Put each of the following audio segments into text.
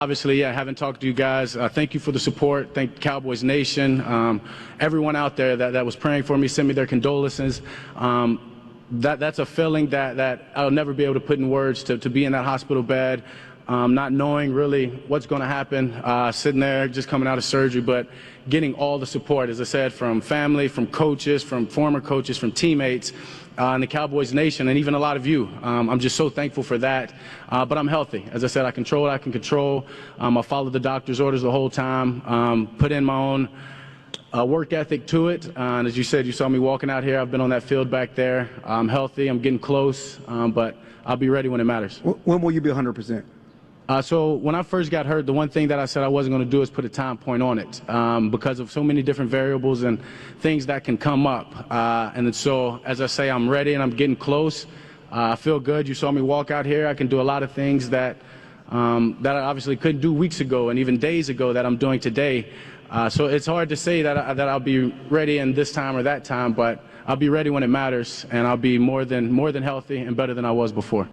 Obviously, I haven't talked to you guys. Thank you for the support. Thank Cowboys Nation. Everyone out there that was praying for me, sent me their condolences. That's a feeling that I'll never be able to put in words, to be in that hospital bed, not knowing really what's going to happen, sitting there just coming out of surgery, but getting all the support, as I said, from family, from coaches, from former coaches, from teammates, and the Cowboys Nation, and even a lot of you. I'm just so thankful for that. But I'm healthy. As I said, I control what I can control. I followed the doctor's orders the whole time, put in my own work ethic to it. And as you said, you saw me walking out here. I've been on that field back there. I'm healthy. I'm getting close, but I'll be ready when it matters. When will you be 100%? So when I first got hurt, the one thing that I said I wasn't going to do is put a time point on it because of so many different variables and things that can come up. And so, as I say, I'm ready and I'm getting close. I feel good. You saw me walk out here. I can do a lot of things that I obviously couldn't do weeks ago and even days ago that I'm doing today. So it's hard to say that I'll be ready in this time or that time, but I'll be ready when it matters, and I'll be more than healthy and better than I was before.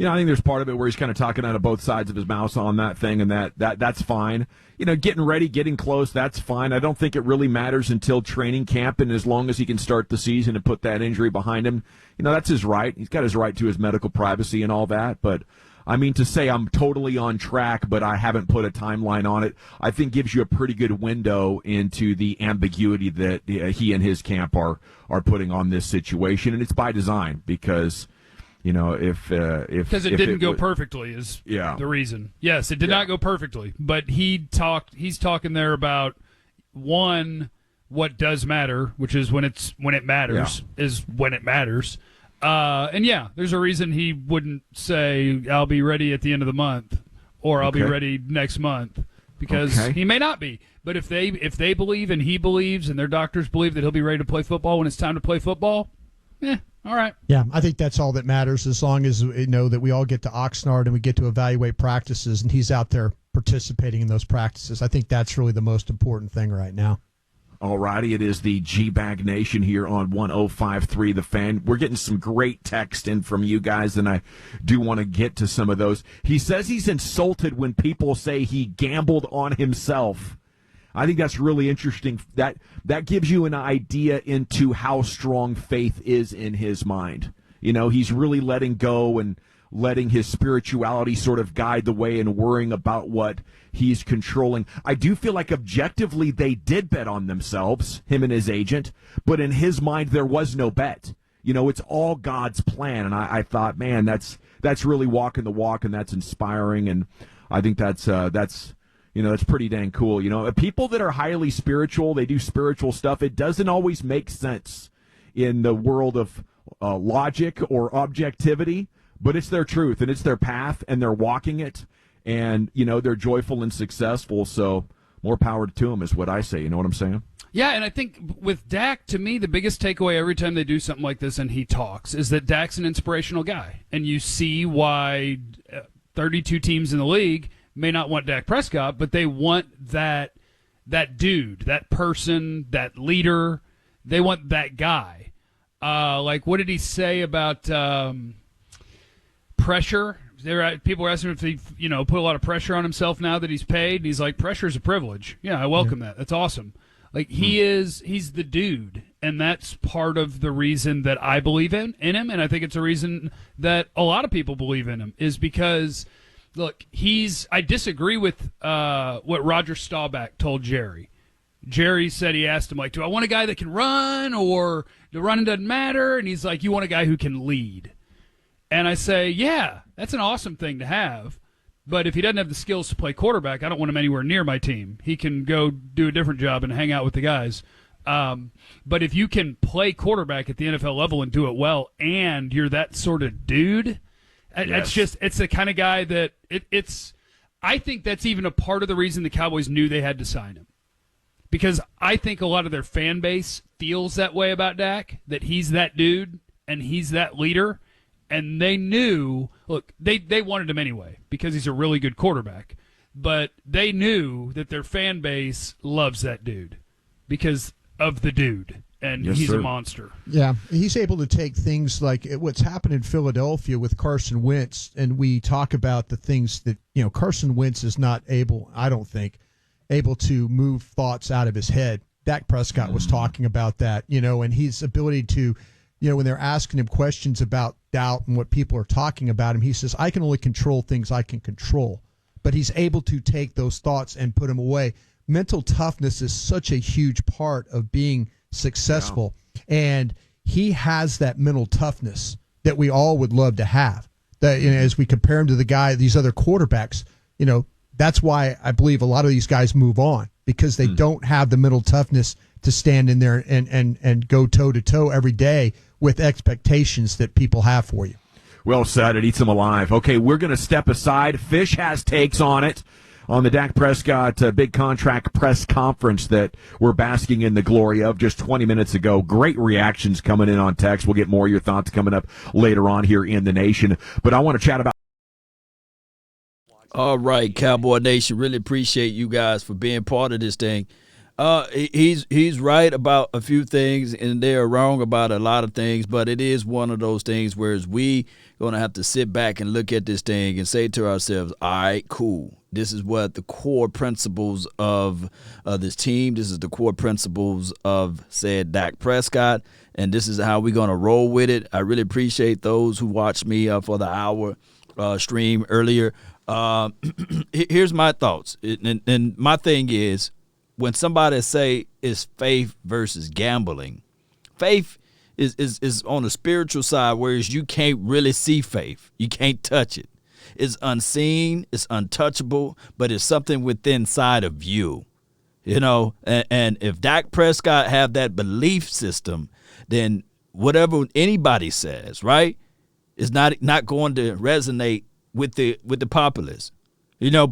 I think there's part of it where he's kind of talking out of both sides of his mouth on that thing, and that's fine. Getting ready, getting close, that's fine. I don't think it really matters until training camp, and as long as he can start the season and put that injury behind him, that's his right. He's got his right to his medical privacy and all that, but I mean, to say I'm totally on track, but I haven't put a timeline on it, I think gives you a pretty good window into the ambiguity that he and his camp are putting on this situation, and it's by design because because it didn't go perfectly is the reason. Yes, it did not go perfectly, but he's talking there about what does matter, which is when it matters is when it matters. And there's a reason he wouldn't say I'll be ready at the end of the month or I'll be ready next month because he may not be. But if they believe and he believes and their doctors believe that he'll be ready to play football when it's time to play football, all right. Yeah, I think that's all that matters as long as we know that we all get to Oxnard and we get to evaluate practices and he's out there participating in those practices. I think that's really the most important thing right now. All righty, it is the G-Bag Nation here on 105.3 The Fan. We're getting some great text in from you guys, and I do want to get to some of those. He says he's insulted when people say he gambled on himself. I think that's really interesting. That gives you an idea into how strong faith is in his mind. He's really letting go and letting his spirituality sort of guide the way and worrying about what he's controlling. I do feel like objectively they did bet on themselves, him and his agent, but in his mind there was no bet. It's all God's plan, and I thought, man, that's really walking the walk, and that's inspiring, and I think that's pretty dang cool. People that are highly spiritual, they do spiritual stuff. It doesn't always make sense in the world of logic or objectivity, but it's their truth and it's their path and they're walking it and, they're joyful and successful. So more power to them is what I say. You know what I'm saying? Yeah, and I think with Dak, to me, the biggest takeaway every time they do something like this and he talks is that Dak's an inspirational guy. And you see why 32 teams in the league may not want Dak Prescott, but they want that dude, that person, that leader. They want that guy. What did he say about pressure? People were asking him if he, put a lot of pressure on himself now that he's paid. And he's like, pressure is a privilege. Yeah, I welcome that. That's awesome. He's the dude, and that's part of the reason that I believe in him, and I think it's a reason that a lot of people believe in him is because. Look, I disagree with what Roger Staubach told Jerry. Jerry said he asked him, do I want a guy that can run or the running doesn't matter? And he's like, you want a guy who can lead. And I say, yeah, that's an awesome thing to have. But if he doesn't have the skills to play quarterback, I don't want him anywhere near my team. He can go do a different job and hang out with the guys. But if you can play quarterback at the NFL level and do it well and you're that sort of dude – it's the kind of guy that I think that's even a part of the reason the Cowboys knew they had to sign him. Because I think a lot of their fan base feels that way about Dak, that he's that dude and he's that leader. And they knew, look, they wanted him anyway because he's a really good quarterback. But they knew that their fan base loves that dude because of the dude. and Yes, he's sir. a monster. Yeah, he's able to take things like what's happened in Philadelphia with Carson Wentz, and we talk about the things that, Carson Wentz is not able, I don't think, able to move thoughts out of his head. Dak Prescott was talking about that, and his ability to, when they're asking him questions about doubt and what people are talking about him, he says, I can only control things I can control. But he's able to take those thoughts and put them away. Mental toughness is such a huge part of being successful, and he has that mental toughness that we all would love to have. That, as we compare him to these other quarterbacks, that's why I believe a lot of these guys move on, because they don't have the mental toughness to stand in there and go toe to toe every day with expectations that people have for you. Well said. It eats them alive. Okay, we're going to step aside. Fish has takes on it, on the Dak Prescott big contract press conference that we're basking in the glory of just 20 minutes ago. Great reactions coming in on text. We'll get more of your thoughts coming up later on here in the nation. But I want to chat about. All right, Cowboy Nation, really appreciate you guys for being part of this thing. He's right about a few things, and they're wrong about a lot of things, but it is one of those things where we going to have to sit back and look at this thing and say to ourselves, all right, cool. This is what the core principles of this team, this is the core principles of, said, Dak Prescott, and this is how we're going to roll with it. I really appreciate those who watched me for the hour stream earlier. Here's my thoughts, and my thing is, when somebody say it's faith versus gambling, faith is on the spiritual side, whereas you can't really see faith. You can't touch it. It's unseen, it's untouchable, but it's something within inside of you. And if Dak Prescott have that belief system, then whatever anybody says, right, is not going to resonate with the populace.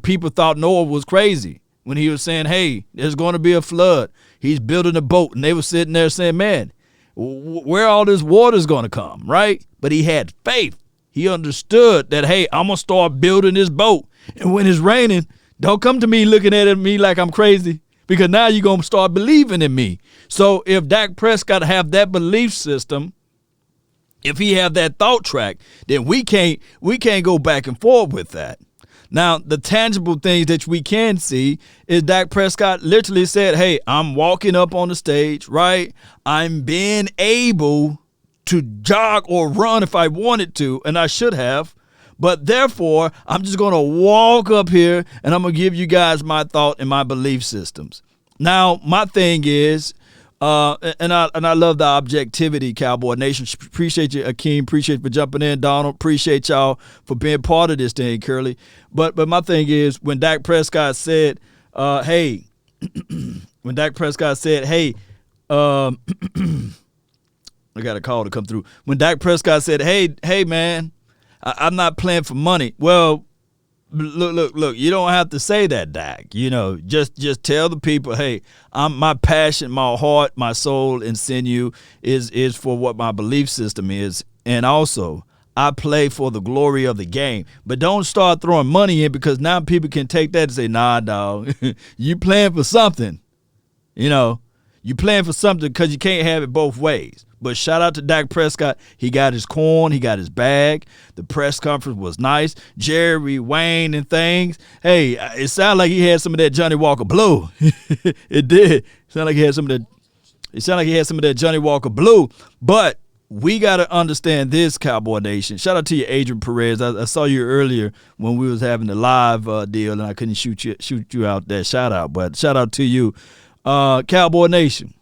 People thought Noah was crazy when he was saying, hey, there's going to be a flood. He's building a boat. And they were sitting there saying, man, where all this water is going to come, right? But he had faith. He understood that, hey, I'm going to start building this boat. And when it's raining, don't come to me looking at me like I'm crazy, because now you're going to start believing in me. So if Dak Prescott have that belief system, if he have that thought track, then we can't go back and forth with that. Now, the tangible things that we can see is Dak Prescott literally said, hey, I'm walking up on the stage, right? I'm being able to jog or run if I wanted to, and I should have. But therefore, I'm just going to walk up here, and I'm going to give you guys my thought and my belief systems. Now, my thing is, and I love the objectivity, Cowboy Nation. Appreciate you, Akeem. Appreciate you for jumping in, Donald. Appreciate y'all for being part of this thing, Curly. But my thing is, when Dak Prescott said, hey, I got a call to come through. When Dak Prescott said, hey, man, I'm not playing for money. Well, look, you don't have to say that, Dak. Just tell the people, hey, my passion, my heart, my soul and sinew is for what my belief system is. And also, I play for the glory of the game. But don't start throwing money in, because now people can take that and say, nah, dog, you playing for something. You playing for something, because you can't have it both ways. But shout out to Dak Prescott. He got his corn. He got his bag. The press conference was nice. Jerry, Wayne, and things. Hey, it sounded like he had some of that Johnny Walker Blue. It did. It sounded like he had some of that Johnny Walker Blue. But we got to understand this, Cowboy Nation. Shout out to you, Adrian Perez. I saw you earlier when we was having the live deal, and I couldn't shoot you out that shout out. But shout out to you, Cowboy Nation.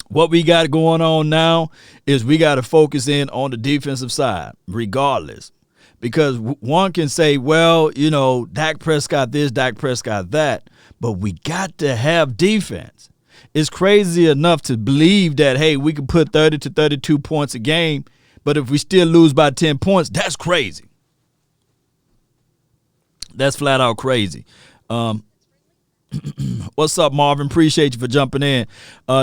What we got going on now is we got to focus in on the defensive side, regardless. Because one can say, well, Dak Prescott this, Dak Prescott that, but we got to have defense. It's crazy enough to believe that, hey, we can put 30 to 32 points a game, but if we still lose by 10 points, that's crazy. That's flat out crazy. What's up, Marvin? Appreciate you for jumping in.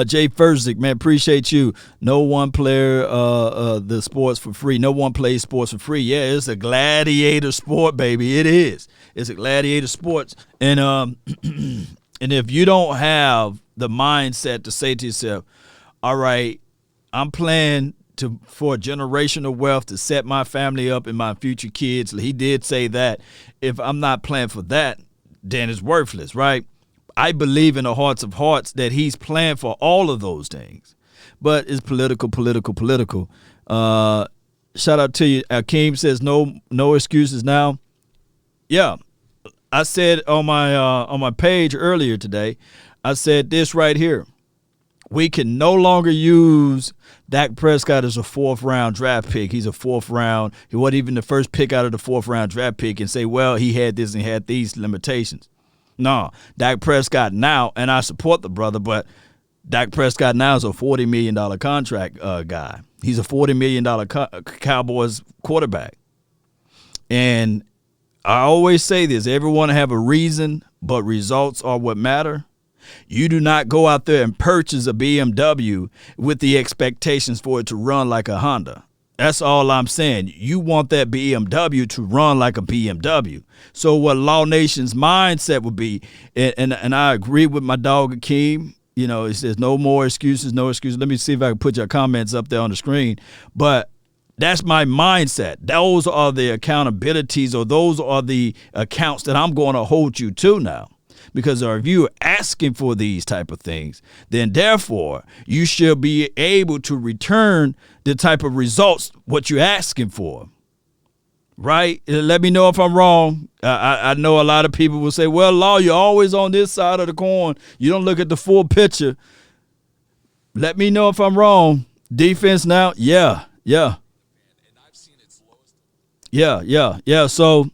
Jay Furzik, man, appreciate you. No one player the sports for free. No one plays sports for free. Yeah, it's a gladiator sport, baby. It is. It's a gladiator sports. And and if you don't have the mindset to say to yourself, all right, I'm playing for generational wealth to set my family up and my future kids. He did say that. If I'm not playing for that, then it's worthless, right? I believe in the hearts of hearts that he's playing for all of those things. But it's political. Shout out to you. Akeem says no excuses now. Yeah. I said on my page earlier today, I said this right here. We can no longer use Dak Prescott as a 4th round draft pick. He's a 4th round. He wasn't even the first pick out of the 4th round draft pick and say, well, he had this and had these limitations. No, Dak Prescott now, and I support the brother, but Dak Prescott now is a $40 million contract guy. He's a $40 million Cowboys quarterback. And I always say this, everyone have a reason, but results are what matter. You do not go out there and purchase a BMW with the expectations for it to run like a Honda. That's all I'm saying. You want that BMW to run like a BMW. So what Law Nation's mindset would be, and I agree with my dog Akeem, you know, it says no more excuses, no excuses. Let me see if I can put your comments up there on the screen. But that's my mindset. Those are the accountabilities, or those are the accounts that I'm going to hold you to now. Because if you're asking for these type of things, then therefore you should be able to return the type of results what you're asking for. Right? Let me know if I'm wrong. I know a lot of people will say, well, Law, you're always on this side of the coin. You don't look at the full picture. Let me know if I'm wrong. Defense now? Yeah. So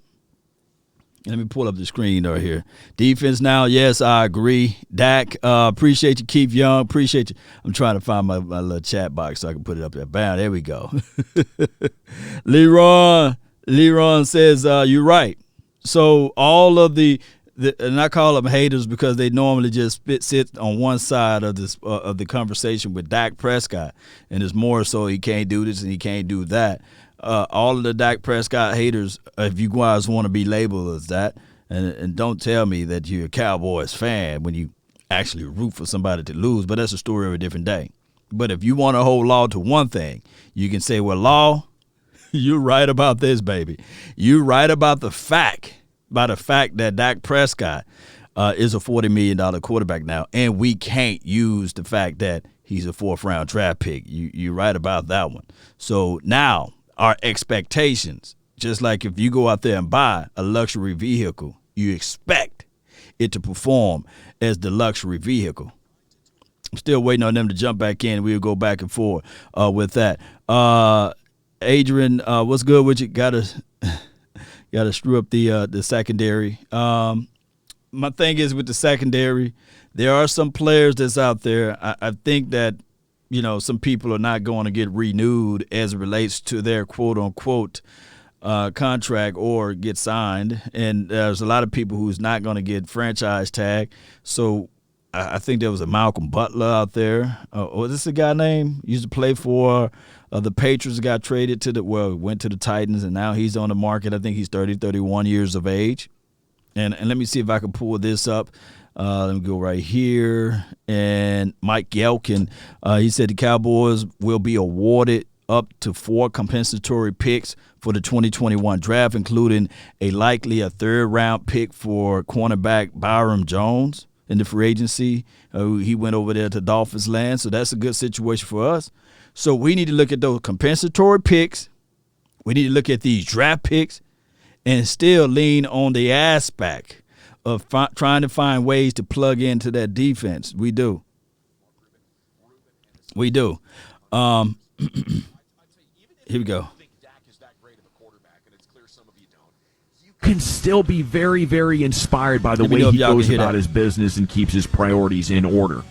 let me pull up the screen right here. Defense now, yes, I agree. Dak, appreciate you, Keith Young. Appreciate you. I'm trying to find my little chat box so I can put it up there. Bam, there we go. Leron says, you're right. So all of the and I call them haters because they normally just sit on one side of this of the conversation with Dak Prescott, and it's more so he can't do this and he can't do that. All of the Dak Prescott haters, if you guys want to be labeled as that, and don't tell me that you're a Cowboys fan when you actually root for somebody to lose, but that's a story of a different day. But if you want to hold Law to one thing, you can say, well, Law, you're right about this, baby. You're right about the fact that Dak Prescott is a $40 million quarterback now, and we can't use the fact that he's a 4th round draft pick. You're right about that one. So now our expectations, just like if you go out there and buy a luxury vehicle, you expect it to perform as the luxury vehicle. I'm still waiting on them to jump back in. We'll go back and forth with that. Adrian, what's good with you? Gotta screw up the secondary. My thing is with the secondary, there are some players that's out there. I think that, you know, some people are not going to get renewed as it relates to their quote unquote contract or get signed. And there's a lot of people who's not going to get franchise tag. So I think there was a Malcolm Butler out there. Was this a guy named? Used to play for the Patriots, got traded went to the Titans, and now he's on the market. I think he's 31 years of age. And let me see if I can pull this up. Let me go right here. And Mike Yelkin, he said the Cowboys will be awarded up to 4 compensatory picks for the 2021 draft, including a 3rd round pick for cornerback Byron Jones in the free agency. He went over there to Dolphins land, so that's a good situation for us. So we need to look at those compensatory picks. We need to look at these draft picks and still lean on the aspect of trying to find ways to plug into that defense. We do. Here we go. Can still be very, very inspired by the way he goes about his business and keeps his priorities in order.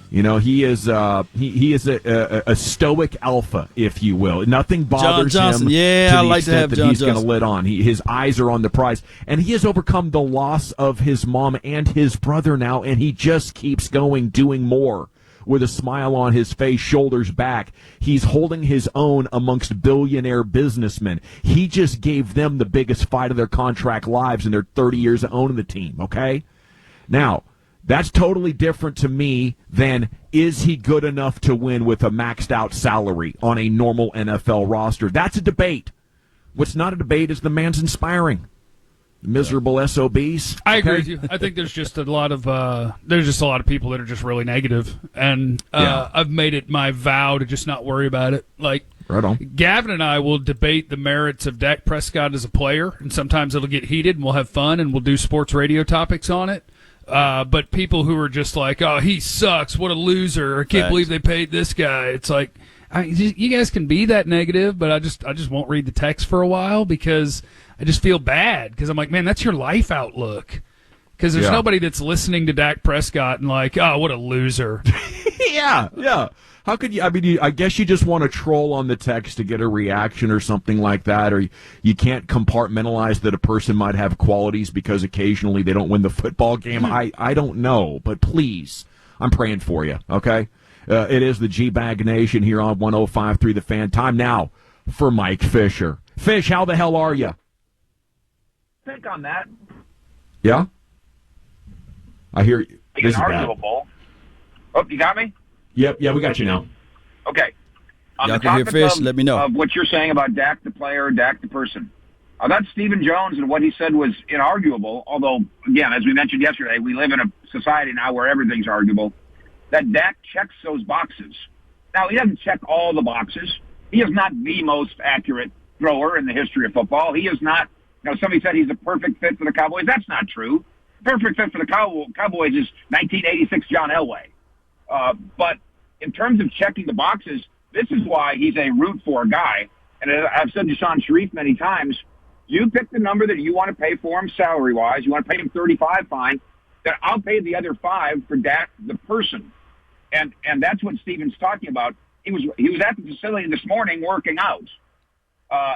You know, he is a stoic alpha, if you will. Nothing bothers him to the extent that he's going to let on. His eyes are on the prize. And he has overcome the loss of his mom and his brother now, and he just keeps going, doing more. With a smile on his face, shoulders back. He's holding his own amongst billionaire businessmen. He just gave them the biggest fight of their contract lives in their 30 years of owning the team, okay? Now, That's totally different to me than is he good enough to win with a maxed out salary on a normal NFL roster. That's a debate. What's not a debate is the man's inspiring. Miserable SOBs. I agree with you. I think there's just a lot of people that are just really negative, and I've made it my vow to just not worry about it. Like, right on. Gavin and I will debate the merits of Dak Prescott as a player, and sometimes it'll get heated, and we'll have fun, and we'll do sports radio topics on it. But people who are just like, oh, he sucks, what a loser, I can't believe they paid this guy. It's like, you guys can be that negative, but I just won't read the text for a while because I just feel bad because I'm like, man, that's your life outlook. Because there's nobody that's listening to Dak Prescott and like, oh, what a loser. Yeah. How could you? I mean, I guess you just want to troll on the text to get a reaction or something like that, or you can't compartmentalize that a person might have qualities because occasionally they don't win the football game. I don't know, but please, I'm praying for you, okay? It is the G-Bag Nation here on 105.3 The Fan. Time now for Mike Fisher. Fish, how the hell are you? Think on that. Yeah? I hear you. It's arguable. Oh, you got me? Yep, we got you now. Okay. On Y'all the can hear topic Fish, let me know. of what you're saying about Dak the player, Dak the person. That Stephen Jones and what he said was inarguable, although, again, as we mentioned yesterday, we live in a society now where everything's arguable, that Dak checks those boxes. Now, he doesn't check all the boxes. He is not the most accurate thrower in the history of football. He is not, somebody said he's a perfect fit for the Cowboys. That's not true. Perfect fit for the Cowboys is 1986 John Elway. But in terms of checking the boxes, this is why he's a root for guy. And I've said to Sean Sharif many times, you pick the number that you want to pay for him salary-wise. You want to pay him $35, fine. Then I'll pay the other $5 for Dak the person. And that's what Steven's talking about. He was at the facility this morning working out.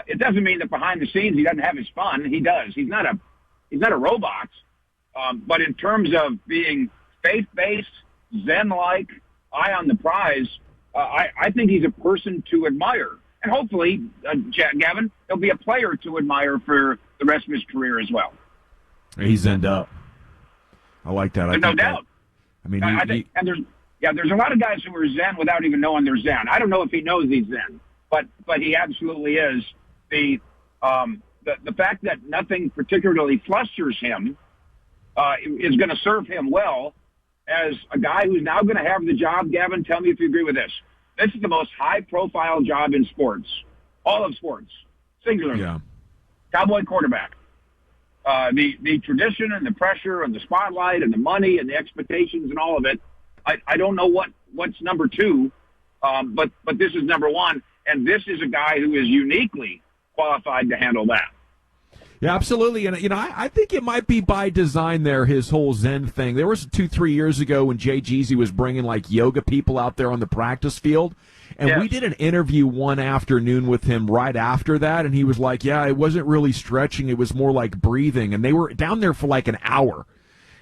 It doesn't mean that behind the scenes he doesn't have his fun. He does. He's not a robot. But in terms of being faith-based, Zen-like, eye on the prize, I think he's a person to admire. And hopefully, Gavin, he'll be a player to admire for the rest of his career as well. He's zened up. I like that. No doubt. I mean, and there's a lot of guys who are Zen without even knowing they're Zen. I don't know if he knows he's Zen, but he absolutely is. The fact that nothing particularly flusters him is going to serve him well as a guy who's now going to have the job. Gavin, tell me if you agree with this. This is the most high-profile job in sports, all of sports, singularly. Yeah. Cowboy quarterback. The tradition and the pressure and the spotlight and the money and the expectations and all of it. I don't know what's number two, but this is number one, and this is a guy who is uniquely qualified to handle that. Yeah, absolutely. And, I think it might be by design there, his whole Zen thing. There was 2-3 years ago when Jay Jeezy was bringing, yoga people out there on the practice field. And we did an interview one afternoon with him right after that, and he was like, yeah, it wasn't really stretching. It was more like breathing. And they were down there for an hour.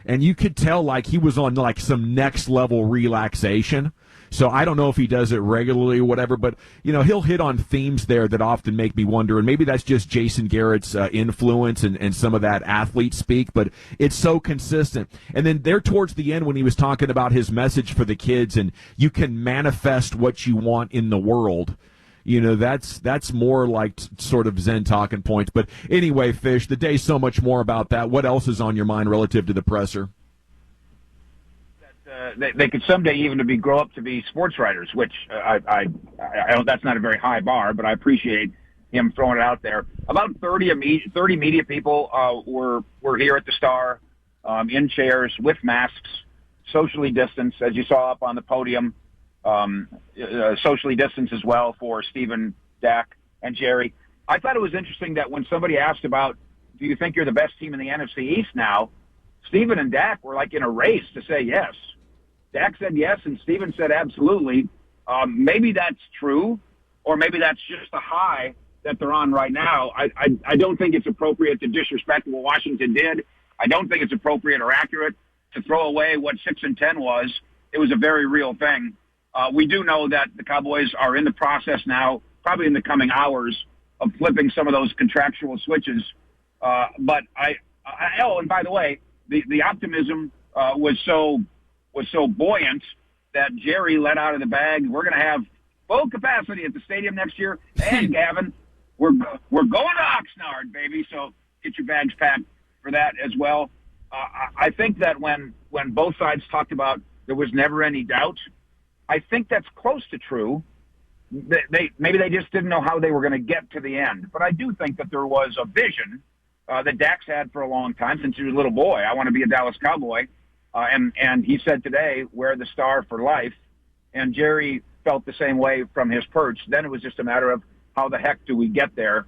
And you could tell he was on some next level relaxation. So I don't know if he does it regularly or whatever, but he'll hit on themes there that often make me wonder, and maybe that's just Jason Garrett's influence and some of that athlete speak, but it's so consistent. And then there towards the end when he was talking about his message for the kids and you can manifest what you want in the world, that's more sort of Zen talking points. But anyway, Fish, the day's so much more about that. What else is on your mind relative to the presser? They could someday even grow up to be sports writers, which I don't, that's not a very high bar, but I appreciate him throwing it out there. About 30 media people were here at the Star in chairs with masks, socially distanced, as you saw up on the podium, socially distanced as well for Stephen, Dak, and Jerry. I thought it was interesting that when somebody asked about, do you think you're the best team in the NFC East now, Stephen and Dak were in a race to say yes. Dak said yes, and Steven said absolutely. Maybe that's true, or maybe that's just the high that they're on right now. I don't think it's appropriate to disrespect what Washington did. I don't think it's appropriate or accurate to throw away what 6-10 was. It was a very real thing. We do know that the Cowboys are in the process now, probably in the coming hours, of flipping some of those contractual switches. But and by the way, the optimism was so buoyant that Jerry let out of the bag. We're going to have full capacity at the stadium next year. And Gavin, we're going to Oxnard, baby. So get your bags packed for that as well. I think that when both sides talked about there was never any doubt, I think that's close to true. Maybe they just didn't know how they were going to get to the end. But I do think that there was a vision that Dak's had for a long time since he was a little boy. I want to be a Dallas Cowboy. And he said today, wear the star for life. And Jerry felt the same way from his perch. Then it was just a matter of how the heck do we get there?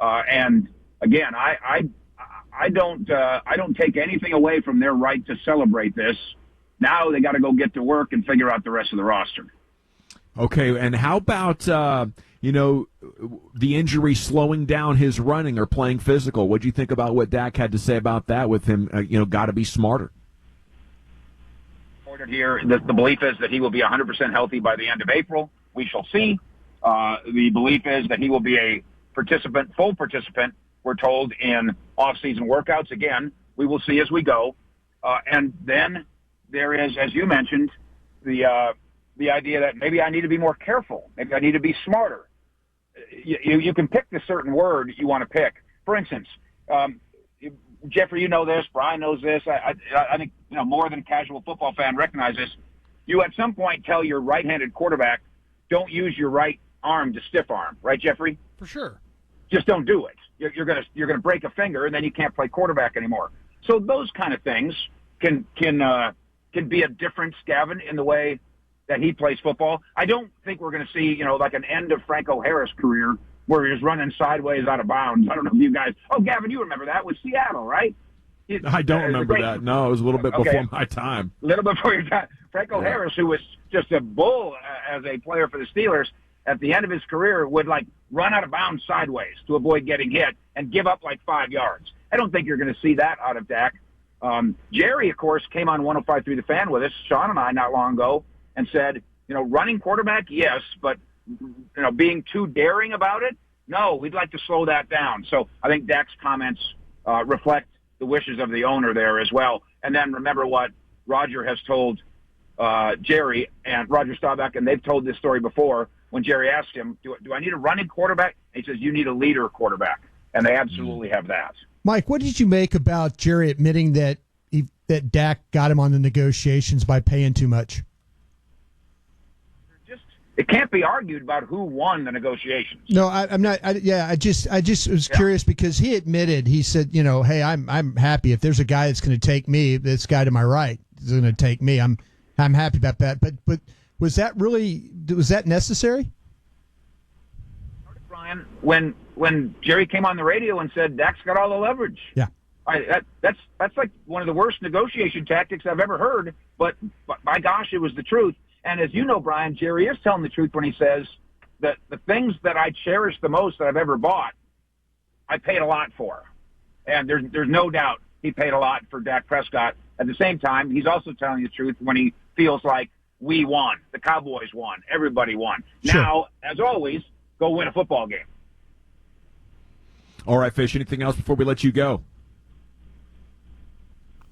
And again, I don't take anything away from their right to celebrate this. Now they got to go get to work and figure out the rest of the roster. Okay, and how about the injury slowing down his running or playing physical? What do you think about what Dak had to say about that? With him, got to be smarter. Here, the belief is that he will be 100% healthy by the end of April. We shall see. The belief is that he will be a full participant. We're told in off-season workouts. Again, we will see as we go. And then there is, as you mentioned, the idea that maybe I need to be more careful. Maybe I need to be smarter. You can pick the certain word you want to pick. For instance, Jeffrey, you know this. Brian knows this. I think more than a casual football fan recognize this. You at some point tell your right-handed quarterback, don't use your right arm to stiff arm, right, Jeffrey? For sure. Just don't do it. You're gonna break a finger, and then you can't play quarterback anymore. So those kind of things can be a difference, Gavin, in the way that he plays football. I don't think we're going to see, like an end of Franco Harris' career where he was running sideways out of bounds. I don't know if you guys. Oh, Gavin, you remember that with Seattle, right? I don't remember that. No, it was a little bit before my time. A little before your time. Franco Harris, who was just a bull as a player for the Steelers, at the end of his career would run out of bounds sideways to avoid getting hit and give up 5 yards. I don't think you're going to see that out of Dak. Jerry, of course, came on 105.3 The Fan with us, Sean and I, not long ago, and said, running quarterback, yes, but being too daring about it, no, we'd like to slow that down. So I think Dak's comments reflect the wishes of the owner there as well. And then remember what Roger has told Jerry and Roger Staubach, and they've told this story before. When Jerry asked him, do I need a running quarterback? He says, you need a leader quarterback. And they absolutely have that. Mike, what did you make about Jerry admitting that Dak got him on the negotiations by paying too much? It can't be argued about who won the negotiations. No, I'm not. I just was curious because he admitted, he said, hey, I'm happy if there's a guy that's going to take me. This guy to my right is going to take me. I'm happy about that. But was that necessary? Brian, when Jerry came on the radio and said Dak's got all the leverage. Yeah. That's one of the worst negotiation tactics I've ever heard. But by gosh, it was the truth. And as you know, Brian, Jerry is telling the truth when he says that the things that I cherish the most that I've ever bought, I paid a lot for. And there's no doubt he paid a lot for Dak Prescott. At the same time, he's also telling the truth when he feels like we won. The Cowboys won. Everybody won. Sure. Now, as always, go win a football game. All right, Fish, anything else before we let you go?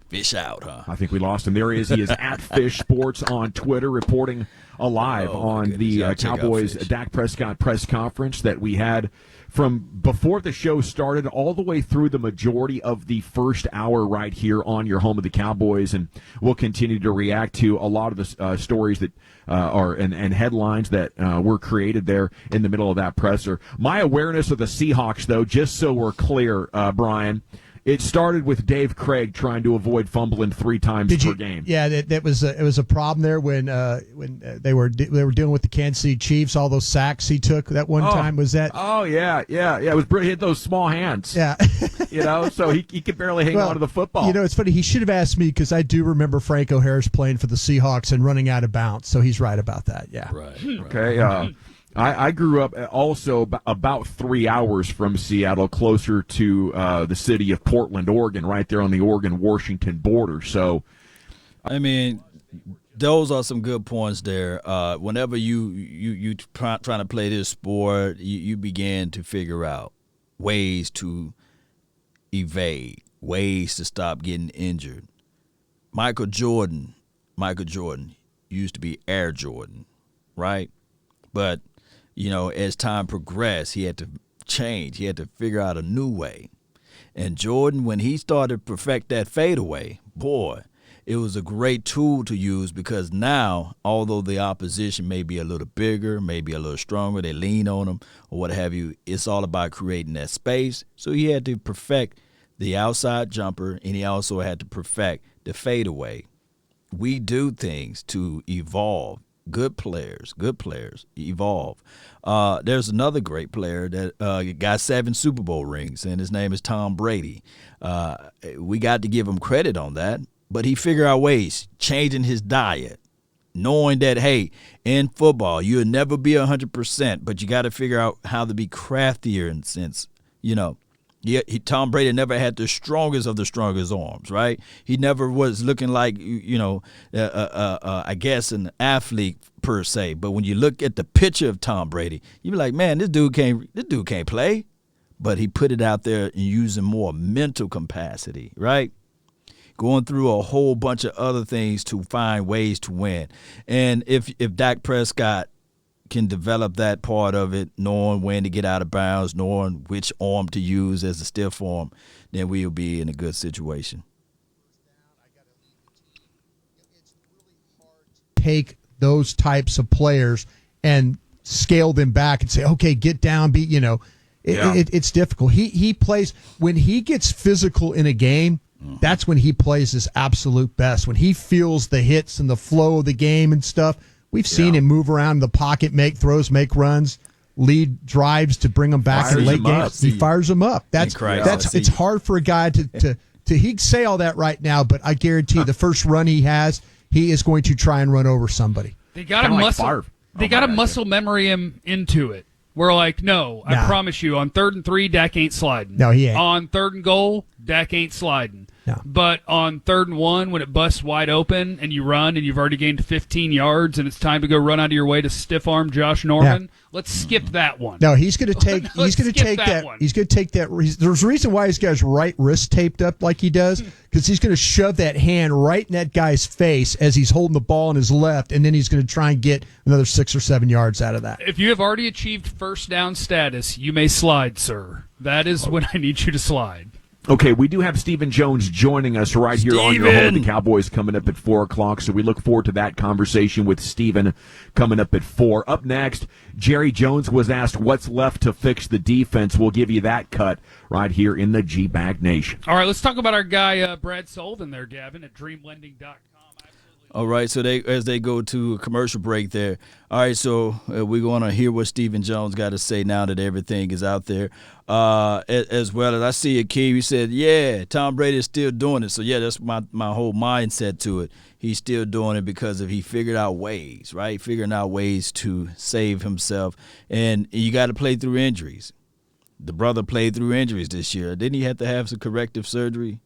Fish out, huh? I think we lost him. There he is. He is at Fish Sports on Twitter, reporting live on the Cowboys Dak Prescott press conference that we had from before the show started all the way through the majority of the first hour right here on your home of the Cowboys. And we'll continue to react to a lot of the stories that and headlines that were created there in the middle of that presser. My awareness of the Seahawks, though, just so we're clear, Brian, it started with Dave Craig trying to avoid fumbling 3 times per game. Yeah, it was a problem there when they were dealing with the Kansas City Chiefs. All those sacks he took that one time, was that? Oh yeah. It was he had those small hands. Yeah, so he could barely hang on to the football. It's funny. He should have asked me because I do remember Franco Harris playing for the Seahawks and running out of bounds. So he's right about that. Yeah. Right. Okay. I grew up also about 3 hours from Seattle, closer to the city of Portland, Oregon, right there on the Oregon-Washington border. So, I mean, those are some good points there. Whenever you trying to play this sport, you begin to figure out ways to evade, ways to stop getting injured. Michael Jordan used to be Air Jordan, right? But, as time progressed, he had to change. He had to figure out a new way. And Jordan, when he started to perfect that fadeaway, boy, it was a great tool to use because now, although the opposition may be a little bigger, maybe a little stronger, they lean on him or what have you, it's all about creating that space. So he had to perfect the outside jumper, and he also had to perfect the fadeaway. We do things to evolve. Good players evolve. There's another great player that got 7 Super Bowl rings, and his name is Tom Brady. We got to give him credit on that, but he figured out ways, changing his diet, knowing that, hey, in football, you'll never be 100%, but you got to figure out how to be craftier in a sense, Tom Brady never had the strongest of the strongest arms, right? He never was looking like, I guess an athlete per se. But when you look at the picture of Tom Brady, you be like, man, this dude can't play. But he put it out there and using more mental capacity, right? Going through a whole bunch of other things to find ways to win. And if Dak Prescott can develop that part of it, knowing when to get out of bounds, knowing which arm to use as a stiff arm, then we'll be in a good situation. Take those types of players and scale them back and say, okay, get down, it's difficult. He plays when he gets physical in a game. That's when he plays his absolute best. When he feels the hits and the flow of the game and stuff. We've seen him move around the pocket, make throws, make runs, lead drives to bring them back in late games. He fires them up. It's hard for a guy to he can say all that right now, but I guarantee the first run he has, he is going to try and run over somebody. They got to muscle memory him into it. We're like, I promise you, on 3rd and 3, Dak ain't sliding. No, he ain't. On 3rd and goal, Dak ain't sliding. No. But on 3rd and 1, when it busts wide open and you run and you've already gained 15 yards and it's time to go run out of your way to stiff arm Josh Norman, let's skip that one. No, he's going to take. He's going to take that. He's going to take that. There's a reason why he's got his right wrist taped up like he does, because he's going to shove that hand right in that guy's face as he's holding the ball in his left, and then he's going to try and get another 6 or 7 yards out of that. If you have already achieved first down status, you may slide, sir. That is when I need you to slide. Okay, we do have Stephen Jones joining us right here on your home of the Cowboys coming up at 4 o'clock, so we look forward to that conversation with Stephen coming up at 4. Up next, Jerry Jones was asked what's left to fix the defense. We'll give you that cut right here in the G-Bag Nation. All right, let's talk about our guy Brad Sullivan there, Gavin, at dreamlending.com. All right, so as they go to a commercial break there. All right, so we're going to hear what Stephen Jones got to say now that everything is out there. As well as I see it, Keith, you said, Tom Brady is still doing it. So, that's my whole mindset to it. He's still doing it because he figured out ways, right? Figuring out ways to save himself. And you got to play through injuries. The brother played through injuries this year. Didn't he have to have some corrective surgery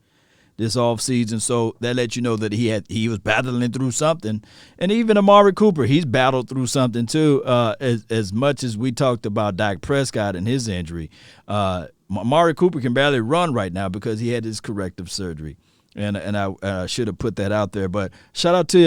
this offseason? So that lets you know that he was battling through something. And even Amari Cooper, he's battled through something too. As much as we talked about Dak Prescott and his injury, Amari Cooper can barely run right now because he had his corrective surgery. And I should have put that out there. But shout out to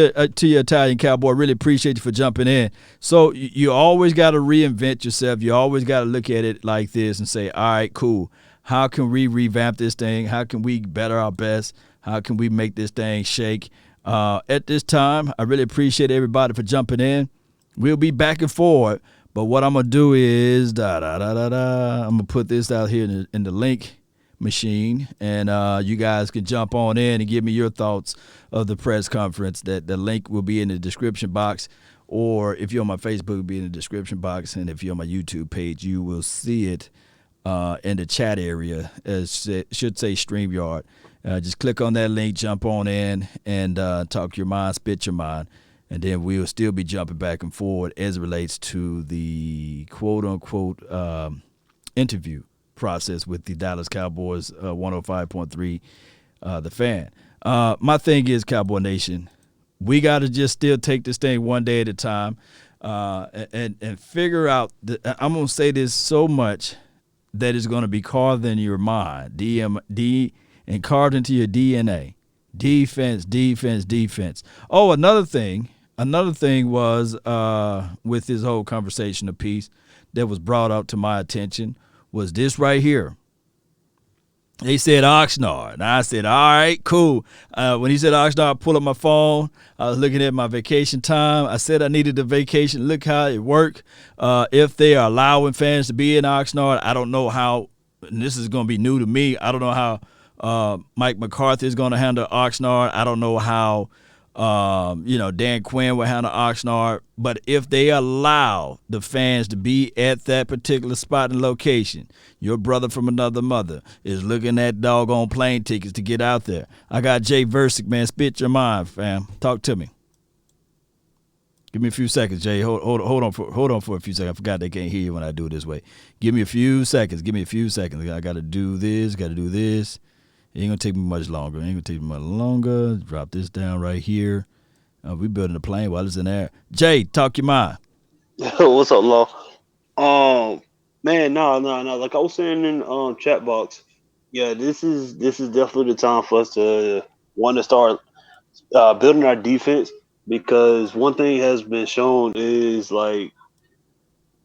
you, Italian Cowboy. Really appreciate you for jumping in. So you always got to reinvent yourself. You always got to look at it like this and say, all right, cool. How can we revamp this thing? How can we better our best? How can we make this thing shake? At this time, I really appreciate everybody for jumping in. We'll be back and forward. But what I'm going to do is I'm going to put this out here in the link machine, and you guys can jump on in and give me your thoughts of the press conference. That the link will be in the description box, or if you're on my Facebook, it'll be in the description box, and if you're on my YouTube page, you will see it in the chat area. Should say StreamYard. Just click on that link, jump on in, and talk your mind, spit your mind, and then we'll still be jumping back and forward as it relates to the quote-unquote interview process with the Dallas Cowboys 105.3 The Fan. My thing is, Cowboy Nation, we got to just still take this thing one day at a time and figure out I'm going to say this so much that it's going to be carved in your mind, and carved into your DNA. Defense, defense, defense. Oh, another thing was with this whole conversation of peace that was brought up to my attention was this right here. They said Oxnard, and I said, all right, cool. When he said Oxnard, I pulled up my phone. I was looking at my vacation time. I said I needed a vacation. Look how it worked. If they are allowing fans to be in Oxnard, I don't know how, and this is going to be new to me, I don't know how Mike McCarthy is going to handle Oxnard. I don't know how Dan Quinn will handle Oxnard. But if they allow the fans to be at that particular spot and location, your brother from another mother is looking at doggone plane tickets to get out there. I got Jay Versick, man. Spit your mind, fam. Talk to me. Give me a few seconds, Jay. Hold on for a few seconds. I forgot they can't hear you when I do it this way. Give me a few seconds. I got to do this. It ain't going to take me much longer. Drop this down right here. We building a plane while it's in there. Jay, talk your mind. What's up, Law? Man, no. Like I was saying in chat box, yeah, this is definitely the time for us to want to start building our defense, because one thing has been shown is like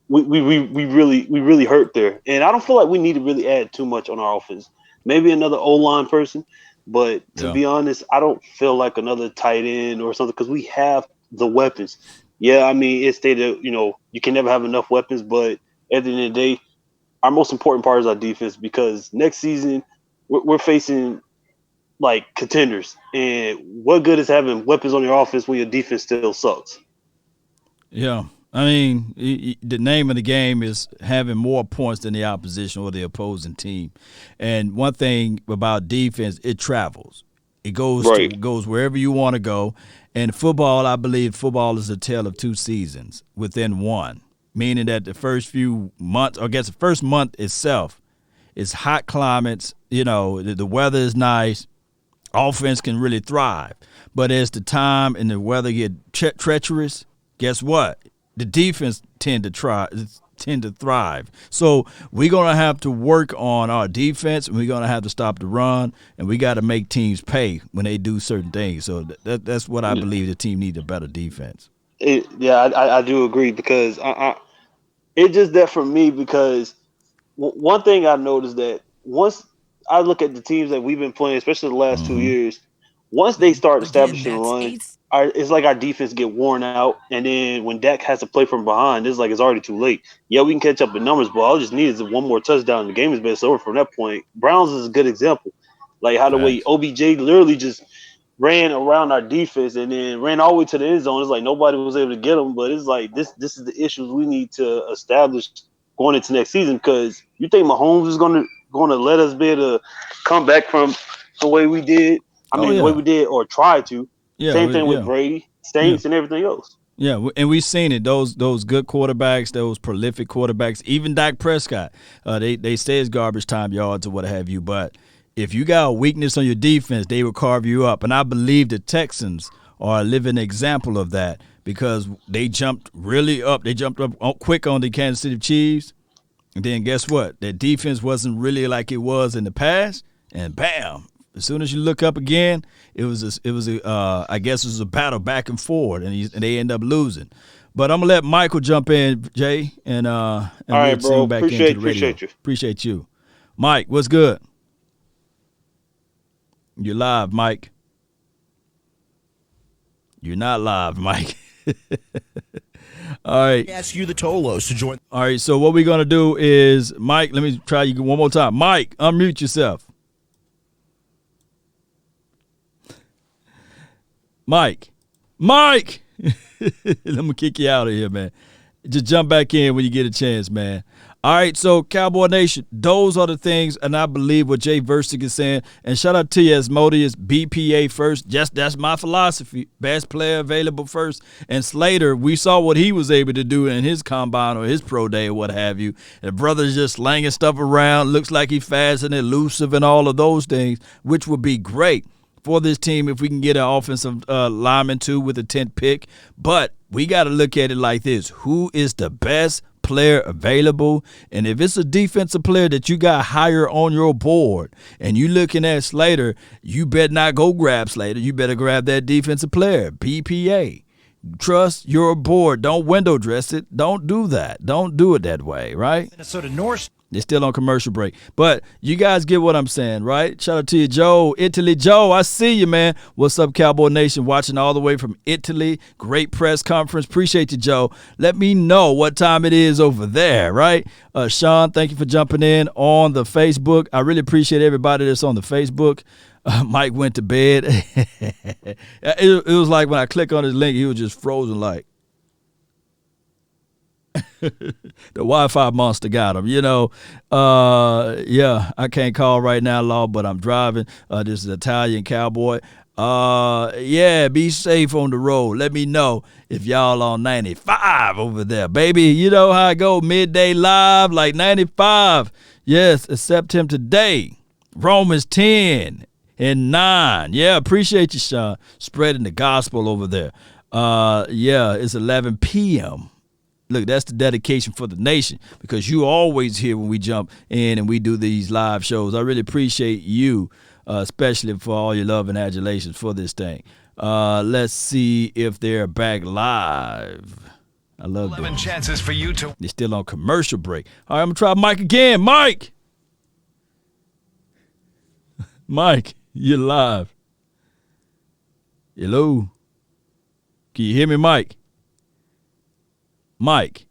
we really hurt there, and I don't feel like we need to really add too much on our offense. Maybe another O-line person, but to be honest, I don't feel like another tight end or something, because we have the weapons. Yeah, I mean, it's stated, you can never have enough weapons, but at the end of the day, our most important part is our defense, because next season we're facing like contenders, and what good is having weapons on your offense when your defense still sucks? Yeah. I mean, the name of the game is having more points than the opposition or the opposing team. And one thing about defense, it travels. It goes goes wherever you want to go. And football, I believe football is a tale of two seasons within one, meaning that the first few months, or I guess the first month itself, is hot climates. The weather is nice. Offense can really thrive. But as the time and the weather get treacherous, guess what? The defense tend to thrive. So we're going to have to work on our defense, and we're going to have to stop the run, and we got to make teams pay when they do certain things. So that's what I believe the team needs, a better defense. I do agree, because it's just that for me, because one thing I noticed that once I look at the teams that we've been playing, especially the last 2 years, once they start establishing a run, it's like our defense get worn out, and then when Dak has to play from behind, it's like it's already too late. Yeah, we can catch up in numbers, but all I just need is one more touchdown, and the game is basically over from that point. Browns is a good example. Like how the way OBJ literally just ran around our defense and then ran all the way to the end zone. It's like nobody was able to get him, but it's like this is the issues we need to establish going into next season, because you think Mahomes is going to let us be able to come back from the way we did? The way we did, or try to. Yeah, same thing with Brady, Saints, and everything else. Yeah, and we've seen it. Those good quarterbacks, those prolific quarterbacks, even Dak Prescott, they say it's garbage time yards or what have you. But if you got a weakness on your defense, they will carve you up. And I believe the Texans are a living example of that, because they jumped really up. They jumped up quick on the Kansas City Chiefs. And then guess what? Their defense wasn't really like it was in the past. And bam. As soon as you look up again, it was a battle back and forward, and they end up losing. But I'm gonna let Michael jump in, Jay, and all right, bro. Back into the radio. Appreciate you, Mike. What's good? You're live, Mike. You're not live, Mike. All right. Ask you the Tolos to join. All right. So what we're gonna do is, Mike. Let me try you one more time. Mike, unmute yourself. Mike, let me kick you out of here, man. Just jump back in when you get a chance, man. All right, so Cowboy Nation, those are the things, and I believe what Jay Versick is saying. And shout out to you, Asmodeus, BPA first. That's my philosophy. Best player available first. And Slater, we saw what he was able to do in his combine or his pro day or what have you. The brother's just slanging stuff around. Looks like he's fast and elusive and all of those things, which would be great for this team if we can get an offensive lineman too with a 10th pick. But we got to look at it like this. Who is the best player available. And if it's a defensive player that you got higher on your board and you looking at Slater, you better not go grab Slater. You better grab that defensive player, PPA. Trust your board. Don't window dress it. Don't do that. Don't do it that way, right? Minnesota North. They're still on commercial break. But you guys get what I'm saying, right? Shout out to you, Joe. Italy. Joe, I see you, man. What's up, Cowboy Nation? Watching all the way from Italy. Great press conference. Appreciate you, Joe. Let me know what time it is over there, right? Sean, thank you for jumping in on the Facebook. I really appreciate everybody that's on the Facebook. Mike went to bed. It was like when I click on his link, he was just frozen like. The Wi-Fi monster got him, yeah, I can't call right now, Law, but I'm driving. This is Italian Cowboy. Yeah, be safe on the road. Let me know if y'all on 95 over there, baby. You know how I go, midday live, like 95. Yes, accept him today. Romans 10 and 9. Yeah, appreciate you, Sean, spreading the gospel over there. Yeah, it's 11 p.m. Look, that's the dedication for the nation, because you always here when we jump in and we do these live shows. I really appreciate you, especially for all your love and adulations for this thing. Let's see if they're back live. I love 11 them. chances for you to. They're still on commercial break. All right, I'm going to try Mike again. Mike! Mike, you're live. Hello? Can you hear me, Mike? Mike.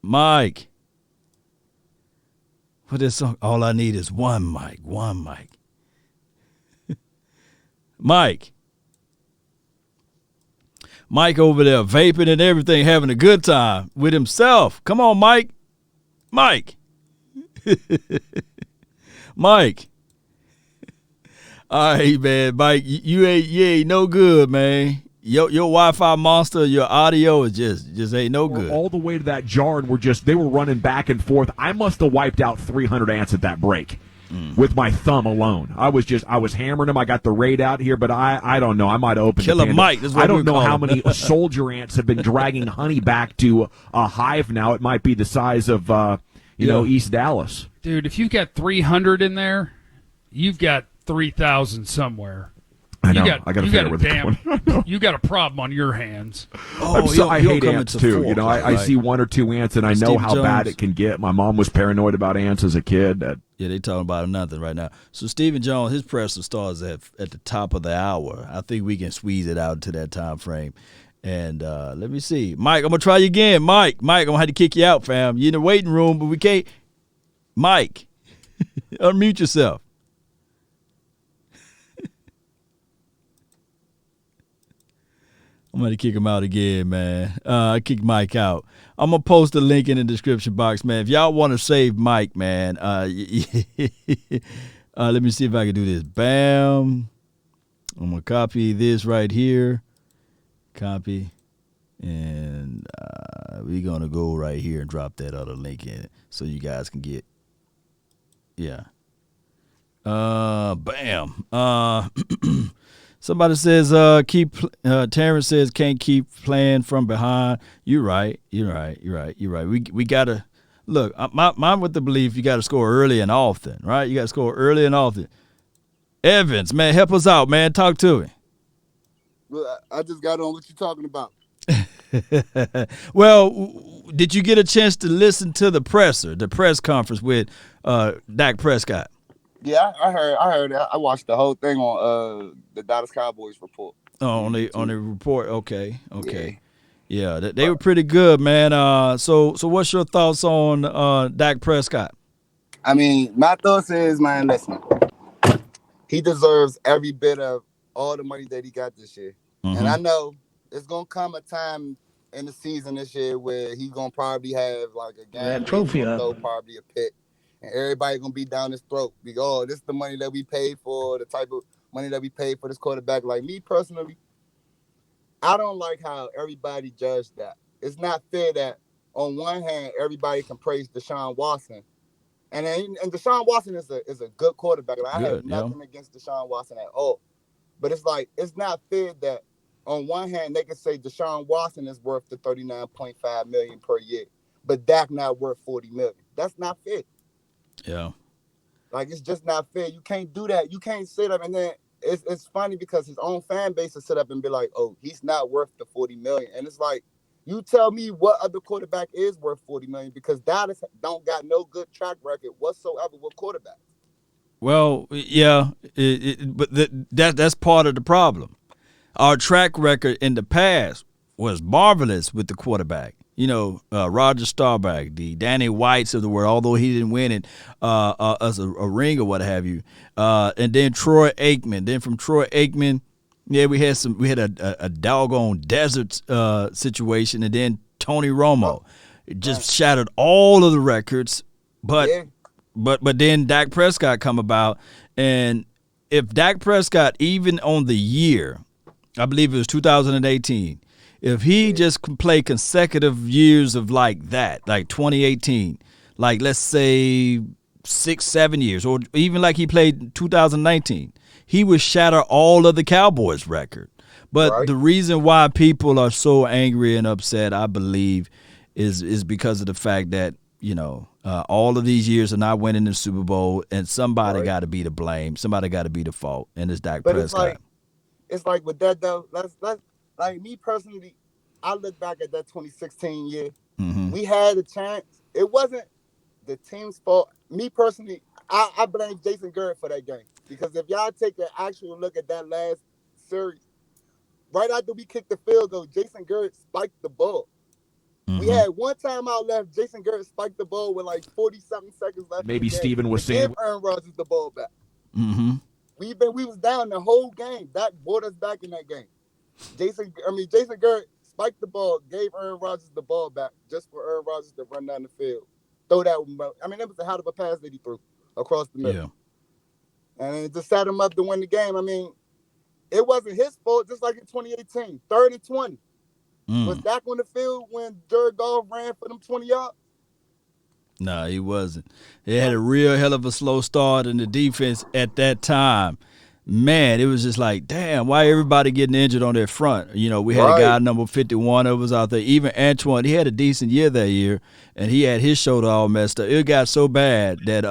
Mike. For this song, all I need is one mic. Mike. Mike over there vaping and everything, having a good time with himself. Come on, Mike. Mike. Mike. All right, man, Mike, you ain't no good, man. Your Wi-Fi monster, your audio is just ain't no good. All the way to that jar, and they were running back and forth. I must have wiped out 300 ants at that break with my thumb alone. I was hammering them. I got the raid out here, but I don't know. I might have opened Killer the Mike. That's what I don't know call how him. many soldier ants have been dragging honey back to a hive now. It might be the size of East Dallas. Dude, if you've got 300 in there, you've got 3,000 somewhere. I know. I got to figure with that one. You got a problem on your hands. I hate ants too. I see one or two ants, and I know Steve how Jones. bad it can get. My mom was paranoid about ants as a kid. Yeah, they talking about nothing right now. So Stephen Jones, his presser starts at the top of the hour. I think we can squeeze it out to that time frame. And let me see. Mike, I'm going to try you again. Mike, I'm going to have to kick you out, fam. You're in the waiting room, but we can't. Mike, unmute yourself. I'm going to kick him out again, man. I kicked Mike out. I'm going to post the link in the description box, man. If y'all want to save Mike, man, let me see if I can do this. Bam. I'm going to copy this right here. Copy. And we're going to go right here and drop that other link in it so you guys can get. Yeah. Bam. Somebody says, Terrence says, can't keep playing from behind. You're right. We got to, look, I'm with the belief you got to score early and often, right? You got to score early and often. Evans, man, help us out, man. Talk to me. Well, I just got on what you're talking about. Well, did you get a chance to listen to the press conference with Dak Prescott? Yeah, I heard that. I watched the whole thing on the Dallas Cowboys report. Oh, on the report. Okay. Yeah, they were pretty good, man. So what's your thoughts on Dak Prescott? I mean, my thoughts is, man, listen, he deserves every bit of all the money that he got this year. Mm-hmm. And I know it's gonna come a time in the season this year where he's gonna probably have like a game trophy, probably a pick. And everybody gonna be down his throat. Because, this is the money that we paid for, the type of money that we paid for this quarterback. Like me personally, I don't like how everybody judged that. It's not fair that on one hand everybody can praise Deshaun Watson, and Deshaun Watson is a good quarterback. Like, I have nothing against Deshaun Watson at all, but it's like it's not fair that on one hand, they can say Deshaun Watson is worth the $39.5 million per year, but Dak not worth $40 million. That's not fair. Yeah. Like, it's just not fair. You can't do that. You can't sit up and then it's funny because his own fan base will sit up and be like, oh, he's not worth the $40 million. And it's like, you tell me what other quarterback is worth $40 million, because Dallas don't got no good track record whatsoever with quarterbacks. Well, yeah, but that's part of the problem. Our track record in the past was marvelous with the quarterback. You know, Roger Staubach, the Danny Whites of the world, although he didn't win it as a ring or what have you. And then Troy Aikman. Then from Troy Aikman, yeah, we had a doggone desert situation, and then Tony Romo. It just shattered all of the records. But then Dak Prescott come about, and if Dak Prescott, even on the year, I believe it was 2018, if he just can play consecutive years of like that, like 2018, like let's say 6-7 years, or even like he played 2019, he would shatter all of the Cowboys record. But the reason why people are so angry and upset, I believe, is because of the fact that, you know, all of these years of not winning the Super Bowl, and somebody got to be to blame. Somebody got to be the fault, and it's Dak Prescott. It's like with that though. Let's like me personally, I look back at that 2016 year. Mm-hmm. We had a chance. It wasn't the team's fault. Me personally, I blame Jason Garrett for that game, because if y'all take an actual look at that last series, right after we kicked the field goal, Jason Garrett spiked the ball. We had one timeout left. Jason Garrett spiked the ball with like 40-something seconds left. Maybe Steven was saying, give Aaron Rodgers the ball back. Mm-hmm. We was down the whole game. That brought us back in that game. Jason Garrett spiked the ball, gave Aaron Rodgers the ball back just for Aaron Rodgers to run down the field. Throw that. I mean, it was a hell of a pass that he threw across the middle. Yeah. And it just set him up to win the game. I mean, it wasn't his fault, just like in 2018, 3rd and 20. Was Dak on the field when Jared Goff ran for them 20 yards? No, he wasn't. They had a real hell of a slow start in the defense at that time. Man, it was just like, damn, why everybody getting injured on their front? You know, we had a guy number 51 that was out there. Even Antoine, he had a decent year that year, and he had his shoulder all messed up. It got so bad that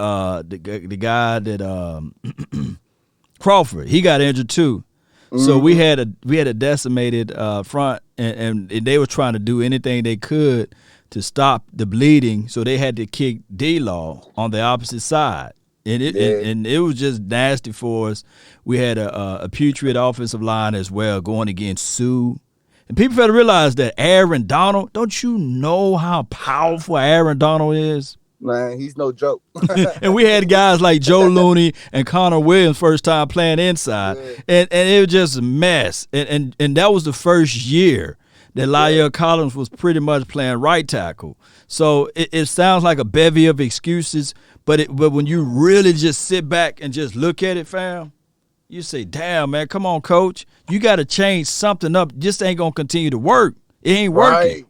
the guy that Crawford, he got injured too. So we had a decimated front, and they were trying to do anything they could to stop the bleeding. So they had to kick D-Law on the opposite side, and it was just nasty for us. We had a putrid offensive line as well going against Sue, and people got to realize that Aaron Donald. Don't you know how powerful Aaron Donald is? Man, he's no joke. And we had guys like Joe Looney and Connor Williams first time playing inside. And it was just a mess. And that was the first year that La'el Collins was pretty much playing right tackle. So it sounds like a bevy of excuses, but when you really just sit back and just look at it, fam, you say, damn, man, come on, coach. You got to change something up. This ain't going to continue to work. It ain't working.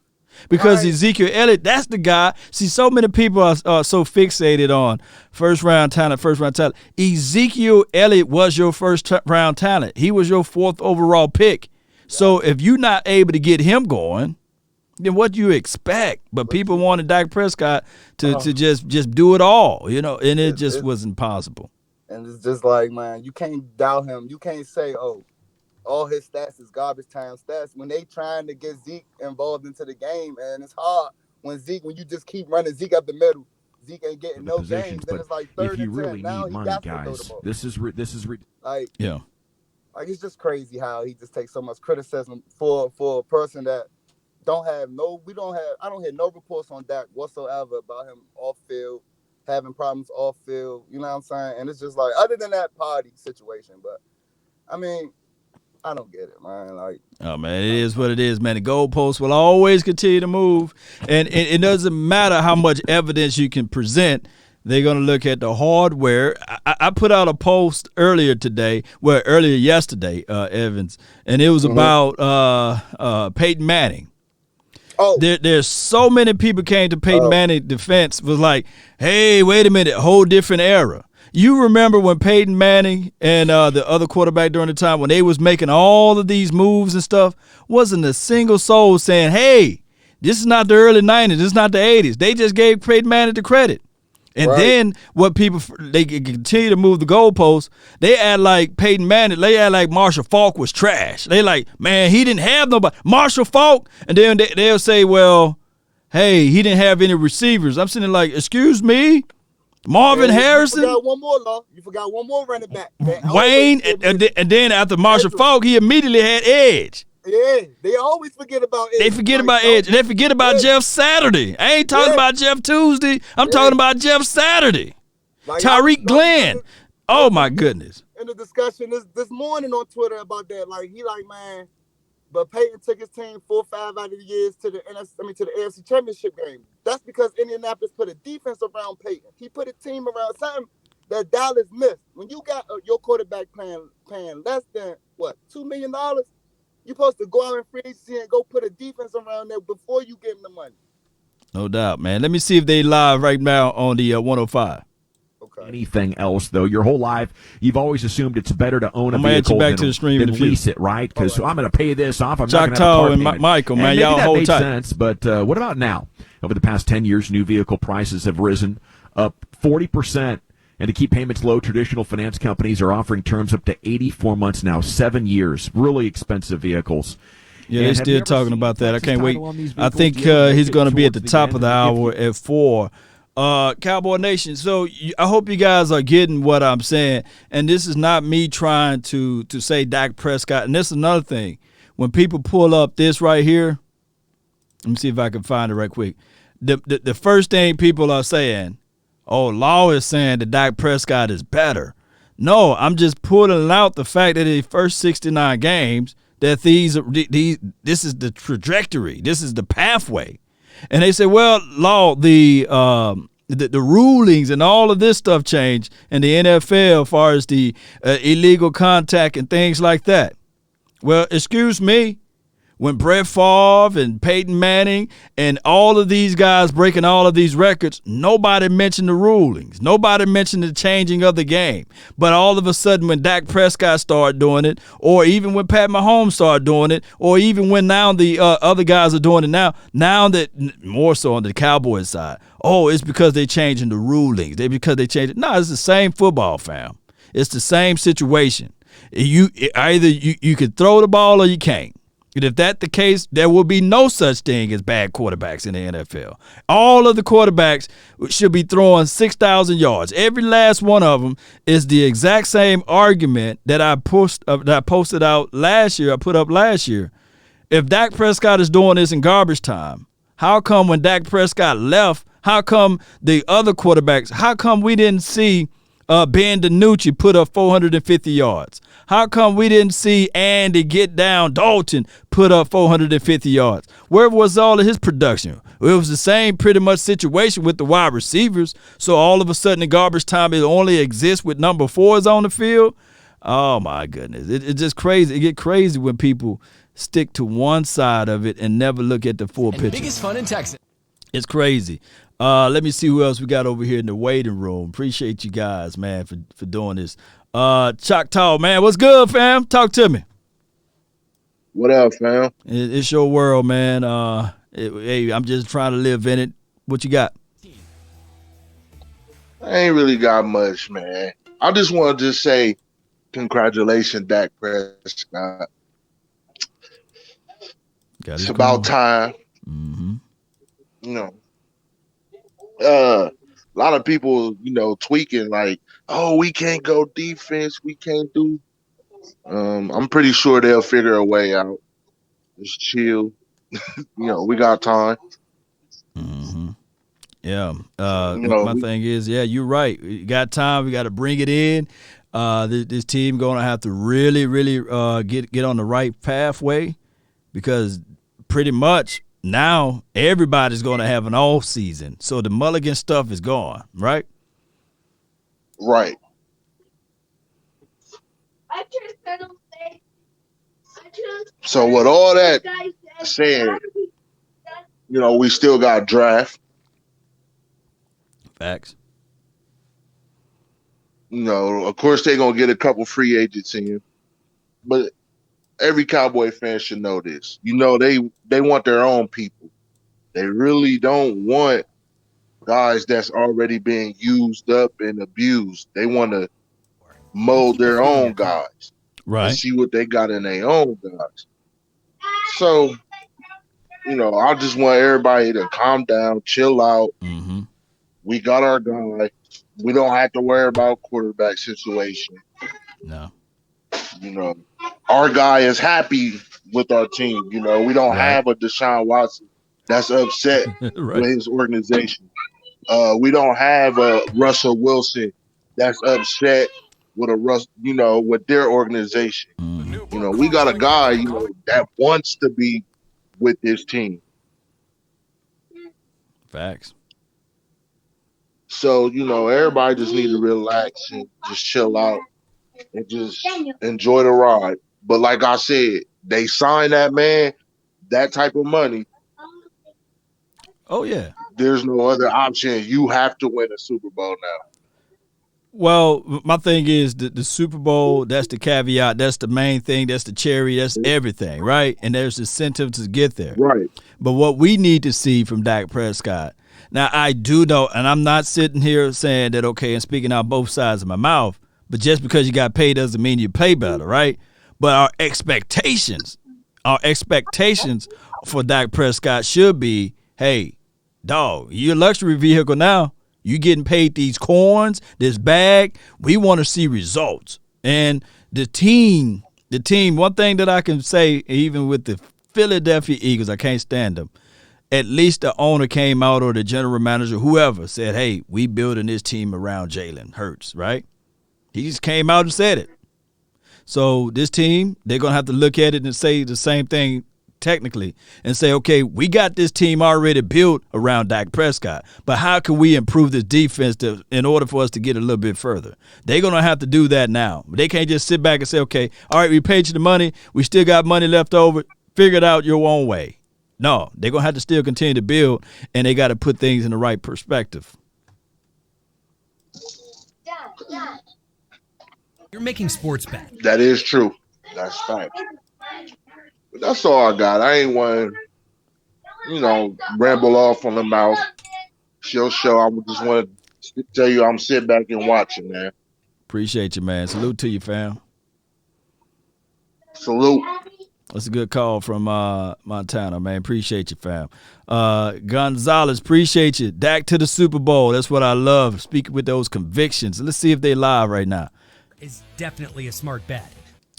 Because Ezekiel Elliott, that's the guy. See, so many people are so fixated on first-round talent. Ezekiel Elliott was your first-round talent. He was your 4th overall pick. So if you're not able to get him going, then what do you expect? But people wanted Dak Prescott to just do it all, you know, and it just wasn't possible. And it's just like, man, you can't doubt him. You can't say, oh, all his stats is garbage time stats when they trying to get Zeke involved into the game, and it's hard when you just keep running Zeke up the middle. Zeke ain't getting no games. Then it's like 3rd if you and 10. really Now need he money, got to throw guys, the ball. this is like like it's just crazy how he just takes so much criticism for a person that I don't hear no reports on Dak whatsoever about him off field having problems off field. You know what I'm saying? And it's just like, other than that party situation, but I mean, I don't get it, man. Like, oh man, it is what it is, man. The goalposts will always continue to move, and it doesn't matter how much evidence you can present. They're gonna look at the hardware. I put out a post earlier yesterday, Evans, and it was about Peyton Manning. Oh, there's so many people came to Peyton Manning's defense was like, hey, wait a minute, whole different era. You remember when Peyton Manning and the other quarterback during the time when they was making all of these moves and stuff, wasn't a single soul saying, hey, this is not the early 90s, this is not the 80s. They just gave Peyton Manning the credit. And then what people, they continue to move the goalposts. They act like Peyton Manning, they act like Marshall Faulk was trash. They like, man, he didn't have nobody. Marshall Faulk, and then they'll say, well, hey, he didn't have any receivers. I'm sitting there like, excuse me? Marvin Harrison. You forgot one more, Law. You forgot one more running back. Wayne, and then after Marshall Faulk, he immediately had Edge. Yeah, they always forget about Edge. They forget about Edge. And they forget about Jeff Saturday. I ain't talking about Jeff Tuesday. I'm talking about Jeff Saturday. Like, Tyreek Glenn. Oh, my goodness. In the discussion this morning on Twitter about that, like, he like, man, but Peyton took his team 4 or 5 out of the years to the AFC Championship game. That's because Indianapolis put a defense around Peyton. He put a team around something that Dallas missed. When you got your quarterback paying less than what, $2 million, you're supposed to go out in free agency and go put a defense around there before you give him the money. No doubt, man. Let me see if they live right now on the 105. Anything else, though, your whole life, you've always assumed it's better to own a vehicle back than, to the stream than lease it, right? Because I'm going to pay this off. I'm not going to have a Choctaw car and payment. Michael, man, and y'all maybe that hold made tight. sense, but what about now? Over the past 10 years, new vehicle prices have risen up 40%. And to keep payments low, traditional finance companies are offering terms up to 84 months now, 7 years. Really expensive vehicles. Yeah, they're still talking about that. I can't wait. I think he's going to be at the top of the hour at 4. Cowboy Nation. So I hope you guys are getting what I'm saying. And this is not me trying to say Dak Prescott. And this is another thing. When people pull up this right here, let me see if I can find it right quick. The first thing people are saying, oh, Law is saying that Dak Prescott is better. No, I'm just pulling out the fact that in the first 69 games, that this is the trajectory. This is the pathway. And they say, well, Law, the rulings and all of this stuff changed in the NFL as far as the illegal contact and things like that. Well, excuse me, when Brett Favre and Peyton Manning and all of these guys breaking all of these records, nobody mentioned the rulings. Nobody mentioned the changing of the game. But all of a sudden when Dak Prescott started doing it, or even when Pat Mahomes started doing it, or even when now the other guys are doing it now that more so on the Cowboys side, oh, it's because they're changing the rulings. Because they changed it. No, it's the same football, fam. It's the same situation. Either you can throw the ball or you can't. And if that's the case, there will be no such thing as bad quarterbacks in the NFL. All of the quarterbacks should be throwing 6,000 yards. Every last one of them is the exact same argument that I posted out last year. I put up last year. If Dak Prescott is doing this in garbage time, how come when Dak Prescott left, how come the other quarterbacks, how come we didn't see Ben DiNucci put up 450 yards? How come we didn't see Andy get down Dalton put up 450 yards? Where was all of his production? It was the same pretty much situation with the wide receivers. So all of a sudden in garbage time, it only exists with number 4s on the field. Oh, my goodness. It's just crazy. It gets crazy when people stick to one side of it and never look at the full picture. Biggest fun in Texas. It's crazy. Let me see who else we got over here in the waiting room. Appreciate you guys, man, for doing this. Choctaw, man, what's good, fam? Talk to me. What up, fam? It's your world, man. Hey, I'm just trying to live in it. What you got? I ain't really got much, man. I just want to just say congratulations, Dak Prescott. It's about time. Mm-hmm. You know, a lot of people, tweaking like, oh, we can't go defense. We can't do. I'm pretty sure they'll figure a way out. Just chill. We got time. Mm-hmm. Yeah. My thing is, yeah, you're right. We got time. We got to bring it in. This team going to have to really, really get on the right pathway, because pretty much now everybody's going to have an off season. So the Mulligan stuff is gone, right? Right. So with all that said, we still got draft. Facts. You know, of course they're gonna get a couple free agents in, but every Cowboy fan should know this. You know, they want their own people. They really don't want guys that's already being used up and abused. They want to mold their own guys and Right. see what they got in their own guys. So, you know, I just want everybody to calm down, chill out. Mm-hmm. We got our guy. We don't have to worry about quarterback situation. No. You know, our guy is happy with our team. You know, we don't Right. have a Deshaun Watson that's upset Right. with his organization. We don't have a Russell Wilson that's upset with with their organization. Mm-hmm. You know, we got a guy, that wants to be with his team. Facts. So, everybody just need to relax and just chill out and just enjoy the ride. But like I said, they signed that man, that type of money. Oh yeah. There's no other option. You have to win a Super Bowl now. Well, my thing is the Super Bowl, that's the caveat. That's the main thing. That's the cherry. That's everything, right? And there's incentive to get there. Right. But what we need to see from Dak Prescott, now I do know, and I'm not sitting here saying that, okay, and speaking out both sides of my mouth, but just because you got paid doesn't mean you play better, right? But our expectations for Dak Prescott should be, hey, dog, you're a luxury vehicle now. You getting paid these coins, this bag. We want to see results. And the team, one thing that I can say, even with the Philadelphia Eagles, I can't stand them. At least the owner came out, or the general manager, whoever, said, hey, we building this team around Jalen Hurts, right? He just came out and said it. So this team, they're going to have to look at it and say the same thing technically and say, okay, we got this team already built around Dak Prescott, but how can we improve this defense in order for us to get a little bit further? They're going to have to do that now. They can't just sit back and say, okay, all right, we paid you the money. We still got money left over. Figure it out your own way. No, they're going to have to still continue to build, and they got to put things in the right perspective. You're making sports bet. That is true. That's fact. But that's all I got. I ain't want to, ramble off on the mouth. Show. I just want to tell you I'm sitting back and watching, man. Appreciate you, man. Salute to you, fam. Salute. That's a good call from Montana, man. Appreciate you, fam. Gonzalez, appreciate you. Dak to the Super Bowl. That's what I love. Speaking with those convictions. Let's see if they live right now. Is definitely a smart bet.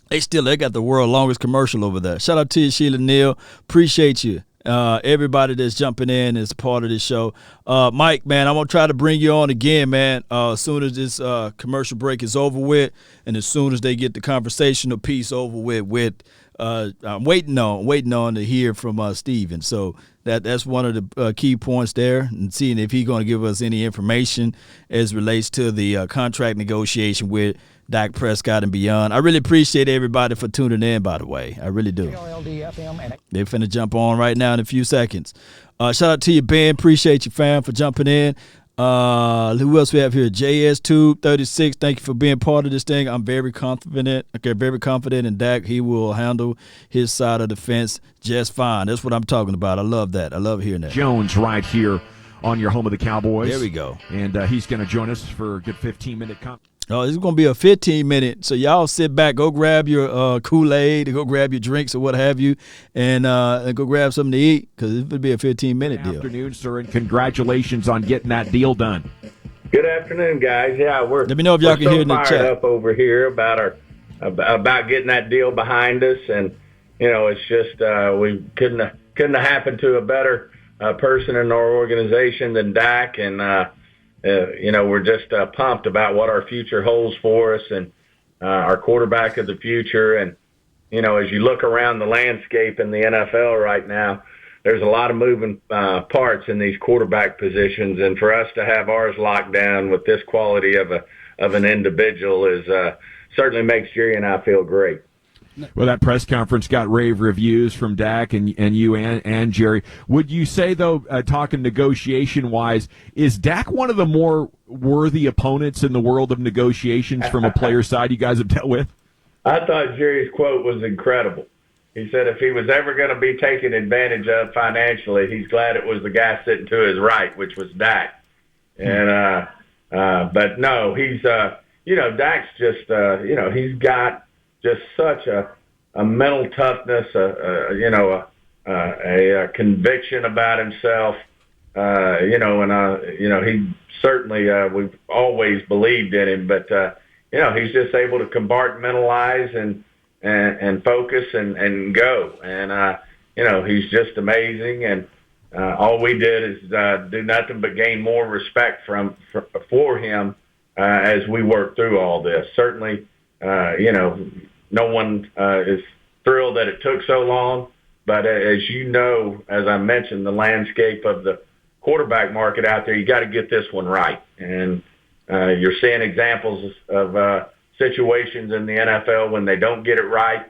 They got the world's longest commercial over there. Shout out to you, Sheila Neal. Appreciate you. Everybody that's jumping in is a part of this show. Mike, man, I'm going to try to bring you on again, man, as soon as this commercial break is over with, and as soon as they get the conversational piece over with I'm waiting on to hear from Steven. So that's one of the key points there, and seeing if he's going to give us any information as relates to the contract negotiation with Dak Prescott and beyond. I really appreciate everybody for tuning in, by the way. I really do. They're finna jump on right now in a few seconds. Shout out to you, Ben. Appreciate you, fam, for jumping in. Who else we have here? JS236. Thank you for being part of this thing. I'm very confident. Okay, very confident in Dak. He will handle his side of the fence just fine. That's what I'm talking about. I love that. I love hearing that. Jones right here on your home of the Cowboys. There we go. And he's going to join us for a good 15-minute Oh, this is going to be a 15-minute. So y'all sit back, go grab your Kool-Aid, go grab your drinks or what have you, and go grab something to eat, because it would be a 15-minute deal. Afternoon, sir, and congratulations on getting that deal done. Good afternoon, guys. Yeah, Let me know if y'all can hear in the chat. Fired up over here about getting that deal behind us, and it's just we couldn't have happened to a better person in our organization than Dak, and we're just pumped about what our future holds for us and our quarterback of the future. And as you look around the landscape in the NFL right now, there's a lot of moving parts in these quarterback positions, and for us to have ours locked down with this quality of an individual is certainly makes Jerry and I feel great. Well, that press conference got rave reviews from Dak and you and Jerry. Would you say, though, talking negotiation-wise, is Dak one of the more worthy opponents in the world of negotiations from a player side you guys have dealt with? I thought Jerry's quote was incredible. He said if he was ever going to be taken advantage of financially, he's glad it was the guy sitting to his right, which was Dak. And but no, he's Dak's just he's got just such a mental toughness, a conviction about himself, he certainly we've always believed in him, but he's just able to compartmentalize and focus and go, and he's just amazing, and all we did is do nothing but gain more respect for him as we work through all this. Certainly, no one is thrilled that it took so long, but as as I mentioned, the landscape of the quarterback market out there, you got to get this one right. And you're seeing examples of situations in the NFL when they don't get it right.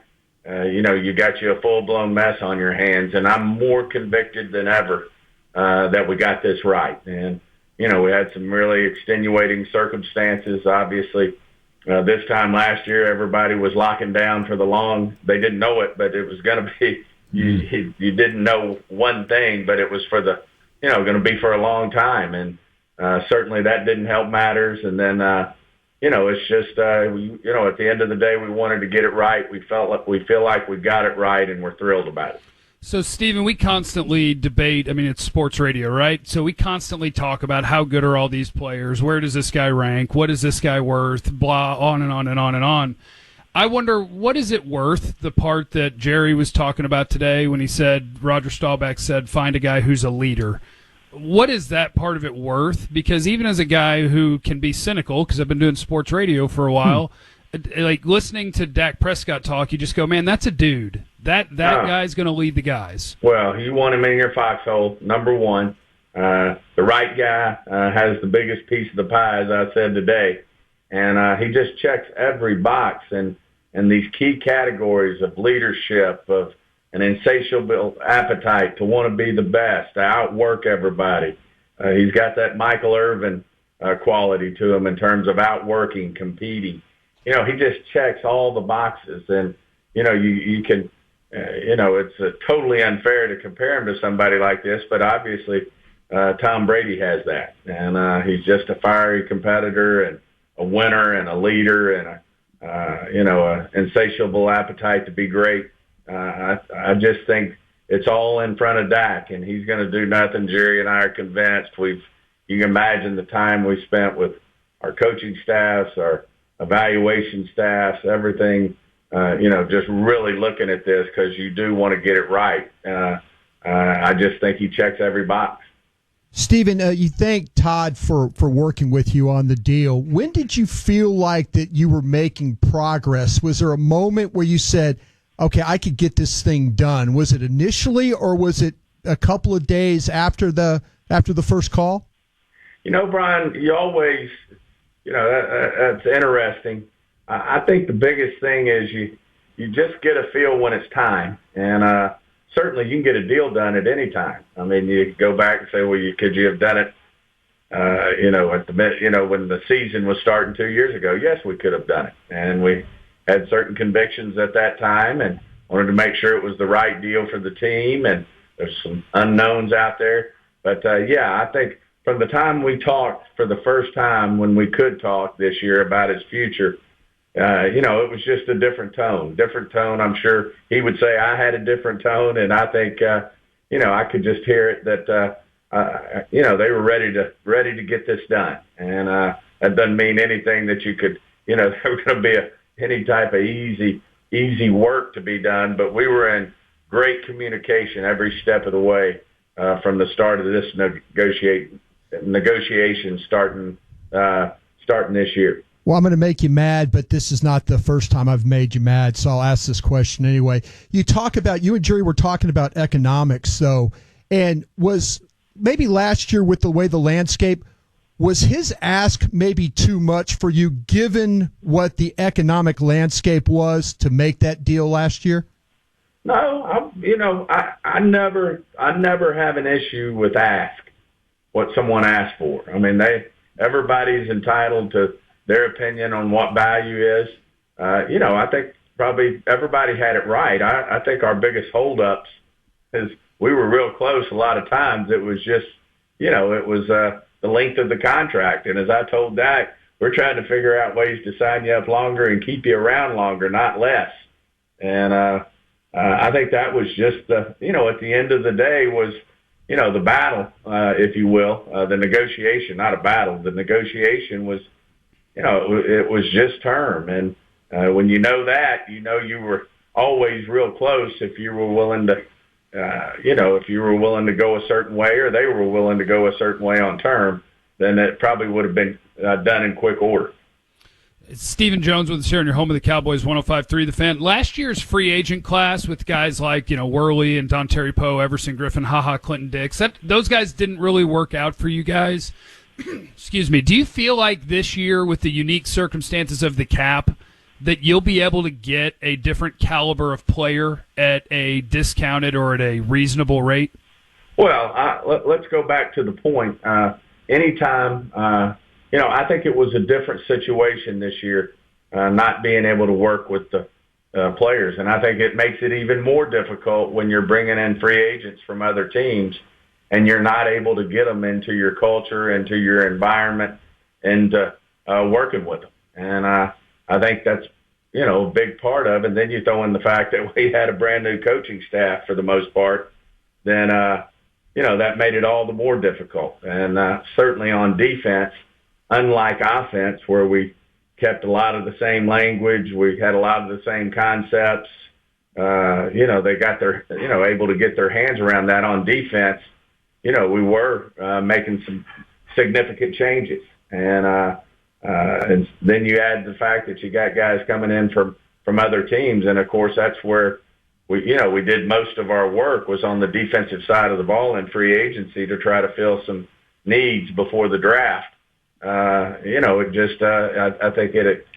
You got you a full-blown mess on your hands, and I'm more convicted than ever that we got this right. And, we had some really extenuating circumstances, obviously. This time last year, everybody was locking down for the long. They didn't know it, but it was going to be. You didn't know one thing, but it was for the, going to be for a long time, and certainly that didn't help matters. And then, it's just, at the end of the day, we wanted to get it right. We feel like we got it right, and we're thrilled about it. So, Stephen, we constantly debate. I mean, it's sports radio, right? So we constantly talk about how good are all these players? Where does this guy rank? What is this guy worth? Blah, on and on and on and on. I wonder, what is it worth, the part that Jerry was talking about today when he said, Roger Staubach said, find a guy who's a leader. What is that part of it worth? Because even as a guy who can be cynical, because I've been doing sports radio for a while, like listening to Dak Prescott talk, you just go, man, that's a dude. That guy's going to lead the guys. Well, you want him in your foxhole, number one. The right guy has the biggest piece of the pie, as I said today. And he just checks every box. And these key categories of leadership, of an insatiable appetite to want to be the best, to outwork everybody. He's got that Michael Irvin quality to him in terms of outworking, competing. He just checks all the boxes. And, you can, it's totally unfair to compare him to somebody like this, but obviously Tom Brady has that. And he's just a fiery competitor and a winner and a leader and a insatiable appetite to be great. I just think it's all in front of Dak, and he's going to do nothing. Jerry and I are convinced. You can imagine the time we spent with our coaching staffs, our evaluation staffs, everything, just really looking at this because you do want to get it right. I just think he checks every box. Stephen, you thank Todd for working with you on the deal. When did you feel like that you were making progress? Was there a moment where you said, okay, I could get this thing done? Was it initially, or was it a couple of days after the first call? Brian, you always, that's interesting. I think the biggest thing is you just get a feel when it's time, and certainly you can get a deal done at any time. I mean, you go back and say, well, could you have done it, when the season was starting 2 years ago? Yes, we could have done it, and we had certain convictions at that time and wanted to make sure it was the right deal for the team, and there's some unknowns out there. But, I think from the time we talked for the first time when we could talk this year about his future, it was just a different tone. I'm sure he would say I had a different tone, and I think, I could just hear it that, they were ready to get this done. And that doesn't mean anything that you could, there was going to be any type of easy work to be done, but we were in great communication every step of the way from the start of this negotiation starting this year. Well, I'm going to make you mad, but this is not the first time I've made you mad, so I'll ask this question anyway. You and Jerry were talking about economics, and was maybe last year with the way the landscape, Was his ask maybe too much for you, given what the economic landscape was to make that deal last year? No, I never have an issue with what someone asks for. I mean, everybody's entitled to their opinion on what value is. I think probably everybody had it right. I think our biggest holdups is we were real close a lot of times. It was just, it was the length of the contract. And as I told Dak, we're trying to figure out ways to sign you up longer and keep you around longer, not less. And I think that was just at the end of the day was, the battle, if you will, the negotiation, not a battle. The negotiation was, it was just term. And when you know that, you were always real close if you were willing to, if you were willing to go a certain way or they were willing to go a certain way on term, then it probably would have been done in quick order. It's Stephen Jones with us here in your home of the Cowboys, 105.3 The Fan. Last year's free agent class with guys like, Worley and Don Terry Poe, Everson Griffin, Clinton Dix, those guys didn't really work out for you guys. Excuse me. Do you feel like this year, with the unique circumstances of the cap, that you'll be able to get a different caliber of player at a discounted or at a reasonable rate? Well, let's go back to the point. Anytime, I think it was a different situation this year, not being able to work with the players. And I think it makes it even more difficult when you're bringing in free agents from other teams and you're not able to get them into your culture, into your environment, and working with them. And I think that's, a big part of it. And then you throw in the fact that we had a brand new coaching staff for the most part, then, that made it all the more difficult. And certainly on defense, unlike offense where we kept a lot of the same language, we had a lot of the same concepts, they got their, able to get their hands around that. On defense, we were making some significant changes. And then you add the fact that you got guys coming in from other teams. And of course, that's where we did most of our work was on the defensive side of the ball in free agency to try to fill some needs before the draft. It just, I think it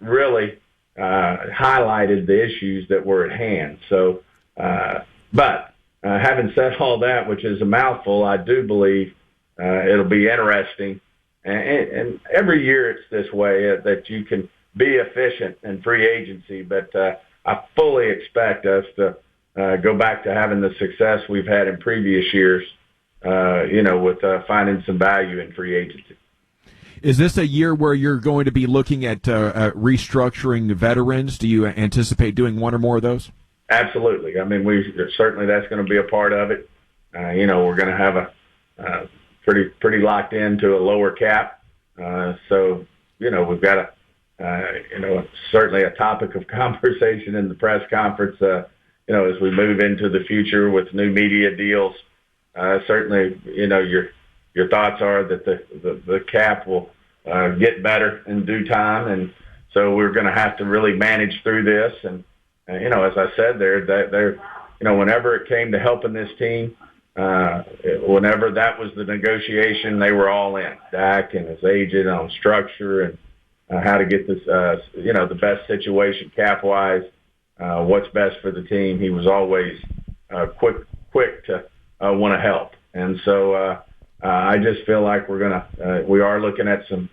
really highlighted the issues that were at hand. So, but having said all that, which is a mouthful, I do believe it'll be interesting. And every year it's this way that you can be efficient in free agency, but I fully expect us to go back to having the success we've had in previous years, with finding some value in free agency. Is this a year where you're going to be looking at restructuring veterans? Do you anticipate doing one or more of those? Absolutely. I mean, certainly that's going to be a part of it. We're going to have a pretty locked into a lower cap. So, we've got certainly a topic of conversation in the press conference, as we move into the future with new media deals. Certainly, your thoughts are that the cap will get better in due time. And so we're going to have to really manage through this. And, as I said whenever it came to helping this team, whenever that was the negotiation, they were all in. Dak and his agent on structure and how to get this, the best situation cap-wise, what's best for the team. He was always quick to want to help. And so I just feel like we are looking at some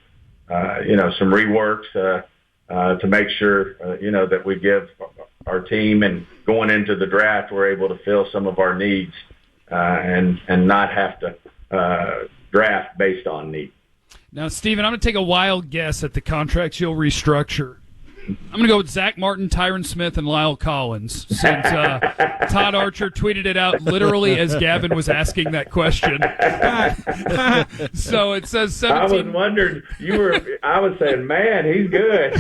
reworks to make sure, that we give our team, and going into the draft, we're able to fill some of our needs and not have to draft based on need. Now, Steven, I'm going to take a wild guess at the contracts you'll restructure. I'm going to go with Zach Martin, Tyron Smith, and Lyle Collins, since Todd Archer tweeted it out literally as Gavin was asking that question. So it says 17. I was wondering, I was saying, man, he's good.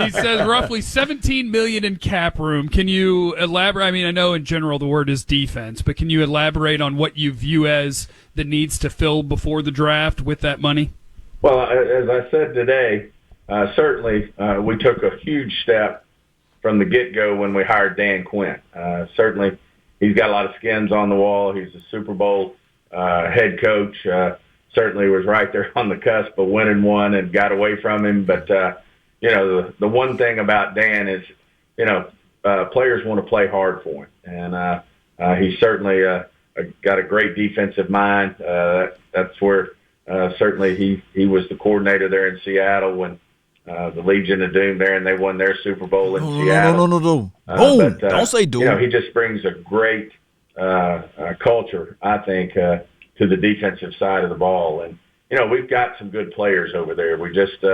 He says roughly $17 million in cap room. Can you elaborate? I mean, I know in general the word is defense, but can you elaborate on what you view as the needs to fill before the draft with that money? Well, as I said today, certainly, we took a huge step from the get-go when we hired Dan Quinn. Certainly, he's got a lot of skins on the wall. He's a Super Bowl head coach. Certainly was right there on the cusp of winning one and got away from him. But, the one thing about Dan is, players want to play hard for him. And he's certainly got a great defensive mind. That's where certainly he was the coordinator there in Seattle when the Legion of Doom there, and they won their Super Bowl in Seattle. No. Don't say Doom. He just brings a great culture, I think, to the defensive side of the ball. And, we've got some good players over there. We just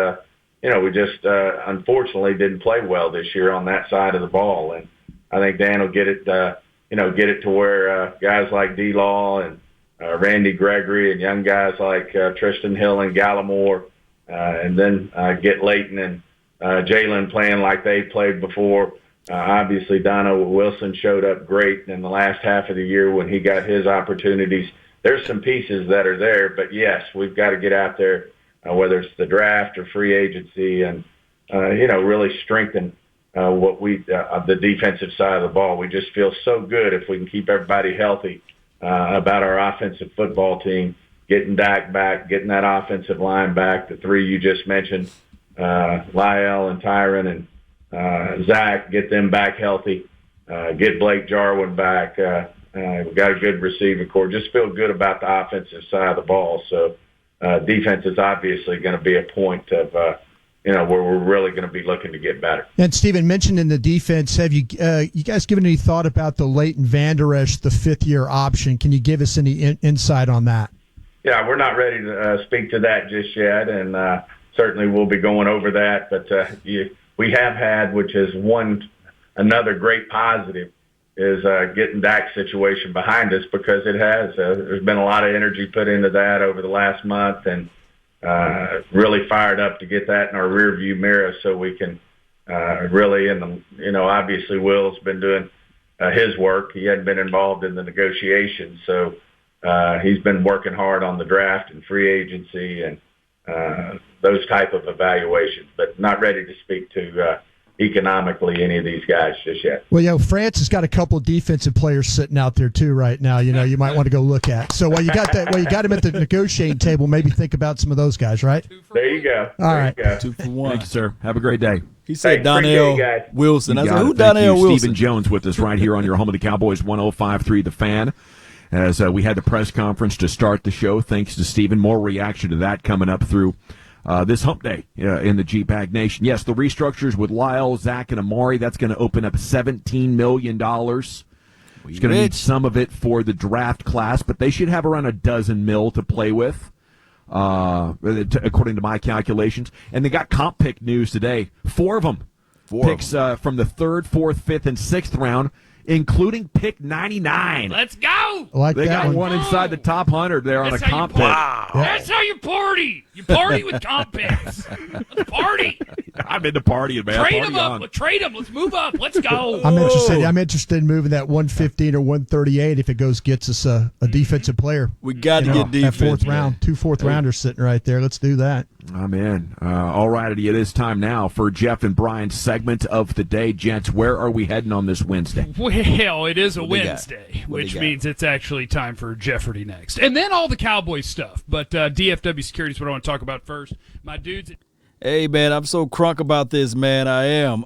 unfortunately didn't play well this year on that side of the ball. And I think Dan will get it to where guys like D-Law and Randy Gregory and young guys like Tristan Hill and Gallimore, and then get Leighton and Jalen playing like they played before. Obviously, Dono Wilson showed up great in the last half of the year when he got his opportunities. There's some pieces that are there, but yes, we've got to get out there, whether it's the draft or free agency, and really strengthen the defensive side of the ball. We just feel so good if we can keep everybody healthy about our offensive football team, getting Dak back, getting that offensive line back, the three you just mentioned, Lyle and Tyron and Zach, get them back healthy, get Blake Jarwin back. We've got a good receiver core. Just feel good about the offensive side of the ball. So defense is obviously going to be a point of where we're really going to be looking to get better. And Stephen mentioned in the defense, have you guys given any thought about the Leighton Vander Esch, the fifth-year option? Can you give us any insight on that? Yeah, we're not ready to speak to that just yet, and certainly we'll be going over that. But we have had, which is another great positive, is getting Dak's situation behind us, because it has. There's been a lot of energy put into that over the last month, and really fired up to get that in our rearview mirror so we can really, obviously Will's been doing his work. He hadn't been involved in the negotiations, so he's been working hard on the draft and free agency and those type of evaluations, but not ready to speak to economically any of these guys just yet. Well, France has got a couple of defensive players sitting out there too right now. You might want to go look at. So while you got him at the negotiating table, maybe think about some of those guys, right? There you go. All right. 2 for 1. Thank you, sir. Have a great day. He said Donnell Wilson. I said, who Donnell Wilson? Stephen Jones with us right here on your home of the Cowboys, 105.3 The Fan. As we had the press conference to start the show, thanks to Stephen. More reaction to that coming up through this hump day in the G-Bag Nation. Yes, the restructures with Lyle, Zach, and Amari, that's going to open up $17 million. He's going to need some of it for the draft class, but they should have around $12 million to play with, according to my calculations. And they got comp pick news today. 4 of them. Picks from the 3rd, 4th, 5th, and 6th round, including pick 99. Let's go! They got one inside the top 100 there on a comp pick. Wow. That's how you party. You party with comp picks. Let's party. I'm into partying, man. Trade them up. Trade them. Let's move up. Let's go. I'm interested in moving that 115 or 138 if it gets us a defensive player. We got to get defense. That 4th round. 2 4th-rounders sitting right there. Let's do that. I'm in. All righty. It is time now for Jeff and Brian's segment of the day. Gents, where are we heading on this Wednesday? Well, it is a Wednesday, which means it's actually time for Jeopardy next. And then all the Cowboys stuff. But DFW security is what I want to talk about first. My dudes. Hey, man, I'm so crunk about this, man. I am.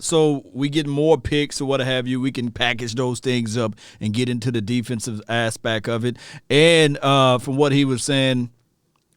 So we get more picks or what have you. We can package those things up and get into the defensive aspect of it. And from what he was saying,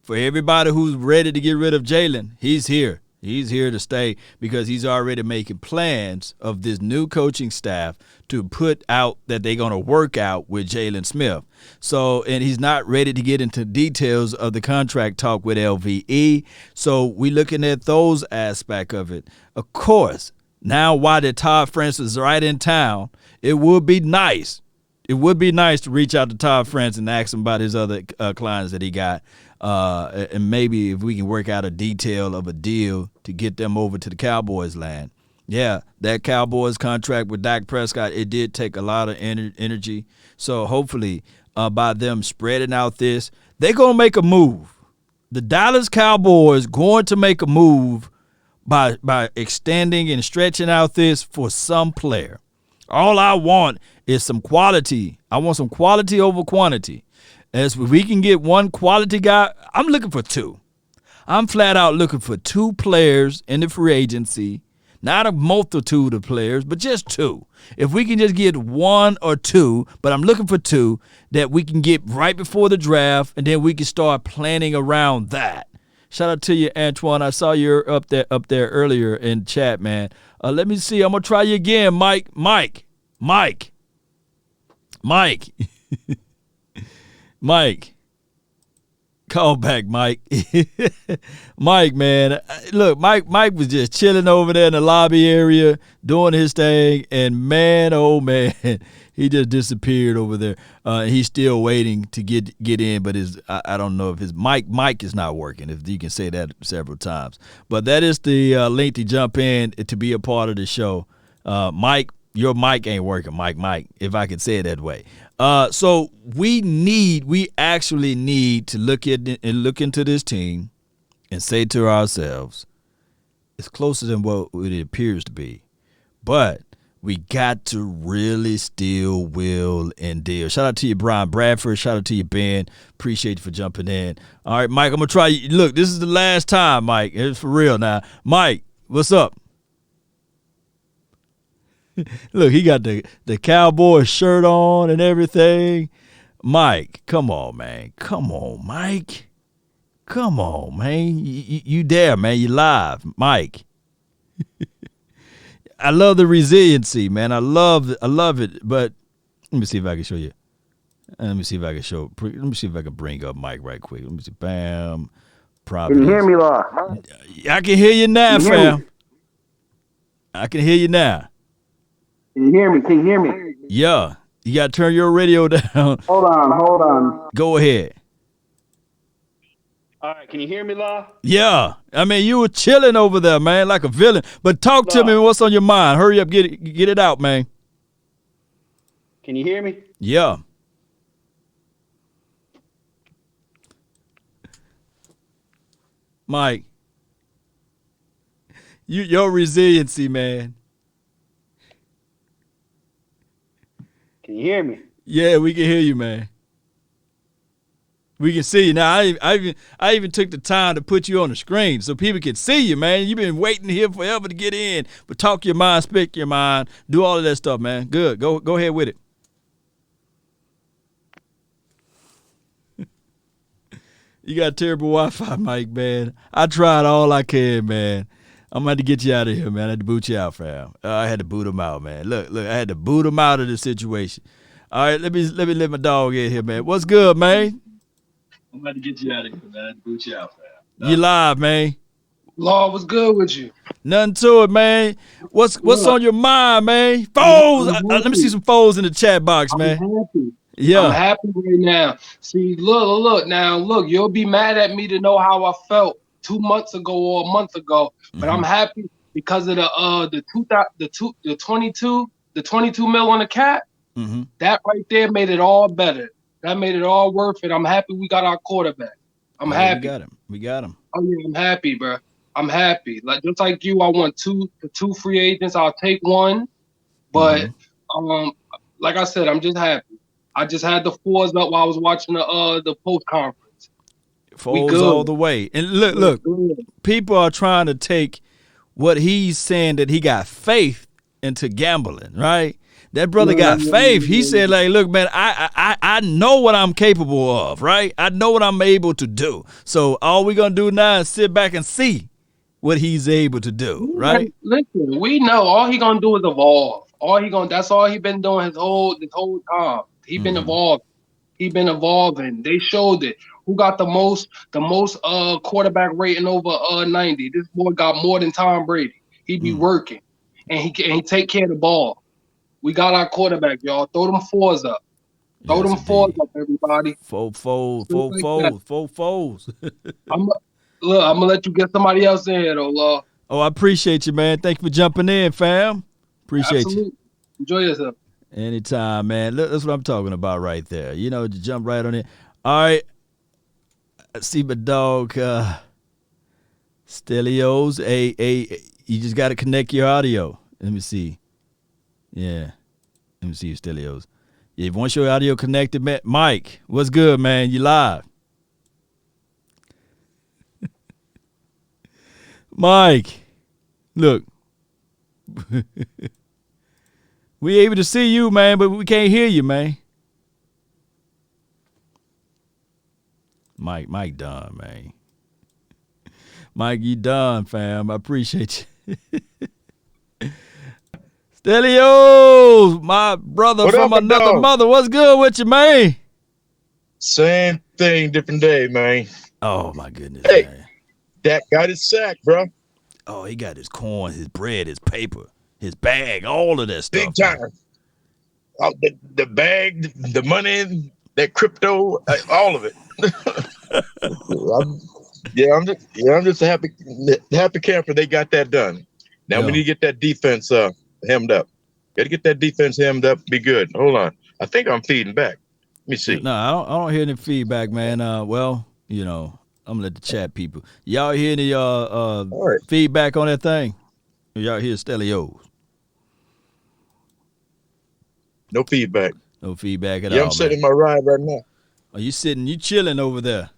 for everybody who's ready to get rid of Jalen, he's here. He's here to stay because he's already making plans of this new coaching staff to put out that they're going to work out with Jalen Smith. So, and he's not ready to get into details of the contract talk with LVE. So we're looking at those aspects of it. Of course, now while the Todd Francis is right in town, it would be nice. It would be nice to reach out to Todd Francis and ask him about his other clients that he got. And maybe if we can work out a detail of a deal to get them over to the Cowboys land. Yeah, that Cowboys contract with Dak Prescott, it did take a lot of energy. So hopefully by them spreading out this, they're going to make a move. The Dallas Cowboys going to make a move by extending and stretching out this for some player. All I want is some quality. I want some quality over quantity. As we can get one quality guy, I'm looking for two. I'm flat out looking for two players in the free agency, not a multitude of players, but just two. If we can just get one or two, but I'm looking for two that we can get right before the draft, and then we can start planning around that. Shout out to you, Antoine. I saw you up there earlier in chat, man. Let me see. I'm gonna try you again, Mike. Mike. Call back, Mike. Mike, man. Look, Mike was just chilling over there in the lobby area doing his thing, and man, oh man, he just disappeared over there. He's still waiting to get in, but I don't know if his mic is not working, if you can say that several times. But that is the link to jump in to be a part of the show. Mike, your mic ain't working, Mike, if I could say it that way. So we actually need to look into this team and say to ourselves, it's closer than what it appears to be, but we got to really still will and deal. Shout out to you, Brian Bradford. Shout out to you, Ben. Appreciate you for jumping in. All right, Mike, I'm gonna try you. Look, this is the last time, Mike. It's for real now. Mike, what's up? Look, he got the Cowboys shirt on and everything. Mike, come on, man. Come on, Mike. Come on, man. You there, man. You live, Mike. I love the resiliency, man. I love it. But let me see if I can show you. Let me see if I can bring up Mike right quick. Let me see. Bam. Providence. Can you hear me, Law? I can hear you now, fam. I can hear you now. Can you hear me? Can you hear me? Yeah. You got to turn your radio down. Hold on. Go ahead. All right, can you hear me, Law? Yeah. I mean, you were chilling over there, man, like a villain. But talk to me. What's on your mind? Hurry up. Get it out, man. Can you hear me? Yeah. Mike. Your resiliency, man. Can you hear me? Yeah, we can hear you, man. We can see you now. I even took the time to put you on the screen so people can see you, man. You've been waiting here forever to get in. But talk your mind, speak your mind, do all of that stuff, man. Good. Go ahead with it. You got terrible Wi-Fi, Mike, man. I tried all I can, man. I'm going to get you out of here, man. I had to boot you out, fam. I had to boot him out, man. Look, I had to boot him out of the situation. All right, let me let my dog in here, man. What's good, man? I'm about to get you out of here, man. I had to boot you out, fam. You live, man. Law, what's good with you? Nothing to it, man. What's on your mind, man? Foes! Let me see some foes in the chat box, man. I'm happy. Yeah. I'm happy right now. See, look, you'll be mad at me to know how I felt 2 months ago or a month ago, but I'm happy because of the 22 mil on the cap. That right there made it all better. That made it all worth it. I'm happy we got our quarterback. I'm happy. We got him. Oh yeah, I'm happy, bro. I'm happy. Like just like you, I want two free agents. I'll take one, but like I said, I'm just happy. I just had the fours up while I was watching the post conference. Foes all the way. And look, people are trying to take what he's saying that he got faith into gambling, right? That brother got faith. He said, like, look, man, I know what I'm capable of, right? I know what I'm able to do. So all we're going to do now is sit back and see what he's able to do, right? Listen, we know all he going to do is evolve. That's all he been doing his whole time. He been evolving. He been evolving. They showed it. Who got the most quarterback rating over 90? This boy got more than Tom Brady. He be working, and he take care of the ball. We got our quarterback, y'all. Throw them fours up. Throw them fours up, everybody. Four foes. I'm gonna let you get somebody else in here, though, Law. Oh, I appreciate you, man. Thank you for jumping in, fam. Appreciate you. Enjoy yourself. Anytime, man. Look, that's what I'm talking about right there. You know, to jump right on it. All right. I see my dog, Stelios. Hey, you just got to connect your audio. Let me see. Yeah. Let me see you, Stelios. If once your audio connected, man, Mike, what's good, man? You live. Mike, look. We able to see you, man, but we can't hear you, man. Mike done, man. Mike, you done, fam. I appreciate you. Stelio, my brother What from up, another dog? mother. What's good with you, man? Same thing, different day, man. Oh, my goodness, Hey, man. Dak got his sack, bro. Oh, he got his corn, his bread, his paper, his bag, all of that stuff. Big time. The bag, the money, that crypto, all of it. I'm just a happy camper. They got that done. Now we need to get that defense hemmed up. Got to get that defense hemmed up. Be good. Hold on. I think I'm feeding back. Let me see. No, I don't hear any feedback, man. Well, you know, I'm gonna let the chat people. Y'all hear any feedback on that thing? Y'all hear Stelios? No feedback. No feedback at all. Yeah, I'm sitting in my ride right now. Are you sitting? You chilling over there?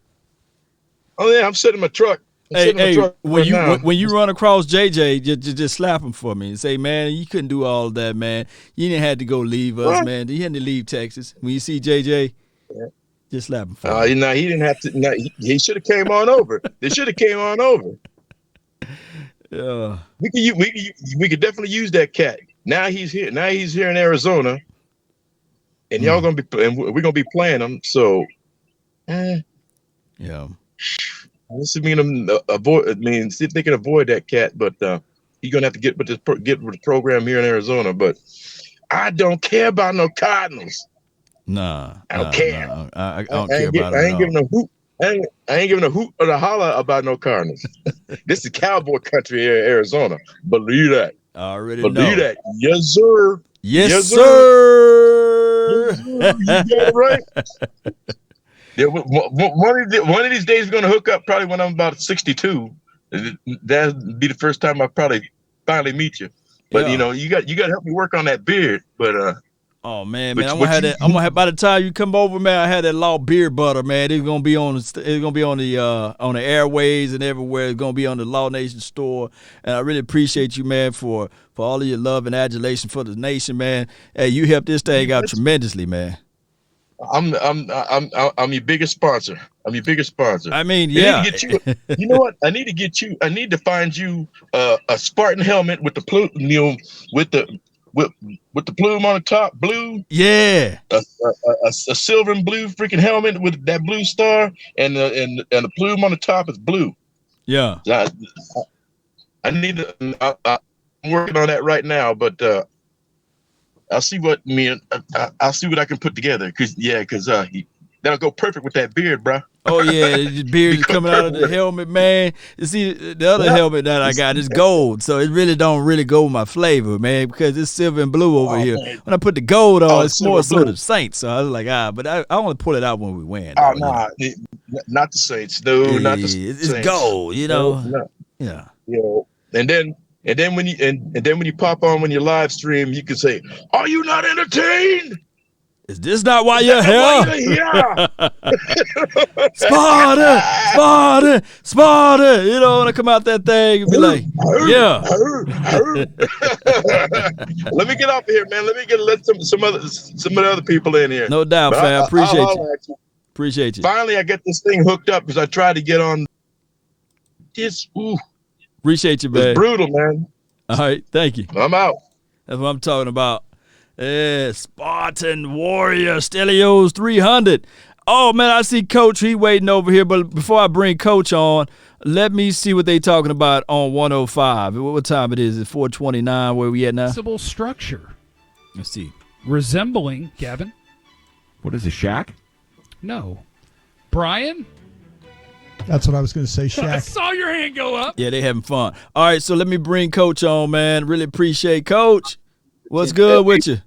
Oh yeah, I'm sitting in my truck. Hey, when you run across JJ, just slap him for me and say, man, you couldn't do all of that, man. You didn't have to go leave us, What? man. You had to leave Texas. When you see JJ, just slap him for me. No, he didn't have to. No, he should have came on over. They should have came on over. Yeah. We could definitely use that cat. Now he's here. Now he's here in Arizona, and y'all gonna be, and we're gonna be playing him. So, yeah. This is mean avoid. I mean, see if they can avoid that cat, but he's gonna have to get with the program here in Arizona. But I don't care about no Cardinals. Nah, I don't care. Nah, I don't care about it. I ain't giving a hoot. I ain't giving a hoot or a holler about no Cardinals. This is cowboy country here in Arizona. Believe that. I already Believe know. that. Yes, sir. Yes, sir. Yes, sir. You got it right. Yeah, one of these days we're gonna hook up. Probably when I'm about 62. That'll be the first time I probably finally meet you. But you know, you got to help me work on that beard. But oh man, I'm gonna have that. I'm gonna have, by the time you come over, man, I had that law beard butter, man. It's gonna be on. It's gonna be on the airways and everywhere. It's gonna be on the Law Nation store. And I really appreciate you, man, for all of your love and adulation for the nation, man. Hey, you helped this thing out tremendously, man. I'm your biggest sponsor. I'm your biggest sponsor. I mean, yeah. I need to get you. You know what? I need to get you. I need to find you a Spartan helmet with the plume, with the plume on the top, blue. Yeah. A silver and blue freaking helmet with that blue star, and the plume on the top is blue. Yeah. I need to. I'm working on that right now, but I'll see what I'll see what I can put together. Cause that'll go perfect with that beard, bro. Oh yeah, the beard is coming out of the helmet, man. You see, the other helmet that I got is gold, so it really don't really go with my flavor, man, because it's silver and blue over here. Man. When I put the gold on, it's more sort of Saints. So I was like, but I want to pull it out when we win. Oh nah, not the Saints, no, not the Saints. It's gold, you know. No. Yeah. And then when you pop on when you live stream, you can say, "Are you not entertained? Is this not why you're here?" Sparta. You know, when I come out that thing, and be like, yeah. Let me get off here, man. Let some of the other people in here. No doubt, fam. Appreciate you. Appreciate you. Finally, I get this thing hooked up because I tried to get on this. Ooh. Appreciate you, man. It's brutal, man. All right, thank you. I'm out. That's what I'm talking about. Spartan Warrior Stelios 300. Oh man, I see Coach. He waiting over here. But before I bring Coach on, let me see what they talking about on 105. What time it is? It's 4:29. Where we at now? Flexible structure. Let's see. Resembling Gavin. What is a shack? No, Brian. That's what I was going to say, Shaq. I saw your hand go up. Yeah, they having fun. All right, so let me bring Coach on, man. Really appreciate Coach. What's good with you?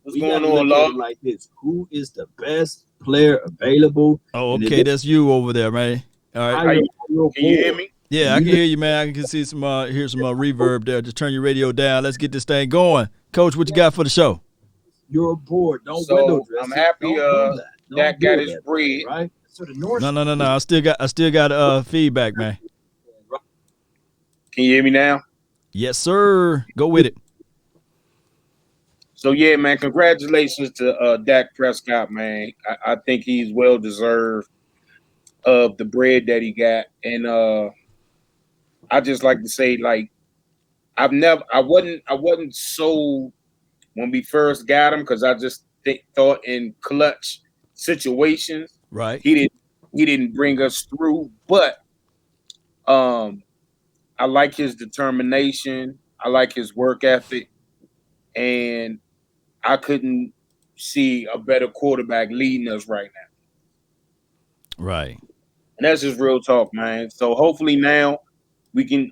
What's going on, Law? Like this, who is the best player available? Oh, okay, that's you over there, man. All right. Can you hear me? Yeah, I can hear you, man. I can see some hear some reverb there. Just turn your radio down. Let's get this thing going. Coach, what you got for the show? You're aboard. Don't So window dress I'm it. happy Don't do that. Don't Dak do got it his that bread. way, right? So the North. No. I still got feedback, man. Can you hear me now? Yes, sir. Go with it. So yeah, man, congratulations to Dak Prescott, man. I think he's well deserved of the bread that he got. And I just like to say, like, I wasn't sold when we first got him because I just thought in clutch situations, right? He didn't bring us through, but I like his determination. I like his work ethic, and I couldn't see a better quarterback leading us right now. Right. And that's just real talk, man. So hopefully now we can,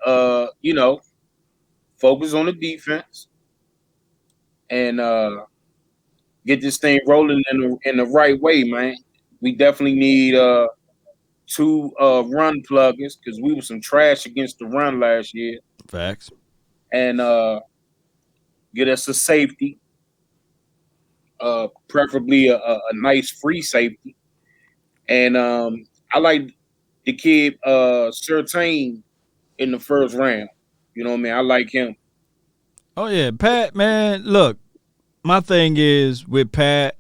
focus on the defense and get this thing rolling in the right way, man. We definitely need two run pluggers because we were some trash against the run last year. Facts. And get us a safety, preferably a nice free safety. And I like the kid Surtain in the first round. You know what I mean? I like him. Oh yeah, Pat, man. Look, my thing is with Pat,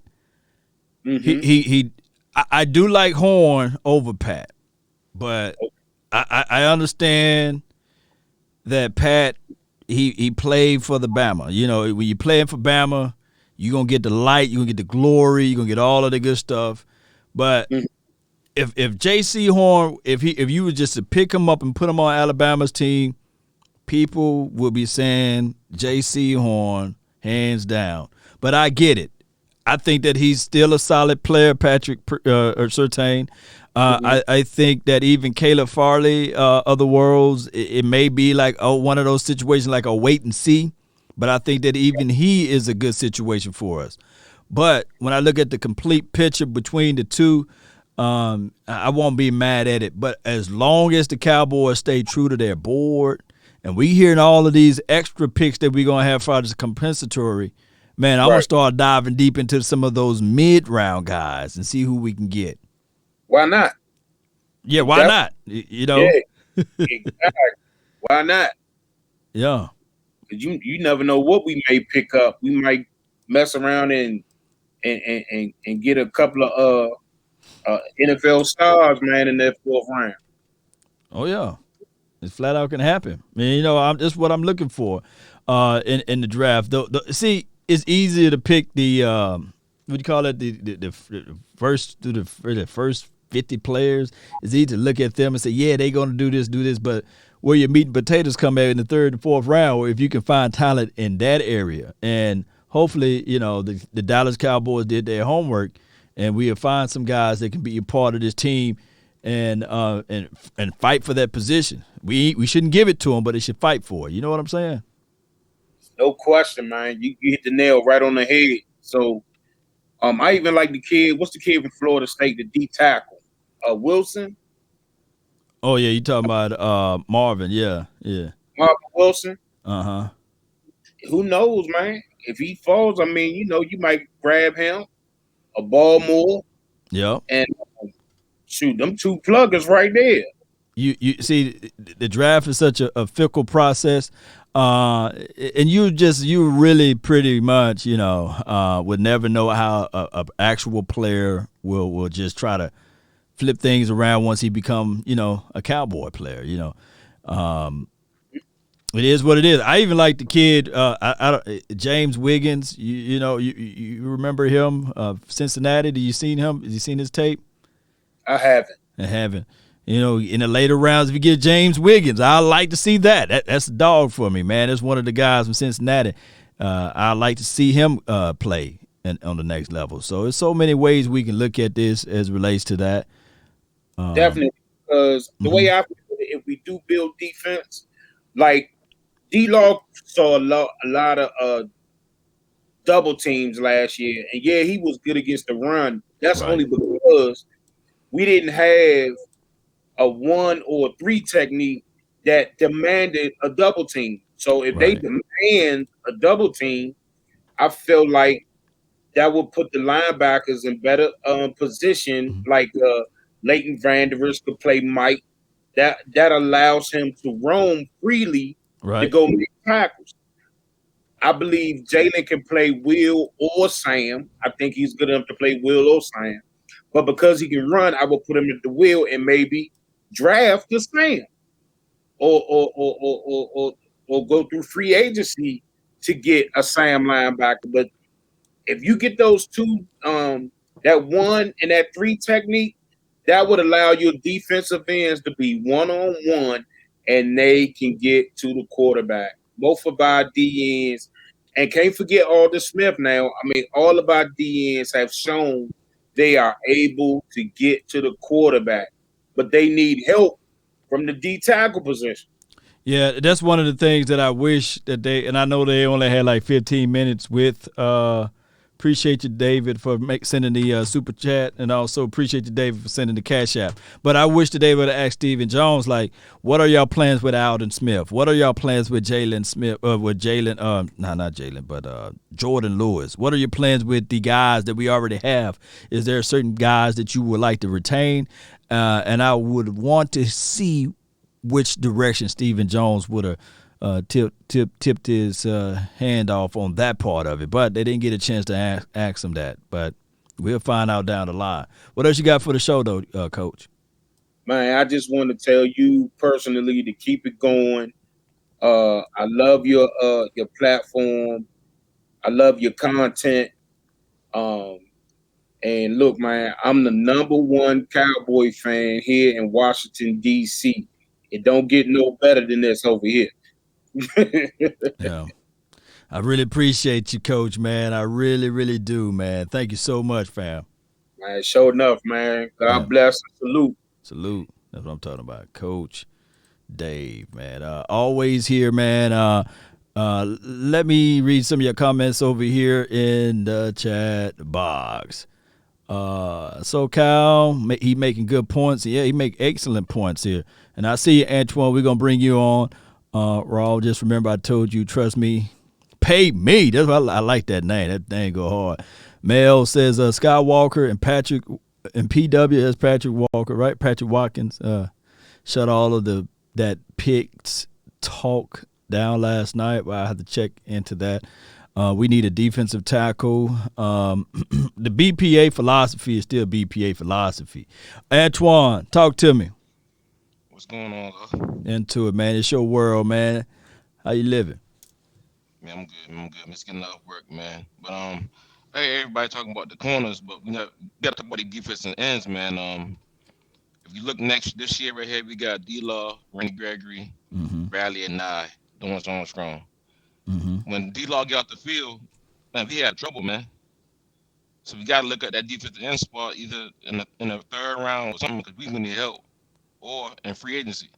I do like Horn over Pat, but I understand that Pat he played for the Bama. You know, when you playing for Bama, you're gonna get the light, you're gonna get the glory, you're gonna get all of the good stuff. But if J.C. Horn, if you were just to pick him up and put him on Alabama's team, people will be saying J.C. Horn hands down. But I get it. I think that he's still a solid player, Patrick Surtain. I think that even Caleb Farley of the Worlds, it may be like one of those situations like a wait and see. But I think that even he is a good situation for us. But when I look at the complete picture between the two, I won't be mad at it. But as long as the Cowboys stay true to their board, and we hearing all of these extra picks that we're going to have for this compensatory, man, I'm going to start diving deep into some of those mid-round guys and see who we can get. Why not? Yeah, why not? You know? Yeah, exactly. Why not? Yeah. Because you never know what we may pick up. We might mess around and get a couple of NFL stars, man, in that fourth round. Oh, yeah. It's flat out can happen. I mean, you know, that's what I'm looking for in the draft. See, it's easier to pick the what do you call it? The first through the first 50 players. It's easy to look at them and say, yeah, they're going to do this. But where your meat and potatoes come at in the third and fourth round, or if you can find talent in that area, and hopefully, you know, the Dallas Cowboys did their homework, and we'll find some guys that can be a part of this team and fight for that position. We shouldn't give it to them, but they should fight for it. You know what I'm saying? No question, man. You hit the nail right on the head. So, I even like the kid. What's the kid from Florida State, the D tackle, Wilson? Oh yeah, you talking about Marvin? Yeah. Marvin Wilson. Who knows, man? If he falls, I mean, you know, you might grab him, a ball more. Yep. And shoot, them two pluggers right there. You see, the draft is such a fickle process, and you really pretty much, you know, would never know how a actual player will just try to flip things around once he become, you know, a Cowboy player. You know, it is what it is. I even like the kid, James Wiggins. You know, you remember him, Cincinnati? Do you seen him? Have you seen his tape? I haven't. You know, in the later rounds, if you get James Wiggins, I like to see that. That's a dog for me, man. That's one of the guys from Cincinnati. I like to see him play on the next level. So there's so many ways we can look at this as it relates to that. Definitely, because the way I feel, if we do build defense, like D-Law saw a lot of double teams last year, and yeah, he was good against the run. That's only because we didn't have a 1 or 3 technique that demanded a double team. So if they demand a double team, I feel like that will put the linebackers in better position, like Leighton Vanderers could play Mike. That allows him to roam freely to Right. go make tackles. I believe Jalen can play Will or Sam. I think he's good enough to play Will or Sam. But because he can run, I will put him at the Will and maybe draft the Sam, or go through free agency to get a Sam linebacker. But if you get those two, that 1 and that 3 technique, that would allow your defensive ends to be one-on-one, and they can get to the quarterback. Both of our D ends, and can't forget Alden Smith now. I mean, all of our D ends have shown they are able to get to the quarterback, but they need help from the D tackle position. Yeah, that's one of the things that I wish that and I know they only had like 15 minutes with. Appreciate you, David, for sending the super chat, and also appreciate you, David, for sending the Cash App. But I wish that they would have asked Stephen Jones, like, what are y'all plans with Alden Smith? What are y'all plans with Jalen Smith? With Jalen, not Jalen, but Jordan Lewis. What are your plans with the guys that we already have? Is there certain guys that you would like to retain? And I would want to see which direction Stephen Jones would have tipped his hand off on that part of it, but they didn't get a chance to ask him that. But we'll find out down the line. What else you got for the show, though, Coach? Man, I just want to tell you personally to keep it going. I love your platform. I love your content. And look, man, I'm the #1 Cowboy fan here in Washington, D.C. It don't get no better than this over here. Yeah, I really appreciate you, Coach, man. I really, really do, man. Thank you so much, fam. Man, sure enough, man. God bless. Salute. Salute. That's what I'm talking about, Coach Dave, man. Always here, man. Let me read some of your comments over here in the chat box. So Cal, he making good points. Yeah, he make excellent points here. And I see you, Antoine. We're gonna bring you on. Raul, just remember I told you, trust me, pay me. That's why I like that name. That name go hard. Mel says Skywalker and Patrick and PW. That's Patrick Walker, right? Patrick Watkins. Shut all of that picks talk down last night. Well, I had to check into that. We need a defensive tackle. The BPA philosophy is still BPA philosophy. Antoine, talk to me. What's going on? Into it, man. It's your world, man. How you living? Man, I'm good. I'm just getting off work, man. But hey, everybody talking about the corners, but we got to talk about the defensive ends, man. If you look this year right here, we got D-Law, Randy Gregory, Bradley, and Nye, the ones on strong. When D-Law got off the field, man, we had trouble, man. So we got to look at that defensive end spot either in the third round or something, because we need help, or in free agency.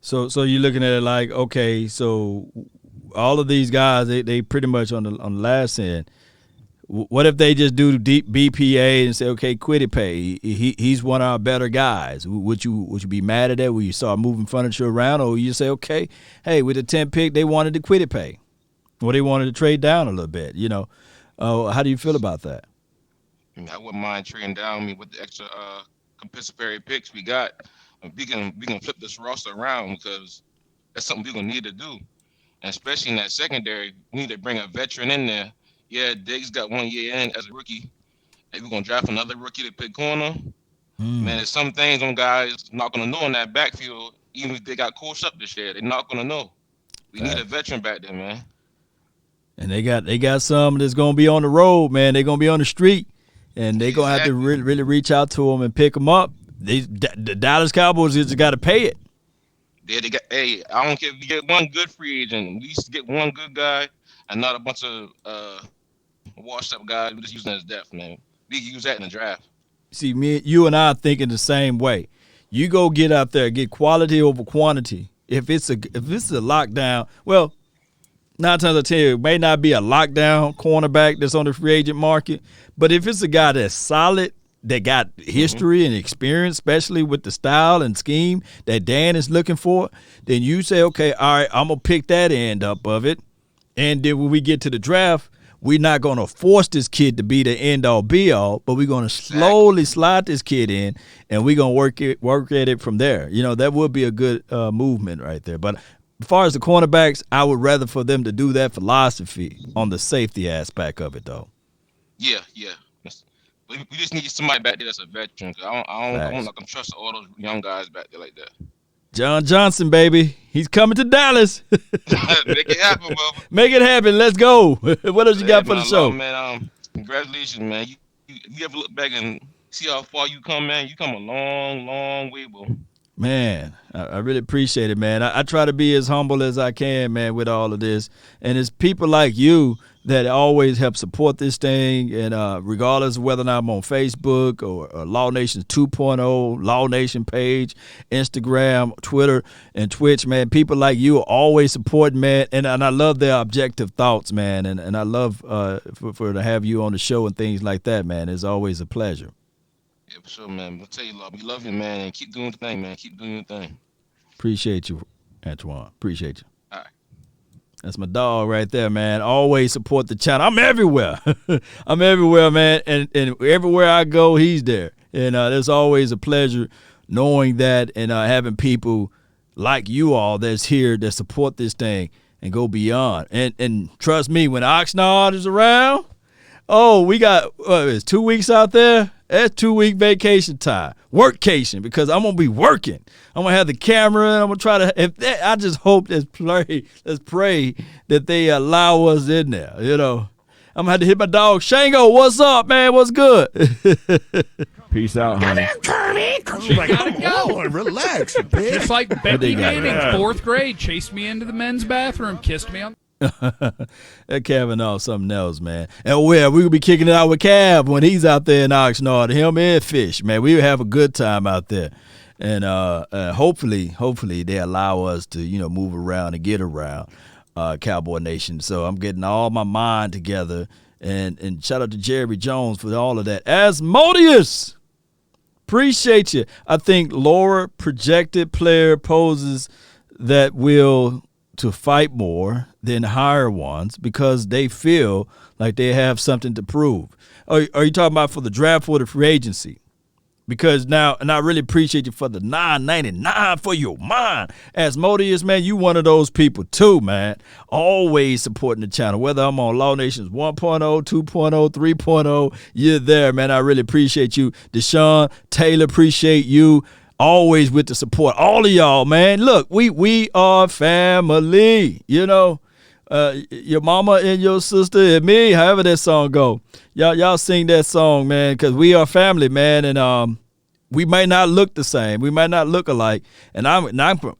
So you're looking at it like, okay, so all of these guys, they pretty much on the last end. What if they just do deep BPA and say, okay, Quiddipay, he's one of our better guys? Would you be mad at that? Would you start moving furniture around, or you say, okay, hey, with the 10th pick, they wanted to Quiddipay, or they wanted to trade down a little bit? You know, how do you feel about that? I wouldn't mind trading down with the extra compensatory picks we got. We can flip this roster around, because that's something we're gonna need to do, and especially in that secondary, we need to bring a veteran in there. Yeah, Diggs got 1 year in as a rookie. Maybe we're gonna draft another rookie to pick corner. Man, there's some things on guys not gonna know in that backfield, even if they got coached up this year. They're not gonna know. We need a veteran back there, man. And they got some that's gonna be on the road, man. They're gonna be on the street, and they're gonna have to really reach out to them and pick them up. The Dallas Cowboys just got to pay it. Yeah, they got. Hey, I don't care if you get one good free agent. We used to get one good guy, and not a bunch of washed up guys. We just using as depth, man. We can use that in the draft. See, you and I are thinking the same way. You go get out there, get quality over quantity. If it's a lockdown, well, 9 times out of 10, it may not be a lockdown cornerback that's on the free agent market, but if it's a guy that's solid, that got history and experience, especially with the style and scheme that Dan is looking for, then you say, okay, all right, I'm going to pick that end up of it. And then when we get to the draft, we're not going to force this kid to be the end all be all, but we're going to slowly slide this kid in, and we're going to work at it from there. You know, that would be a good movement right there. But as far as the cornerbacks, I would rather for them to do that philosophy on the safety aspect of it, though. Yeah. We just need somebody back there that's a veteran. I'm not gonna trust all those young guys back there like that. John Johnson, baby, he's coming to Dallas. Make it happen, Bubba. Make it happen. Let's go. What else you got for the show, man? Congratulations, man. You ever look back and see how far you come, man? You come a long, long way, bro. Man, I really appreciate it, man. I try to be as humble as I can, man, with all of this. And it's people like you that always help support this thing. And regardless of whether or not I'm on Facebook or Law Nation 2.0, Law Nation page, Instagram, Twitter, and Twitch, man, people like you are always supporting, man. And I love their objective thoughts, man. And I love for to have you on the show and things like that, man. It's always a pleasure. Yeah, for sure, man. I'll tell you, we love you, man, and keep doing the thing, man. Keep doing your thing. Appreciate you, Antoine. Appreciate you. All right. That's my dog right there, man. Always support the channel. I'm everywhere. I'm everywhere, man. And everywhere I go, he's there. And it's always a pleasure knowing that and having people like you all that's here that support this thing and go beyond. And trust me, when Oxnard is around, we got it's 2 weeks out there. That's 2-week vacation time, workcation, because I'm gonna be working. I'm gonna have the camera, and I'm gonna try to. I just hope let's pray that they allow us in there. You know, I'm gonna have to hit my dog Shango. What's up, man? What's good? Peace out, honey. Gotta go. Relax, Just like Becky Manning, Yeah. 4th grade, chased me into the men's bathroom, kissed me on. That Kavanaugh something else, man. And we will be kicking it out with Cav when he's out there in Oxnard. Him and Fish, man. We will have a good time out there. And hopefully they allow us to, move around and get around Cowboy Nation. So I'm getting all my mind together. And shout out to Jerry Jones for all of that. Asmodeus, appreciate you. I think lower projected player poses that will to fight more than higher ones because they feel like they have something to prove. Are you talking about for the draft or the free agency? Because now, and I really appreciate you for the $9.99 for your mind. Asmodeus, man, you one of those people too, man. Always supporting the channel. Whether I'm on Law Nations 1.0, 2.0, 3.0, you're there, man. I really appreciate you. Deshaun, Taylor, appreciate you. Always with the support. All of y'all, man. Look, we are family, your mama and your sister and me, however that song go. Y'all sing that song, man, because we are family, man, and we might not look the same. We might not look alike. And I'm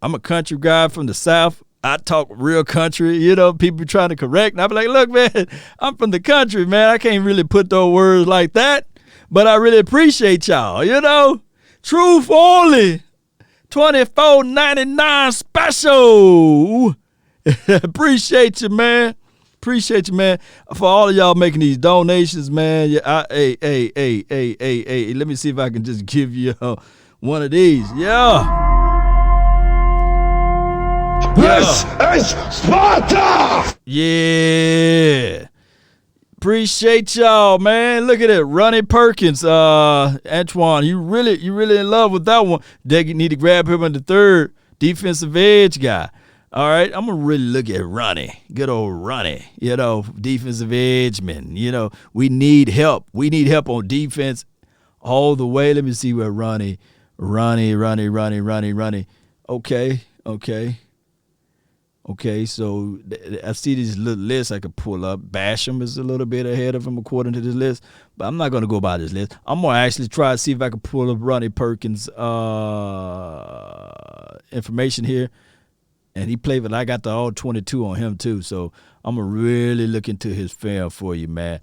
a country guy from the South. I talk real country, people trying to correct. And I be like, look, man, I'm from the country, man. I can't really put those words like that, but I really appreciate y'all, Truth only, $24.99 special. Appreciate you, man. Appreciate you, man. For all of y'all making these donations, man. Hey. Let me see if I can just give you one of these. Yeah. This is Sparta! Yeah. Appreciate y'all, man. Look at it. Ronnie Perkins. Antoine, you really in love with that one. They need to grab him in the third defensive edge guy. All right, I'm going to really look at Ronnie. Good old Ronnie, defensive edge man. We need help. We need help on defense all the way. Let me see where Ronnie. Okay, so I see these little lists I could pull up. Basham is a little bit ahead of him according to this list, but I'm not going to go by this list. I'm going to actually try to see if I can pull up Ronnie Perkins' information here. And he played with, I got the all 22 on him too, so I'm going to really look into his film for you, man.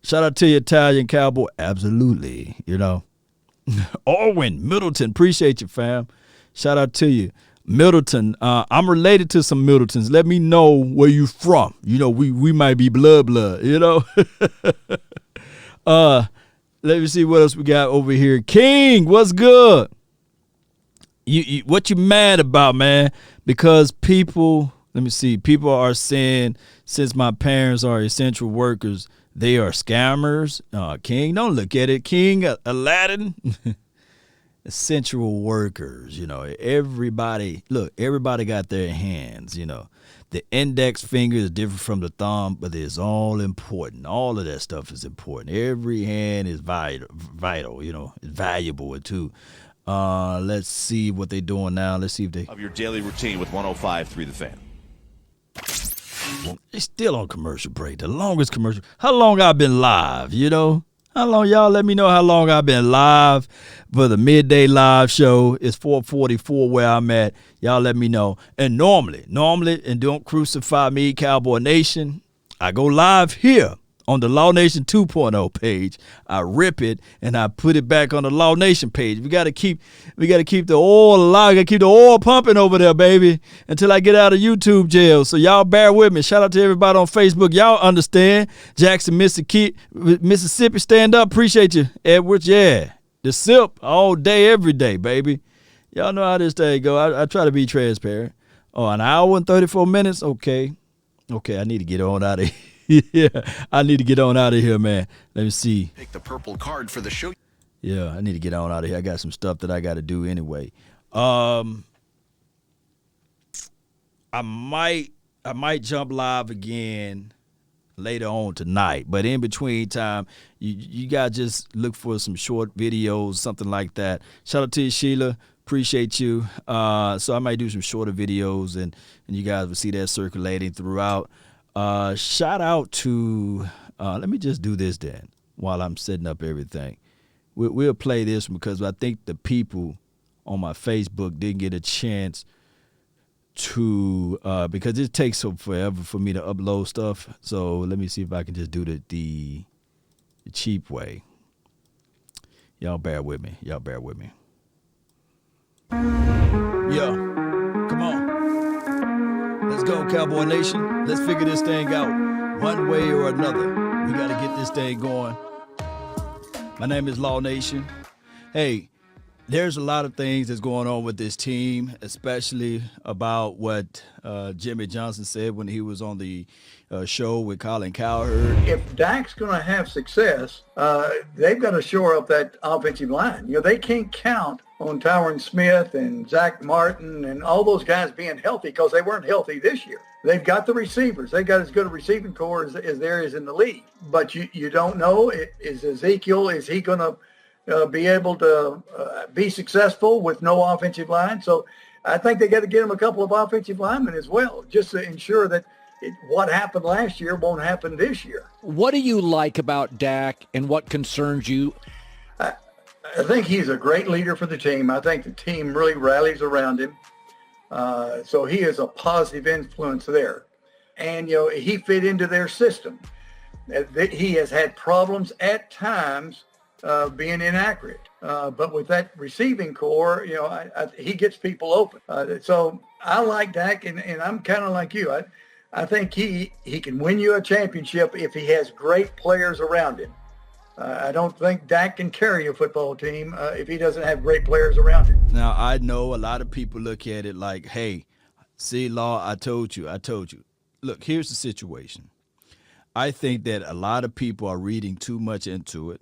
Shout out to you, Italian Cowboy. Absolutely, Orwin Middleton, appreciate you, fam. Shout out to you. Middleton, I'm related to some Middletons. Let me know where you from. We might be blood. Let me see what else we got over here. King, what's good? You what you mad about, man? Because people Let me see. People are saying, since my parents are essential workers, they are scammers. King, don't look at it. King, Aladdin. Essential workers, everybody got their hands, The index finger is different from the thumb, but it's all important. All of that stuff is important. Every hand is vital, it's valuable too. Let's see what they're doing now. Let's see if they... Of your daily routine with 105.3 The Fan. They're still on commercial break. The longest commercial. How long I've been live, How long, y'all? Let me know how long I've been live for the midday live show. It's 4:44 where I'm at. Y'all let me know. And normally, and don't crucify me, Cowboy Nation, I go live here on the Law Nation 2.0 page. I rip it and I put it back on the Law Nation page. We gotta keep the oil alive. We gotta keep the oil pumping over there, baby, until I get out of YouTube jail. So y'all bear with me. Shout out to everybody on Facebook. Y'all understand. Jackson, Mississippi, stand up. Appreciate you. Edwards, yeah. The sip all day, every day, baby. Y'all know how this thing go. I try to be transparent. Oh, an hour and 34 minutes? Okay, I need to get on out of here. Yeah, I need to get on out of here, man. Let me see. Take the purple card for the show. Yeah, I need to get on out of here. I got some stuff that I got to do anyway. I might jump live again later on tonight, but in between time, you guys just look for some short videos, something like that. Shout out to you, Sheila. Appreciate you. So I might do some shorter videos, and you guys will see that circulating throughout. Shout out to, let me just do this then while I'm setting up everything. We'll play this because I think the people on my Facebook didn't get a chance to, because it takes so forever for me to upload stuff. So let me see if I can just do the cheap way. Y'all bear with me. Yeah, come on. Let's go, Cowboy Nation. Let's figure this thing out one way or another. We got to get this thing going. My name is Law Nation. Hey, there's a lot of things that's going on with this team, especially about what Jimmy Johnson said when he was on the show with Colin Cowherd. If Dak's going to have success, they've got to shore up that offensive line. They can't count on Tyron Smith and Zach Martin and all those guys being healthy because they weren't healthy this year. They've got the receivers. They've got as good a receiving core as there is in the league. But you don't know, is Ezekiel, is he going to be able to be successful with no offensive line? So I think they got to get him a couple of offensive linemen as well, just to ensure that what happened last year won't happen this year. What do you like about Dak and what concerns you? I think he's a great leader for the team. I think the team really rallies around him. So he is a positive influence there. And, he fit into their system. He has had problems at times being inaccurate. But with that receiving core, he gets people open. So I like Dak, and I'm kind of like you. I think he can win you a championship if he has great players around him. I don't think Dak can carry a football team if he doesn't have great players around him. Now, I know a lot of people look at it like, hey, see, Law, I told you. Look, here's the situation. I think that a lot of people are reading too much into it.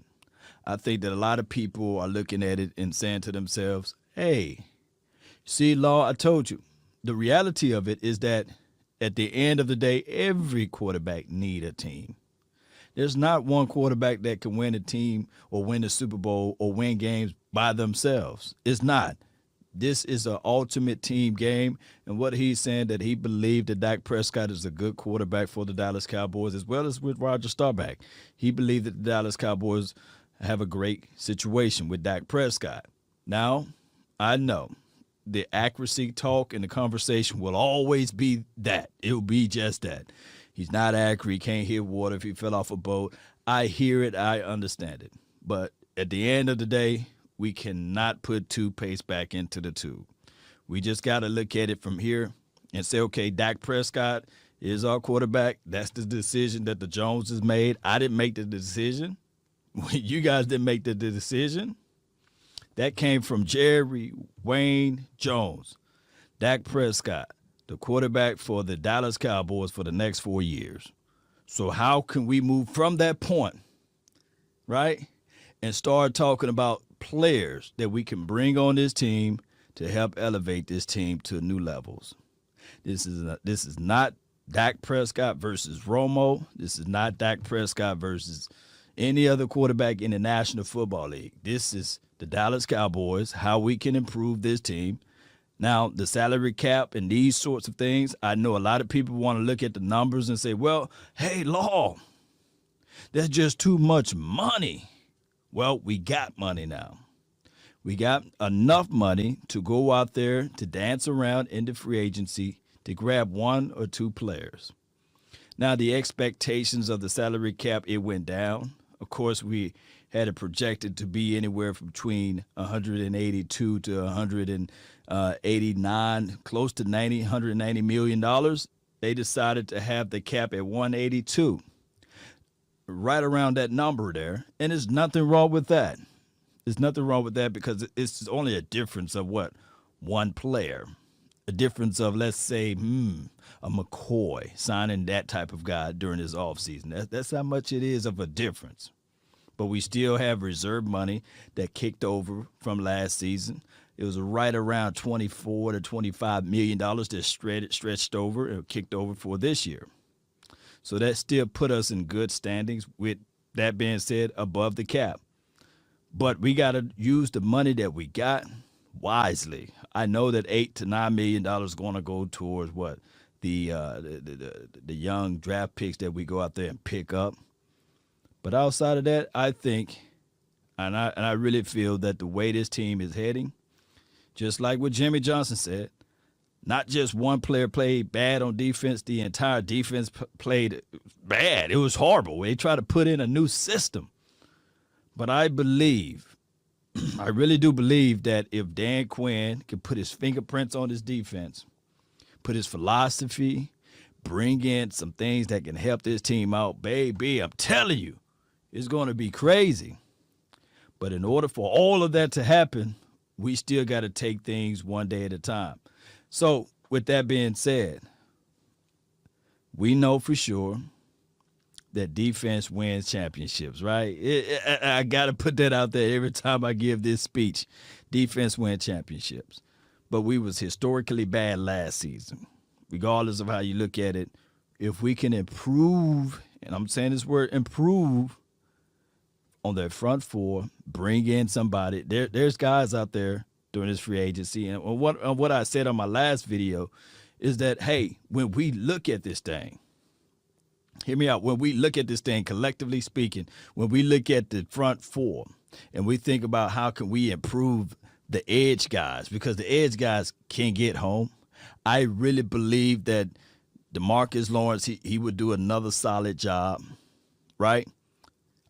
I think that a lot of people are looking at it and saying to themselves, hey, see, Law, I told you. The reality of it is that at the end of the day, every quarterback need a team. There's not one quarterback that can win a team or win the Super Bowl or win games by themselves. It's not. This is an ultimate team game. And what he's saying, that he believed that Dak Prescott is a good quarterback for the Dallas Cowboys, as well as with Roger Staubach. He believed that the Dallas Cowboys have a great situation with Dak Prescott. Now, I know the accuracy talk and the conversation will always be that. It will be just that. He's not accurate. He can't hit water if he fell off a boat. I hear it. I understand it. But at the end of the day, we cannot put toothpaste back into the tube. We just got to look at it from here and say, okay, Dak Prescott is our quarterback. That's the decision that the Joneses made. I didn't make the decision. You guys didn't make the decision. That came from Jerry Wayne Jones. Dak Prescott, the quarterback for the Dallas Cowboys for the next 4 years. So how can we move from that point, right, and start talking about players that we can bring on this team to help elevate this team to new levels? This is not Dak Prescott versus Romo. This is not Dak Prescott versus any other quarterback in the National Football League. This is the Dallas Cowboys, how we can improve this team. Now, the salary cap and these sorts of things, I know a lot of people want to look at the numbers and say, well, hey, Law, that's just too much money. Well, we got money now. We got enough money to go out there to dance around in the free agency to grab 1 or 2 players. Now, the expectations of the salary cap, it went down. Of course, we had it projected to be anywhere from between 182 to 189, close to $190 million. They decided to have the cap at 182, right around that number there. And there's nothing wrong with that. There's nothing wrong with that because it's only a difference of what? 1 player. A difference of, let's say, a McCoy signing that type of guy during his offseason. That's how much it is of a difference. But we still have reserve money that kicked over from last season. It was right around $24 to $25 million that stretched over and kicked over for this year. So that still put us in good standings, with that being said, above the cap. But we got to use the money that we got wisely. I know that $8 to $9 million is going to go towards what? The young draft picks that we go out there and pick up. But outside of that, I think, and I really feel that the way this team is heading, just like what Jimmy Johnson said, not just one player played bad on defense, the entire defense played bad. It was horrible. They tried to put in a new system. But I believe, I really do believe that if Dan Quinn can put his fingerprints on his defense, put his philosophy, bring in some things that can help this team out, baby, I'm telling you, it's going to be crazy. But in order for all of that to happen, we still got to take things one day at a time. So with that being said, we know for sure that defense wins championships, right? I got to put that out there every time I give this speech. Defense wins championships. But we was historically bad last season. Regardless of how you look at it, if we can improve, and I'm saying this word improve, on their front 4, bring in somebody. There's guys out there during this free agency. And what I said on my last video is that, hey, when we look at this thing, hear me out, when we look at this thing, collectively speaking, when we look at the front 4 and we think about how can we improve the edge guys, because the edge guys can't get home, I really believe that DeMarcus Lawrence, he would do another solid job, right?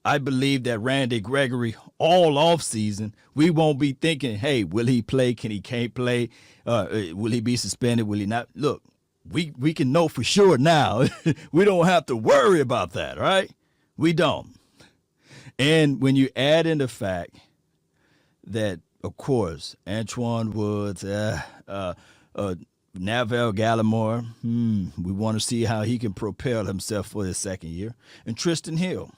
I believe that Randy Gregory all offseason, we won't be thinking, hey, will he play? Can't play? Will he be suspended? Will he not? Look, we can know for sure now. We don't have to worry about that, right? We don't. And when you add in the fact that, of course, Antoine Woods, Navell Gallimore, we want to see how he can propel himself for his second year. And Tristan Hill,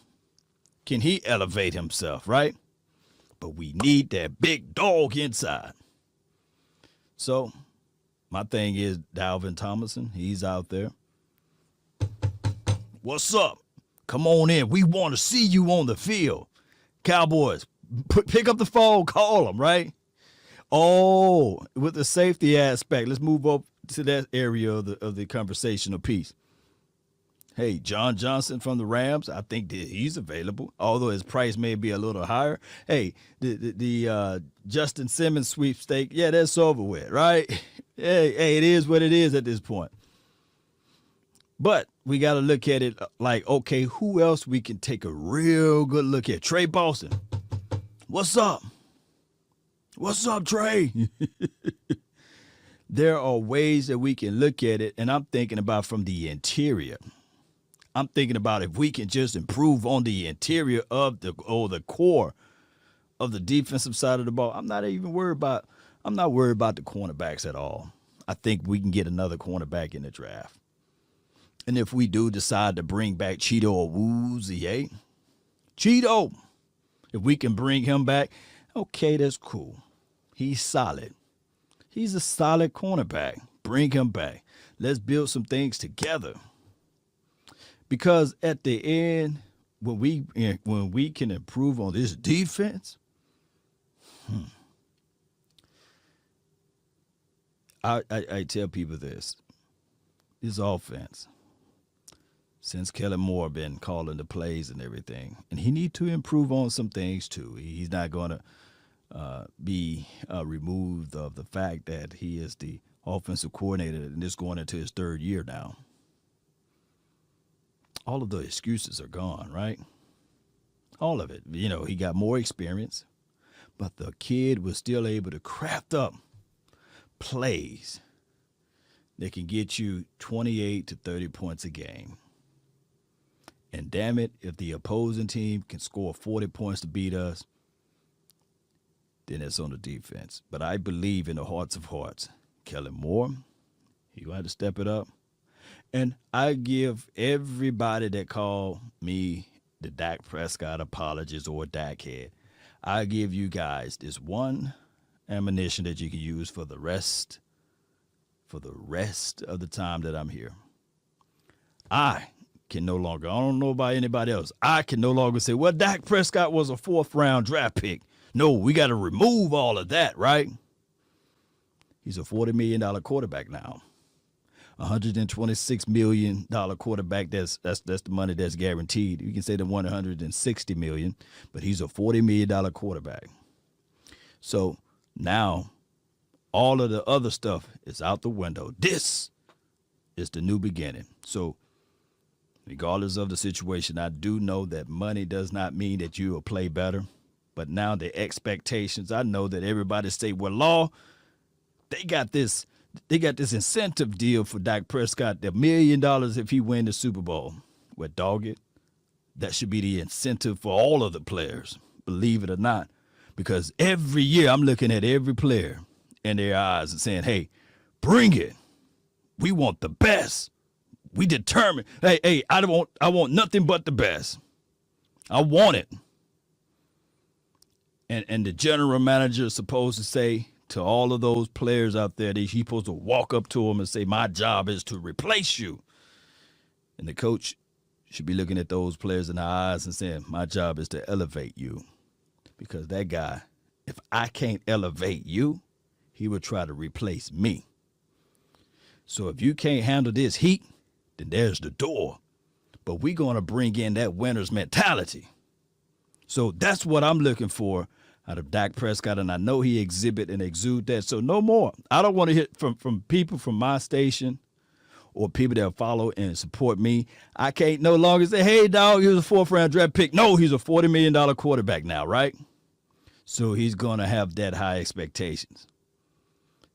can he elevate himself, right? But we need that big dog inside. So my thing is Dalvin Tomlinson, he's out there. What's up? Come on in. We want to see you on the field. Cowboys, pick up the phone, call them, right? Oh, with the safety aspect, let's move up to that area of the conversational piece. Hey, John Johnson from the Rams, I think that he's available, although his price may be a little higher. Hey, the Justin Simmons sweepstake, yeah, that's over with, right? Hey, it is what it is at this point. But we got to look at it like, okay, who else we can take a real good look at? Trey Boston. What's up? What's up, Trey? There are ways that we can look at it, and I'm thinking about from the interior. I'm thinking about if we can just improve on the interior of the core of the defensive side of the ball. I'm not worried about the cornerbacks at all. I think we can get another cornerback in the draft. And if we do decide to bring back Cheeto or Woozie, Cheeto, if we can bring him back, okay, that's cool. He's solid. He's a solid cornerback. Bring him back. Let's build some things together. Because at the end, when we can improve on this defense, I tell people this offense, since Kellen Moore been calling the plays and everything, and he need to improve on some things too. He's not going to be removed of the fact that he is the offensive coordinator and is going into his third year now. All of the excuses are gone, right? All of it. You know, he got more experience, but the kid was still able to craft up plays that can get you 28 to 30 points a game. And damn it, if the opposing team can score 40 points to beat us, then it's on the defense. But I believe in the hearts of hearts, Kellen Moore, he's going to have to step it up. And I give everybody that call me the Dak Prescott apologist or Dak head, I give you guys this one ammunition that you can use for the rest of the time that I'm here. I can no longer, I don't know about anybody else, I can no longer say, well, Dak Prescott was a 4th-round draft pick. No, we got to remove all of that, right? He's a $40 million quarterback now. $126 million quarterback, that's the money that's guaranteed. You can say the $160 million, but he's a $40 million quarterback. So now all of the other stuff is out the window. This is the new beginning. So regardless of the situation, I do know that money does not mean that you will play better. But now the expectations, I know that everybody say, well, Law, they got this incentive deal for Dak Prescott, $1 million if he win the Super Bowl. Well, dog it, that should be the incentive for all of the players, believe it or not. Because every year I'm looking at every player in their eyes and saying, hey, bring it. We want the best. We determined. Hey, I want nothing but the best. I want it. And the general manager is supposed to say to all of those players out there, he's supposed to walk up to them and say, my job is to replace you. And the coach should be looking at those players in the eyes and saying, my job is to elevate you. Because that guy, if I can't elevate you, he will try to replace me. So if you can't handle this heat, then there's the door. But we're going to bring in that winner's mentality. So that's what I'm looking for out of Dak Prescott, and I know he exhibit and exude that. So no more. I don't want to hear from people from my station or people that follow and support me. I can't no longer say, hey, dog, he was a 4th-round draft pick. No, he's a $40 million quarterback now, right? So he's going to have that high expectations.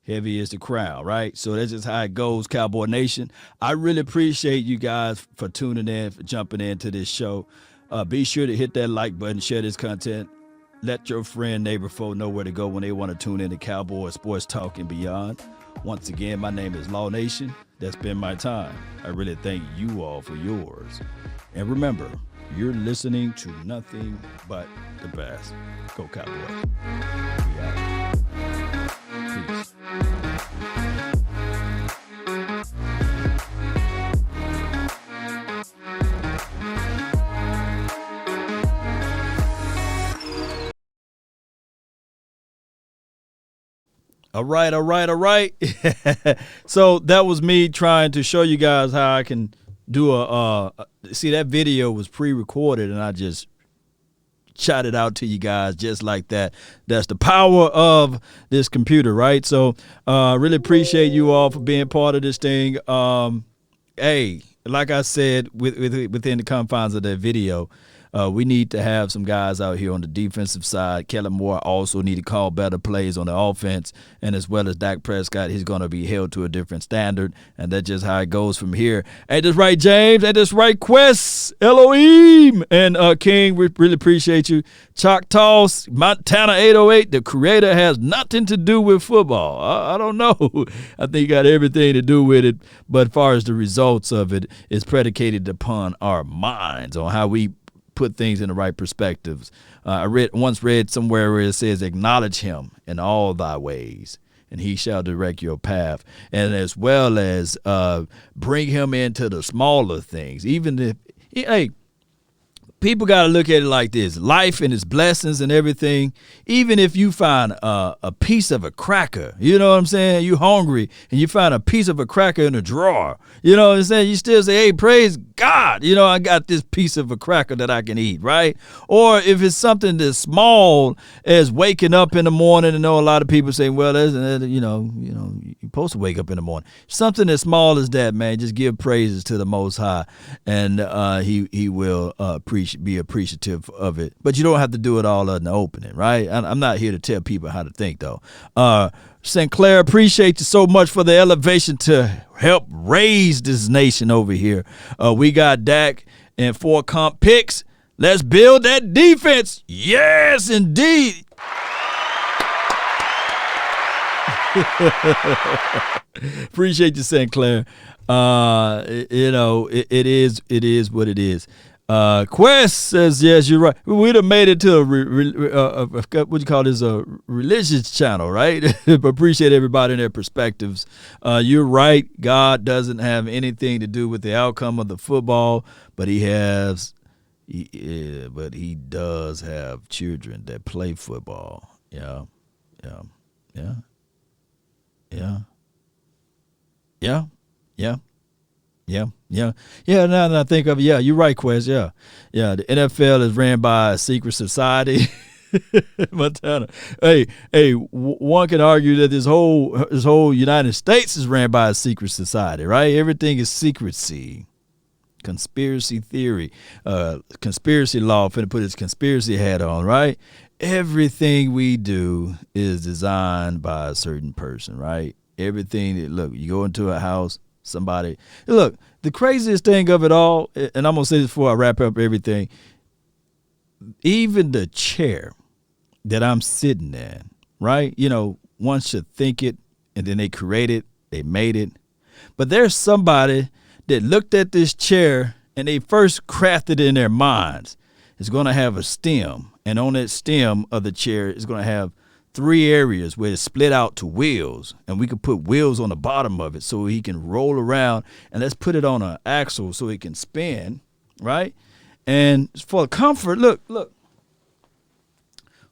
Heavy is the crowd, right? So that's just how it goes, Cowboy Nation. I really appreciate you guys for tuning in, for jumping into this show. Be sure to hit that like button, share this content. Let your friend, neighbor, folk know where to go when they want to tune in to Cowboy Sports Talk and beyond. Once again, my name is Law Nation. That's been my time. I really thank you all for yours. And remember, you're listening to nothing but the best. Go Cowboys. We out. Peace. All right. So that was me trying to show you guys how I can do see, that video was pre-recorded and I just shot it out to you guys just like that. That's the power of this computer, right? So really appreciate you all for being part of this thing. Hey, like I said, within the confines of that video, We need to have some guys out here on the defensive side. Kellen Moore also need to call better plays on the offense, and as well as Dak Prescott, he's going to be held to a different standard, and that's just how it goes from here. Ain't this right, James? Ain't this right, Quest? Elohim and King, we really appreciate you. Choctaws, Montana 808, the creator has nothing to do with football. I don't know. I think it got everything to do with it, but as far as the results of it, it's predicated upon our minds on how we put things in the right perspectives. I once read somewhere where it says, acknowledge him in all thy ways, and he shall direct your path. And as well as bring him into the smaller things. Even if, hey, people got to look at it like this. Life and its blessings and everything, even if you find a piece of a cracker, you know what I'm saying? You hungry and you find a piece of a cracker in a drawer, you know what I'm saying? You still say, hey, praise God, you know, I got this piece of a cracker that I can eat, right? Or if it's something that's small as waking up in the morning, I know a lot of people say, well, you know, you're supposed to wake up in the morning. Something as small as that, man, just give praises to the Most High, and he will be appreciative of it. But you don't have to do it all in the opening, right? I'm not here to tell people how to think, though. St. Clair, appreciate you so much for the elevation to help raise this nation over here. We got Dak and 4 comp picks. Let's build that defense. Yes, indeed. Appreciate you, St. Clair. You know, it is what it is. Quest says, yes, you're right. We'd have made it to what you call this, a religious channel, right? But appreciate everybody and their perspectives. You're right. God doesn't have anything to do with the outcome of the football, but he does have children that play football. Yeah. Now that I think of it, yeah, you're right, Quest. Yeah. The NFL is ran by a secret society. Montana. Hey, one can argue that this whole United States is ran by a secret society, right? Everything is secrecy. Conspiracy theory, conspiracy law, finna put his conspiracy hat on, right? Everything we do is designed by a certain person, right? Everything that, look, you go into a house, somebody, look, the craziest thing of it all, and I'm going to say this before I wrap up everything, even the chair that I'm sitting in, right? You know, one should think it, and then they create it, they made it. But there's somebody that looked at this chair and they first crafted it in their minds. It's going to have a stem, and on that stem of the chair is going to have 3 areas where it's split out to wheels, and we could put wheels on the bottom of it so he can roll around, and let's put it on an axle so it can spin, right? And for comfort, look,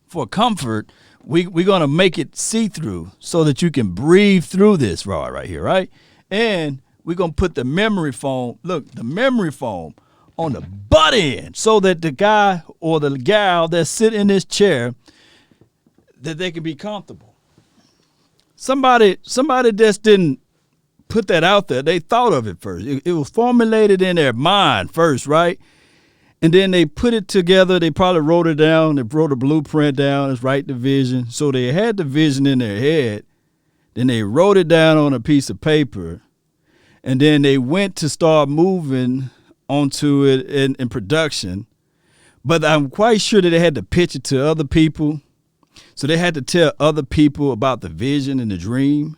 for comfort, we're going to make it see-through so that you can breathe through this rod right here, right? And we're going to put the memory foam on the butt end so that the guy or the gal that's sitting in this chair, that they can be comfortable. Somebody just didn't put that out there. They thought of it first. It was formulated in their mind first, right? And then they put it together. They probably wrote it down. They wrote a blueprint down. It's right, the vision. So they had the vision in their head. Then they wrote it down on a piece of paper. And then they went to start moving onto it in production. But I'm quite sure that they had to pitch it to other people. So they had to tell other people about the vision and the dream.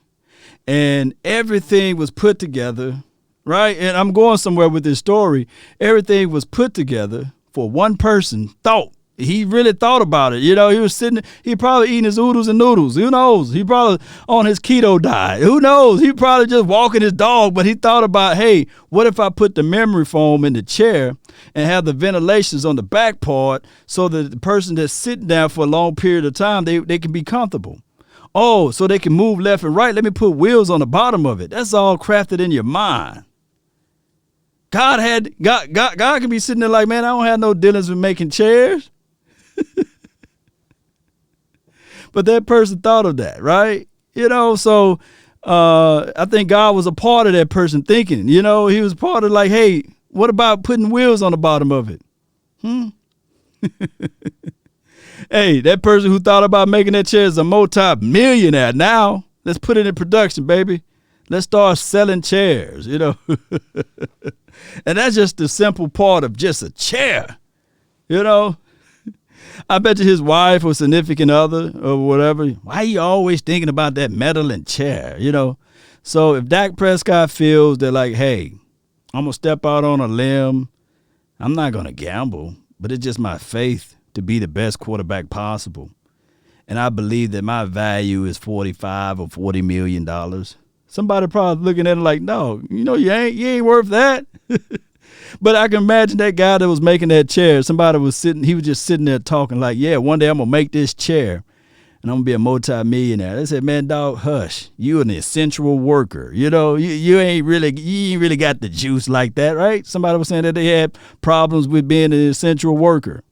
And everything was put together, right? And I'm going somewhere with this story. Everything was put together for one person thought. He really thought about it. You know, he was sitting, he probably eating his oodles and noodles. Who knows? He probably on his keto diet. Who knows? He probably just walking his dog, but he thought about, hey, what if I put the memory foam in the chair and have the ventilations on the back part so that the person that's sitting down for a long period of time, they can be comfortable. Oh, so they can move left and right. Let me put wheels on the bottom of it. That's all crafted in your mind. God can be sitting there like, man, I don't have no dealings with making chairs. But that person thought of that, right? You know, so I think God was a part of that person thinking. You know, he was part of like, hey, what about putting wheels on the bottom of it? Hey, that person who thought about making that chair is a multi-millionaire now. Let's put it in production, baby. Let's start selling chairs, you know. And that's just the simple part of just a chair, you know. I bet you his wife or significant other or whatever, why are you always thinking about that metal and chair, you know? So if Dak Prescott feels that like, hey, I'm going to step out on a limb, I'm not going to gamble, but it's just my faith to be the best quarterback possible. And I believe that my value is $45 or $40 million. Somebody probably looking at it like, no, you know, you ain't worth that. But I can imagine that guy that was making that chair, somebody was he was just sitting there talking like, yeah, one day I'm going to make this chair and I'm going to be a multi-millionaire. They said, man, dog, hush. You an essential worker. You know, you ain't really got the juice like that, right? Somebody was saying that they had problems with being an essential worker.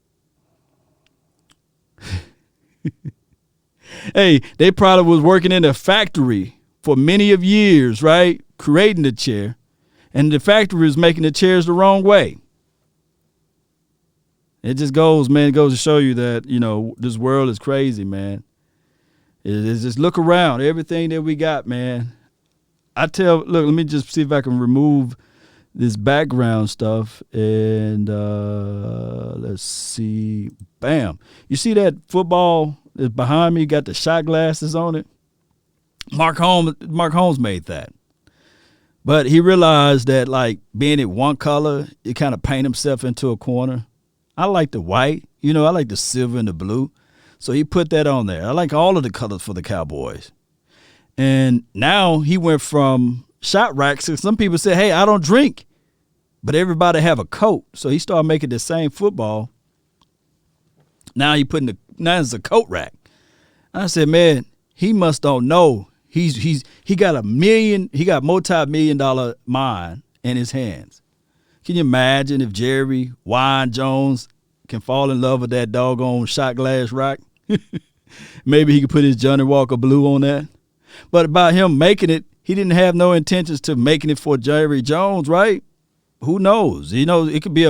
Hey, they probably was working in a factory for many of years, right? Creating the chair. And the factory is making the chairs the wrong way. It just goes, man, it goes to show you that, you know, this world is crazy, man. It's just look around, everything that we got, man. Look, let me just see if I can remove this background stuff. And let's see. Bam. You see that football that's behind me, got the shot glasses on it? Mark Holmes made that. But he realized that, like, being in one color, it kind of paint himself into a corner. I like the white. You know, I like the silver and the blue. So he put that on there. I like all of the colors for the Cowboys. And now he went from shot racks. Some people say, hey, I don't drink. But everybody have a coat. So he started making the same football. Now now it's a coat rack. I said, man, he must don't know. He got multi-million-dollar mind in his hands. Can you imagine if Jerry Wine Jones can fall in love with that doggone shot glass rack? Maybe he could put his Johnny Walker Blue on that. But about him making it, he didn't have no intentions to making it for Jerry Jones, right? Who knows? You know, it could be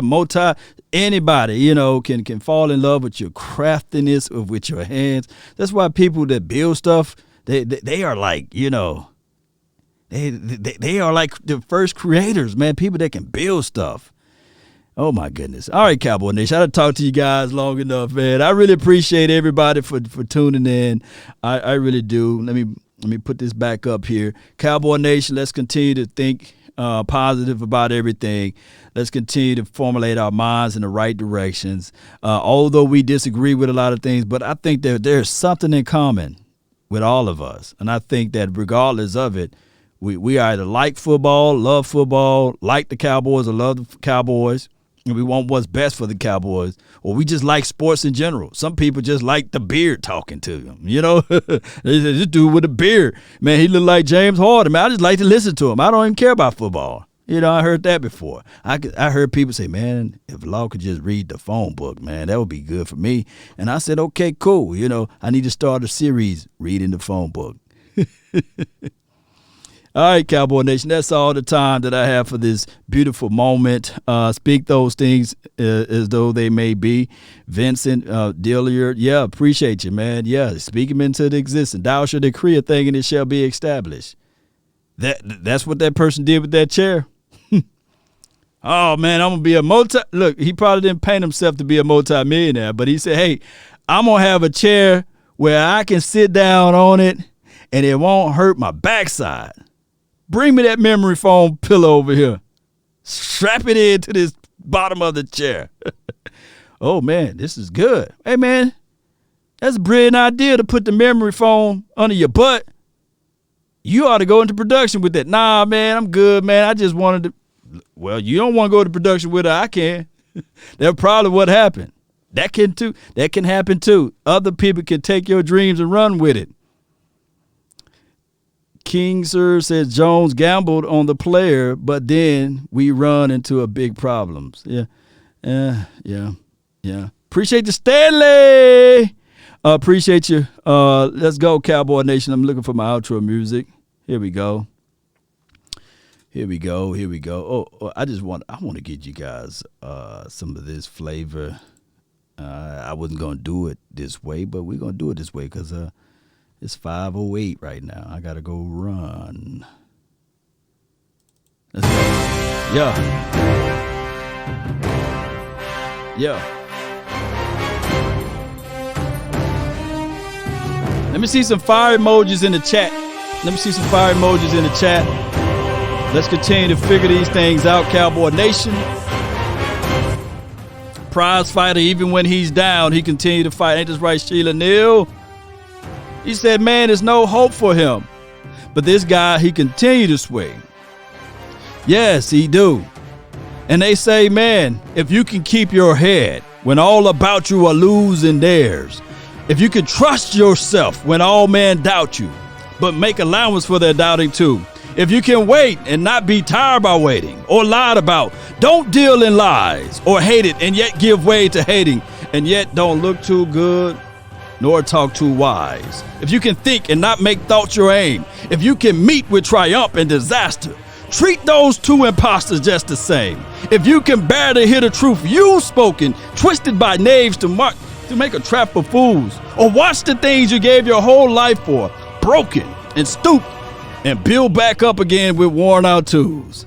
anybody, you know, can fall in love with your craftiness or with your hands. That's why people that build stuff, they are like, you know, they are like the first creators, man, people that can build stuff. Oh, my goodness. All right, Cowboy Nation, I've talked to you guys long enough, man. I really appreciate everybody for tuning in. I really do. Let me put this back up here. Cowboy Nation, let's continue to think positive about everything. Let's continue to formulate our minds in the right directions. Although we disagree with a lot of things, but I think that there's something in common with all of us. And I think that regardless of it, we either like football, love football, like the Cowboys or love the Cowboys, and we want what's best for the Cowboys, or we just like sports in general. Some people just like the beard talking to them, you know. This dude with a beard, man, he look like James Harden. Man, I just like to listen to him. I don't even care about football. You know, I heard that before. I heard people say, man, if Law could just read the phone book, man, that would be good for me. And I said, okay, cool. You know, I need to start a series, reading the phone book. All right, Cowboy Nation, that's all the time that I have for this beautiful moment. Speak those things as though they may be. Vincent Dilliard, yeah, appreciate you, man. Yeah, speak them into the existence. Thou shalt decree a thing and it shall be established. That's what that person did with that chair. Oh, man, I'm going to be look, he probably didn't paint himself to be a multi-millionaire, but he said, hey, I'm going to have a chair where I can sit down on it and it won't hurt my backside. Bring me that memory foam pillow over here. Strap it into this bottom of the chair. Oh, man, this is good. Hey, man, that's a brilliant idea to put the memory foam under your butt. You ought to go into production with that. Nah, man, I'm good, man. I just wanted to. Well, you don't want to go into production with it. I can. That's probably what happened. That can happen too. Other people can take your dreams and run with it. King Sir says Jones gambled on the player, but then we run into a big problems. Yeah. Appreciate you, Stanley. Appreciate you. Let's go, Cowboy Nation. I'm looking for my outro music. Here we go. Oh, I want to get you guys some of this flavor. I wasn't going to do it this way, but we're going to do it this way because it's 5:08 right now. I got to go run. Let's go. Yeah. Let me see some fire emojis in the chat. Let's continue to figure these things out, Cowboy Nation. Prize fighter, even when he's down, he continued to fight. Ain't this right, Sheila Neal? He said, man, there's no hope for him. But this guy, he continued to swing. Yes, he do. And they say, man, if you can keep your head when all about you are losing theirs, if you can trust yourself when all men doubt you, but make allowance for their doubting too, if you can wait and not be tired by waiting or lied about, don't deal in lies or hate it and yet give way to hating, and yet don't look too good nor talk too wise. If you can think and not make thoughts your aim, if you can meet with triumph and disaster, treat those two imposters just the same. If you can bear to hear the truth you've spoken, twisted by knaves to make a trap for fools, or watch the things you gave your whole life for, broken and stooped, and build back up again with worn out tools.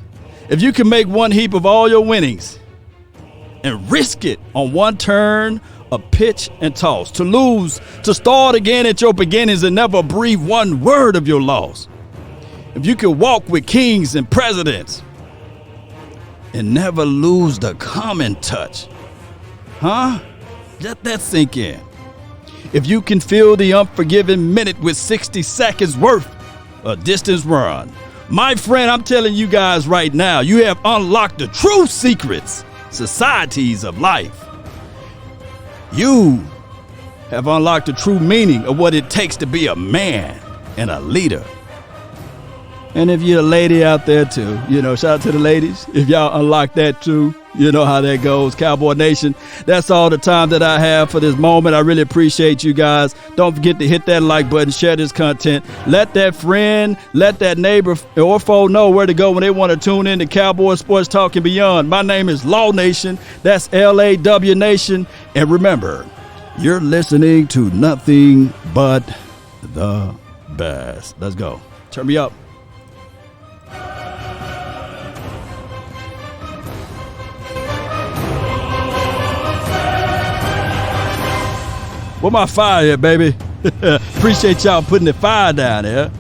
If you can make one heap of all your winnings and risk it on one turn, a pitch and toss, to lose, to start again at your beginnings and never breathe one word of your loss. If you can walk with kings and presidents and never lose the common touch, let that sink in. If you can fill the unforgiving minute with 60 seconds worth of distance run, my friend, I'm telling you guys right now, you have unlocked the true secrets, societies of life. You have unlocked the true meaning of what it takes to be a man and a leader. And if you're a lady out there too, shout out to the ladies. If y'all unlock that too, you know how that goes. Cowboy Nation, that's all the time that I have for this moment. I really appreciate you guys. Don't forget to hit that like button, share this content. Let that friend, let that neighbor or foe know where to go when they want to tune in to Cowboy Sports Talk and Beyond. My name is Law Nation. That's LAW Nation. And remember, you're listening to nothing but the best. Let's go. Turn me up. Where my fire at, baby? Appreciate y'all putting the fire down there.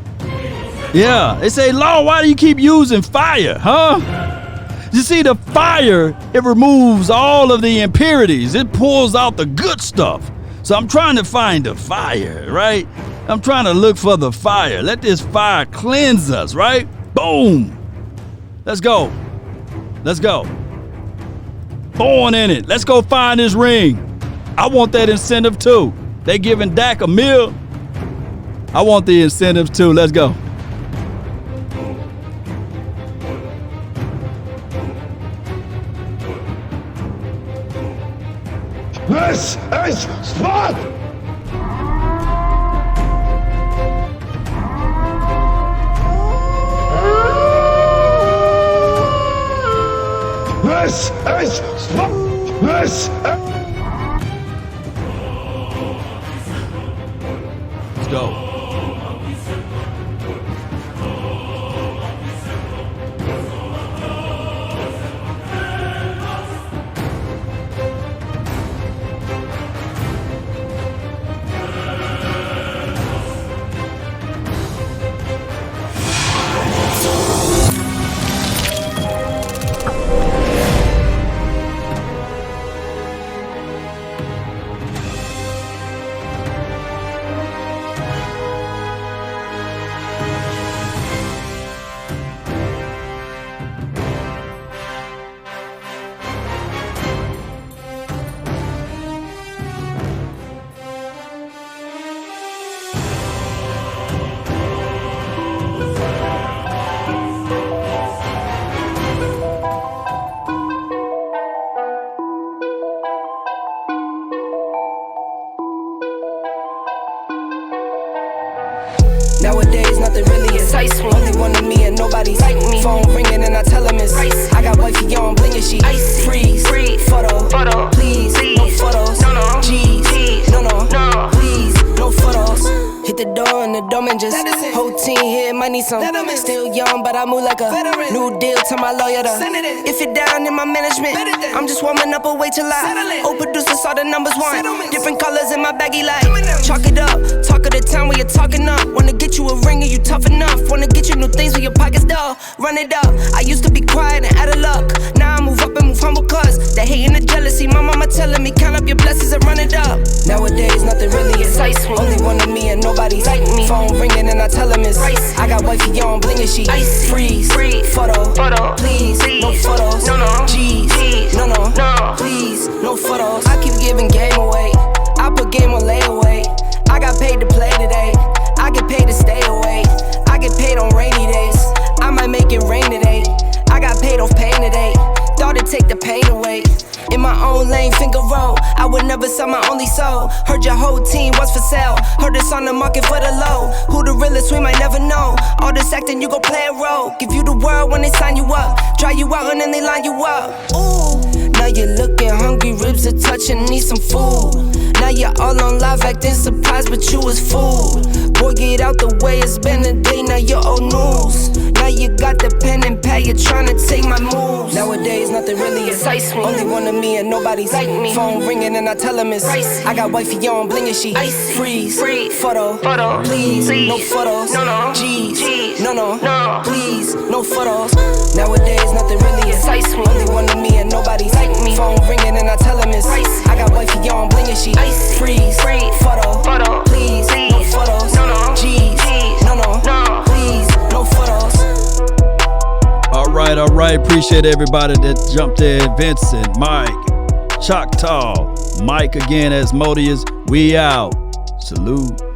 Yeah, they say, Law, why do you keep using fire, huh? You see, the fire, it removes all of the impurities. It pulls out the good stuff. So I'm trying to find the fire, right? I'm trying to look for the fire. Let this fire cleanse us, right? Boom. Let's go. Let's go. Born in it. Let's go find this ring. I want that incentive too. They giving Dak $1 million. I want the incentives too. Let's go. This is Sparta! This is Sparta! Let's go. Nowadays, nothing really excites me. Only one of me and nobody's like me. Phone ringing and I tell him it's ice. I got wifey on blinking, she icy. Freeze, photo, please, no photos. No. deal to my lawyer to send it in. If it down in my management, I'm just warming up, wait till I old producers saw the numbers one. Different colors in my baggy light. Chalk it up, talk of the town where you're talking up. Wanna get you a ring and you tough enough. Wanna get you new things with your pockets dull. Run it up. I used to be quiet and out of luck. Now I move up and move humble cause the hate and the jealousy. My mama telling me count up your blessings and run it up. Nowadays nothing really excites me. Only one of me and nobody's like me. Phone ringing and I tell him it's ice. I got wifey on bling and she freeze. Photo, please, no photos. G's, no, please, no photos. I keep giving game away. I put game on layaway. I got paid to play today. I get paid to stay away. I get paid on rainy days. I might make it rain today. I got paid off pain today. Thought it'd take the pain away. In my own lane, finger roll. I would never sell my only soul. Heard your whole team was for sale. Heard it's on the market for the low. Who the realest, we might never know. All this acting, you gon' play a role. Give you the world when they sign you up. Dry you out and then they line you up. Ooh. Now you're looking hungry, ribs are touching, need some food. Now you're all on live acting surprised, but you was fooled. Boy, get out the way, it's been a day, now you're old news. Now you got the pen and pad, you're trying to take my moves. Nowadays, nothing really excites me. Only one of me and nobody's like me. Phone ringing and I tell him it's ice. I got wifey on bling and she freeze. Photo, please, no photos. G's, no, please, no photos. Nowadays, nothing really excites me. Only one of me and nobody's like me. Phone ringing and I tell him it's ice. I got wifey on bling and she freeze. Photo, please, no photos. G's, no, please, no photos. All right. Appreciate everybody that jumped in. Vincent, Mike, Choctaw, Mike again, Asmodeus. We out. Salute.